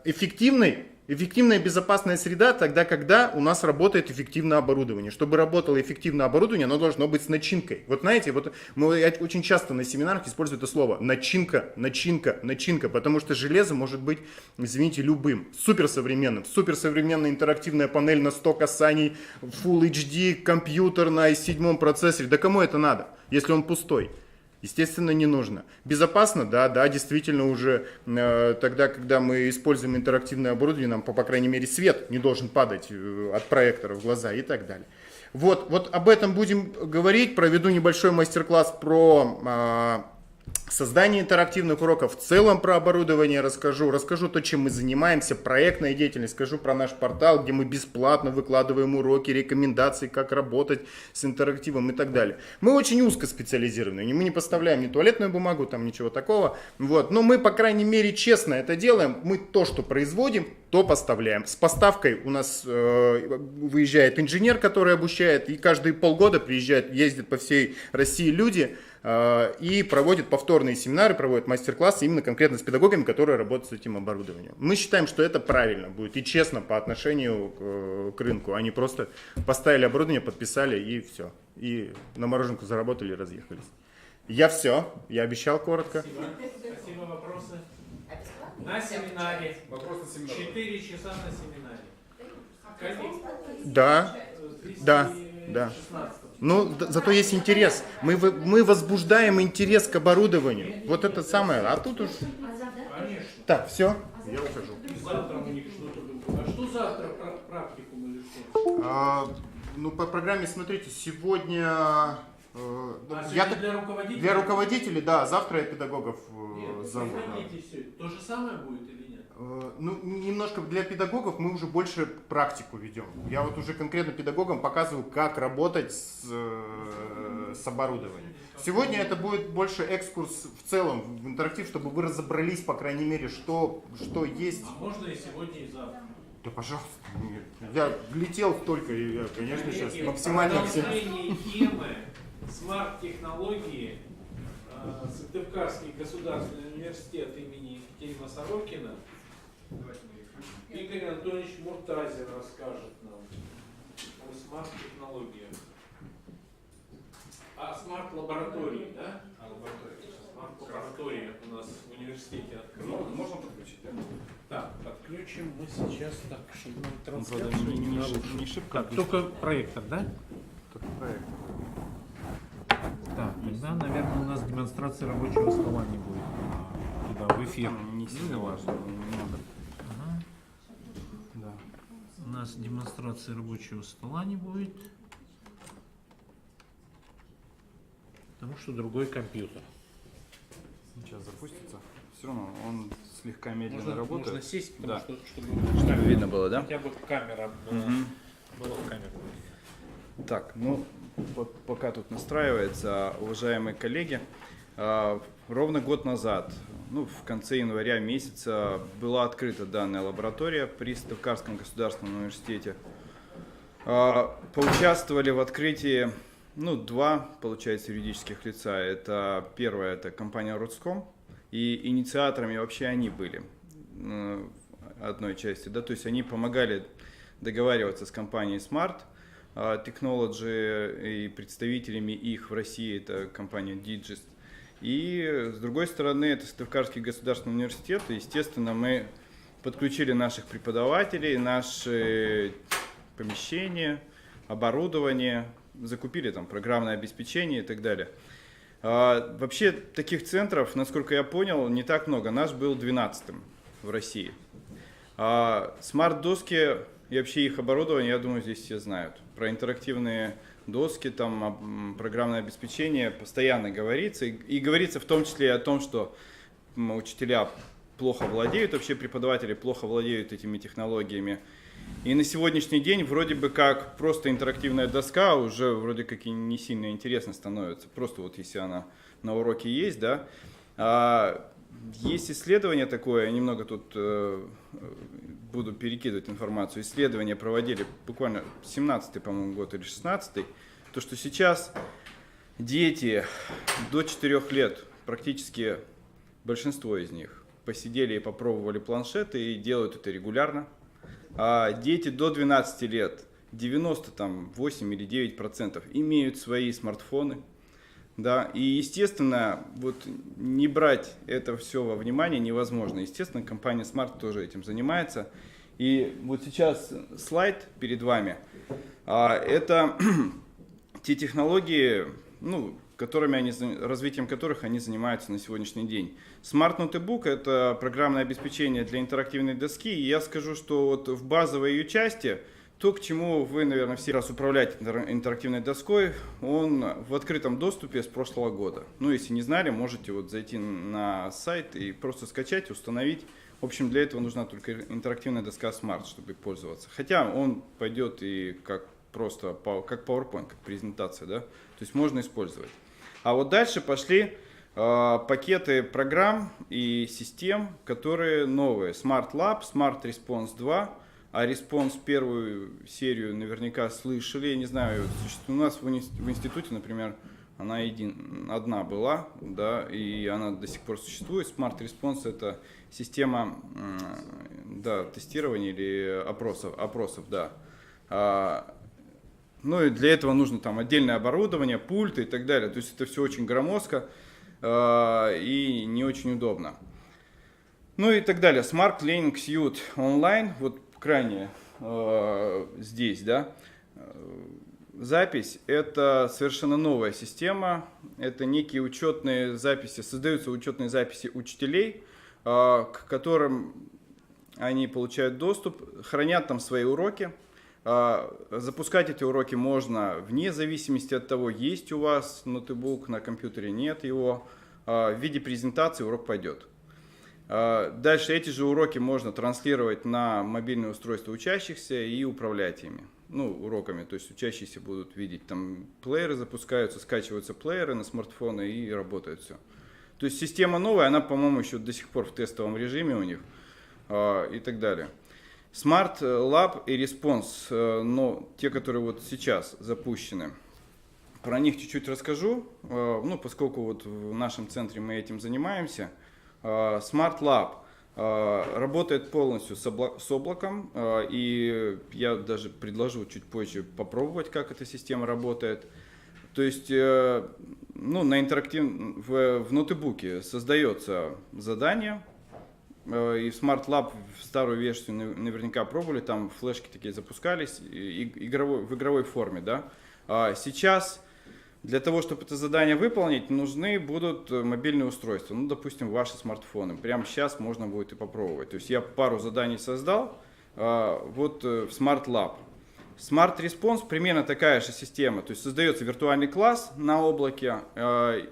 эффективная безопасная среда тогда, когда у нас работает эффективное оборудование. Чтобы работало эффективное оборудование, оно должно быть с начинкой. Вот знаете, я очень часто на семинарах использую это слово начинка, потому что железо может быть, извините, любым, суперсовременным. Суперсовременная интерактивная панель на 100 касаний, Full HD, компьютер на i7 процессоре. Да кому это надо, если он пустой? Естественно, не нужно. Безопасно? Да, действительно уже тогда, когда мы используем интерактивное оборудование, нам, по крайней мере, свет не должен падать от проектора в глаза и так далее. Вот об этом будем говорить. Проведу небольшой мастер-класс про создание интерактивных уроков, в целом про оборудование расскажу то, чем мы занимаемся, проектная деятельность, скажу про наш портал, где мы бесплатно выкладываем уроки, рекомендации, как работать с интерактивом и так далее. Мы очень узко специализированы, мы не поставляем ни туалетную бумагу, там ничего такого, вот. Но мы, по крайней мере, честно это делаем, мы то, что производим, то поставляем. С поставкой у нас выезжает инженер, который обучает, и каждые полгода приезжает, ездят по всей России люди и проводят повторные семинары, проводят мастер-классы именно конкретно с педагогами, которые работают с этим оборудованием. Мы считаем, что это правильно будет и честно по отношению к рынку. Они просто поставили оборудование, подписали и все. И на мороженку заработали и разъехались. Я все. Я обещал коротко. Спасибо. Вопросы? На семинаре. Вопрос на семинар. 4 часа на семинаре. Да. Да. Ну, зато есть интерес. Мы возбуждаем интерес к оборудованию. Вот это самое. А тут уж... Конечно. Так, все. Я ухожу. И завтра у них что-то будет. А что завтра, практикум или что? Ну, по программе, смотрите, сегодня... Сегодня для руководителей? Для руководителей, да. Завтра я педагогов зову. Все. То же самое будет или нет? Ну, немножко для педагогов мы уже больше практику ведем. Я вот уже конкретно педагогам показываю, как работать с оборудованием. Сегодня это будет больше экскурс в целом, в интерактив, чтобы вы разобрались, по крайней мере, что есть. А можно и сегодня, и завтра? Да, пожалуйста. Я летел только, и я, конечно, сейчас максимально все... темы смарт-технологии Сыктывкарский государственный университет имени Екатерина Сорокина. Игорь Антонович Муртазин расскажет нам о смарт-технологиях. А смарт-лаборатории, да? Смарт-лаборатория у нас в университете открыта. Можно подключить, да? Так, подключим мы сейчас так, чтобы нам трансляцию не нарушить. Так, только проектор, да? Только проектор. Так, тогда, наверное, у нас демонстрация рабочего стола не будет. Туда, в эфир. Не сильно важно, не надо. Ага. Да. У нас демонстрация рабочего стола не будет. Потому что другой компьютер. Сейчас запустится. Все равно он слегка медленно работает. Можно сесть, потому Да. что, чтобы Видно было, да? хотя бы камера была в камере. Так, ну, пока тут настраивается, уважаемые коллеги, ровно год назад, ну, в конце января месяца, была открыта данная лаборатория при Сыктывкарском государственном университете. Поучаствовали в открытии, ну, два, получается, юридических лица. Это первое, это компания Родском, и инициаторами вообще они были одной части, да, то есть они помогали договариваться с компанией Smart Technology и представителями их в России, это компания Digist. И с другой стороны, это Сыктывкарский государственный университет, и, естественно, мы подключили наших преподавателей, наши помещения, оборудование, закупили там программное обеспечение и так далее. Вообще таких центров, насколько я понял, не так много. Наш был 12-м в России. Смарт-доски и вообще их оборудование, я думаю, здесь все знают. Про интерактивные доски, там программное обеспечение постоянно говорится. И говорится в том числе и о том, что учителя плохо владеют, вообще преподаватели плохо владеют этими технологиями. И на сегодняшний день вроде бы как просто интерактивная доска уже вроде как и не сильно интересно становится. Просто вот если она на уроке есть, да. Есть исследование такое, я немного тут буду перекидывать информацию. Исследования проводили буквально 17-й, по-моему, год или 16-й. То, что сейчас дети до 4 лет, практически большинство из них, посидели и попробовали планшеты и делают это регулярно. А дети до 12 лет, 98 или 9% имеют свои смартфоны. Да, и, естественно, вот не брать это все во внимание невозможно. Естественно, компания Smart тоже этим занимается. И вот сейчас слайд перед вами. Это те технологии, ну, развитием которых они занимаются на сегодняшний день. Smart Notebook – это программное обеспечение для интерактивной доски. И я скажу, что вот в базовой ее части, то, к чему вы, наверное, все раз управляете интерактивной доской, он в открытом доступе с прошлого года. Ну, если не знали, можете вот зайти на сайт и просто скачать, установить. В общем, для этого нужна только интерактивная доска Smart, чтобы пользоваться. Хотя он пойдет и как PowerPoint, как презентация, да, то есть можно использовать. А вот дальше пошли пакеты программ и систем, которые новые. Smart Lab, Smart Response 2, а Response первую серию наверняка слышали, я не знаю, у нас в институте, например, она одна была, да, и она до сих пор существует. Smart Response — это система, да, тестирования или опросов, да. Ну и для этого нужно там отдельное оборудование, пульты и так далее. То есть это все очень громоздко и не очень удобно. Ну и так далее. Smart Learning Suite Online, вот крайне здесь, да. Запись — это совершенно новая система. Это некие учетные записи, создаются учетные записи учителей, к которым они получают доступ, хранят там свои уроки. Запускать эти уроки можно вне зависимости от того, есть у вас ноутбук, на компьютере нет его. В виде презентации урок пойдет. Дальше эти же уроки можно транслировать на мобильные устройства учащихся и управлять ими, ну, уроками. То есть учащиеся будут видеть, там плееры запускаются, скачиваются плееры на смартфоны и работает все. То есть система новая, она, по-моему, еще до сих пор в тестовом режиме у них и так далее. Smart Lab и Response, но те, которые вот сейчас запущены, про них чуть-чуть расскажу, ну, поскольку вот в нашем центре мы этим занимаемся. Smart Lab работает полностью с облаком, и я даже предложу чуть позже попробовать, как эта система работает. То есть, ну, в ноутбуке создается задание, и в Smart Lab в старую версию наверняка пробовали, там флешки такие запускались в игровой форме, да. Сейчас для того, чтобы это задание выполнить, нужны будут мобильные устройства, ну, допустим, ваши смартфоны. Прямо сейчас можно будет и попробовать. То есть я пару заданий создал вот в Smart Lab. Smart Response примерно такая же система. То есть создается виртуальный класс на облаке,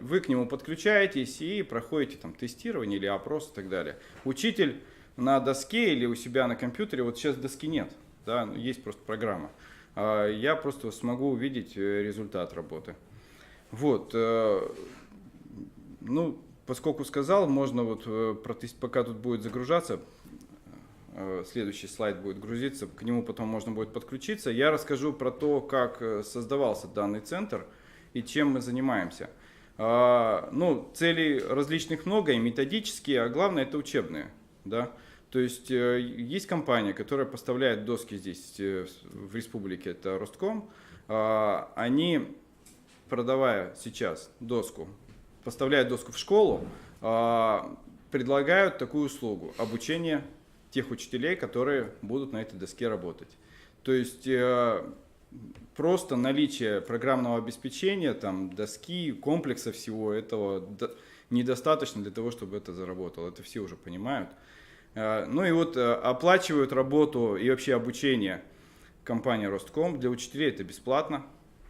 вы к нему подключаетесь и проходите там тестирование или опрос и так далее. Учитель на доске или у себя на компьютере, вот сейчас доски нет, да, есть просто программа. Я просто смогу увидеть результат работы. Вот, ну, поскольку сказал, можно вот, пока тут будет загружаться, следующий слайд будет грузиться, к нему потом можно будет подключиться, я расскажу про то, как создавался данный центр и чем мы занимаемся. Ну, целей различных много, и методические, а главное это учебные, да. То есть есть компания, которая поставляет доски здесь в республике, это Ростком, они, продавая сейчас доску, поставляют доску в школу, предлагают такую услугу — обучение тех учителей, которые будут на этой доске работать. То есть просто наличие программного обеспечения, там, доски, комплекса всего этого недостаточно для того, чтобы это заработало. Это все уже понимают. Ну и вот оплачивают работу и вообще обучение компания Ростком. Для учителей это бесплатно.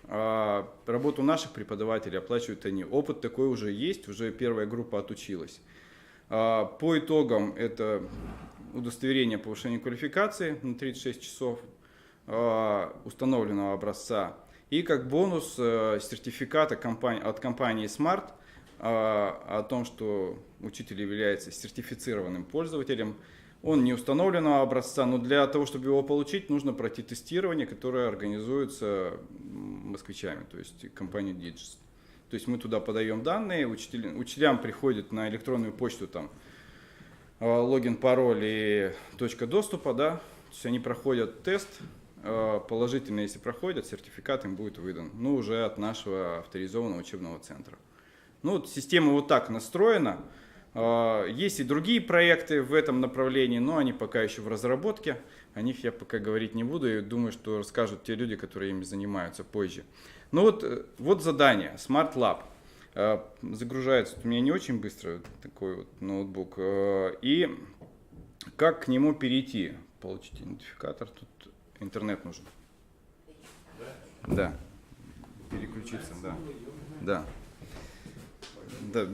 Работу наших преподавателей оплачивают они. Опыт такой уже есть, уже первая группа отучилась. По итогам это удостоверение повышения квалификации на 36 часов установленного образца. И как бонус сертификат от компании Smart о том, что учитель является сертифицированным пользователем. Он не установленного образца, но для того, чтобы его получить, нужно пройти тестирование, которое организуется москвичами, то есть компанией Digis. То есть мы туда подаем данные, учителям приходит на электронную почту там логин, пароль и точка доступа, да, то есть они проходят тест, положительно, если проходят, сертификат им будет выдан, ну, уже от нашего авторизованного учебного центра. Ну, вот система вот так настроена. Есть и другие проекты в этом направлении, но они пока еще в разработке. О них я пока говорить не буду, и думаю, что расскажут те люди, которые ими занимаются позже. Ну вот задание, Smart Lab. Загружается у меня не очень быстро такой вот ноутбук. И как к нему перейти? Получить идентификатор, тут интернет нужен. Да, переключиться, да.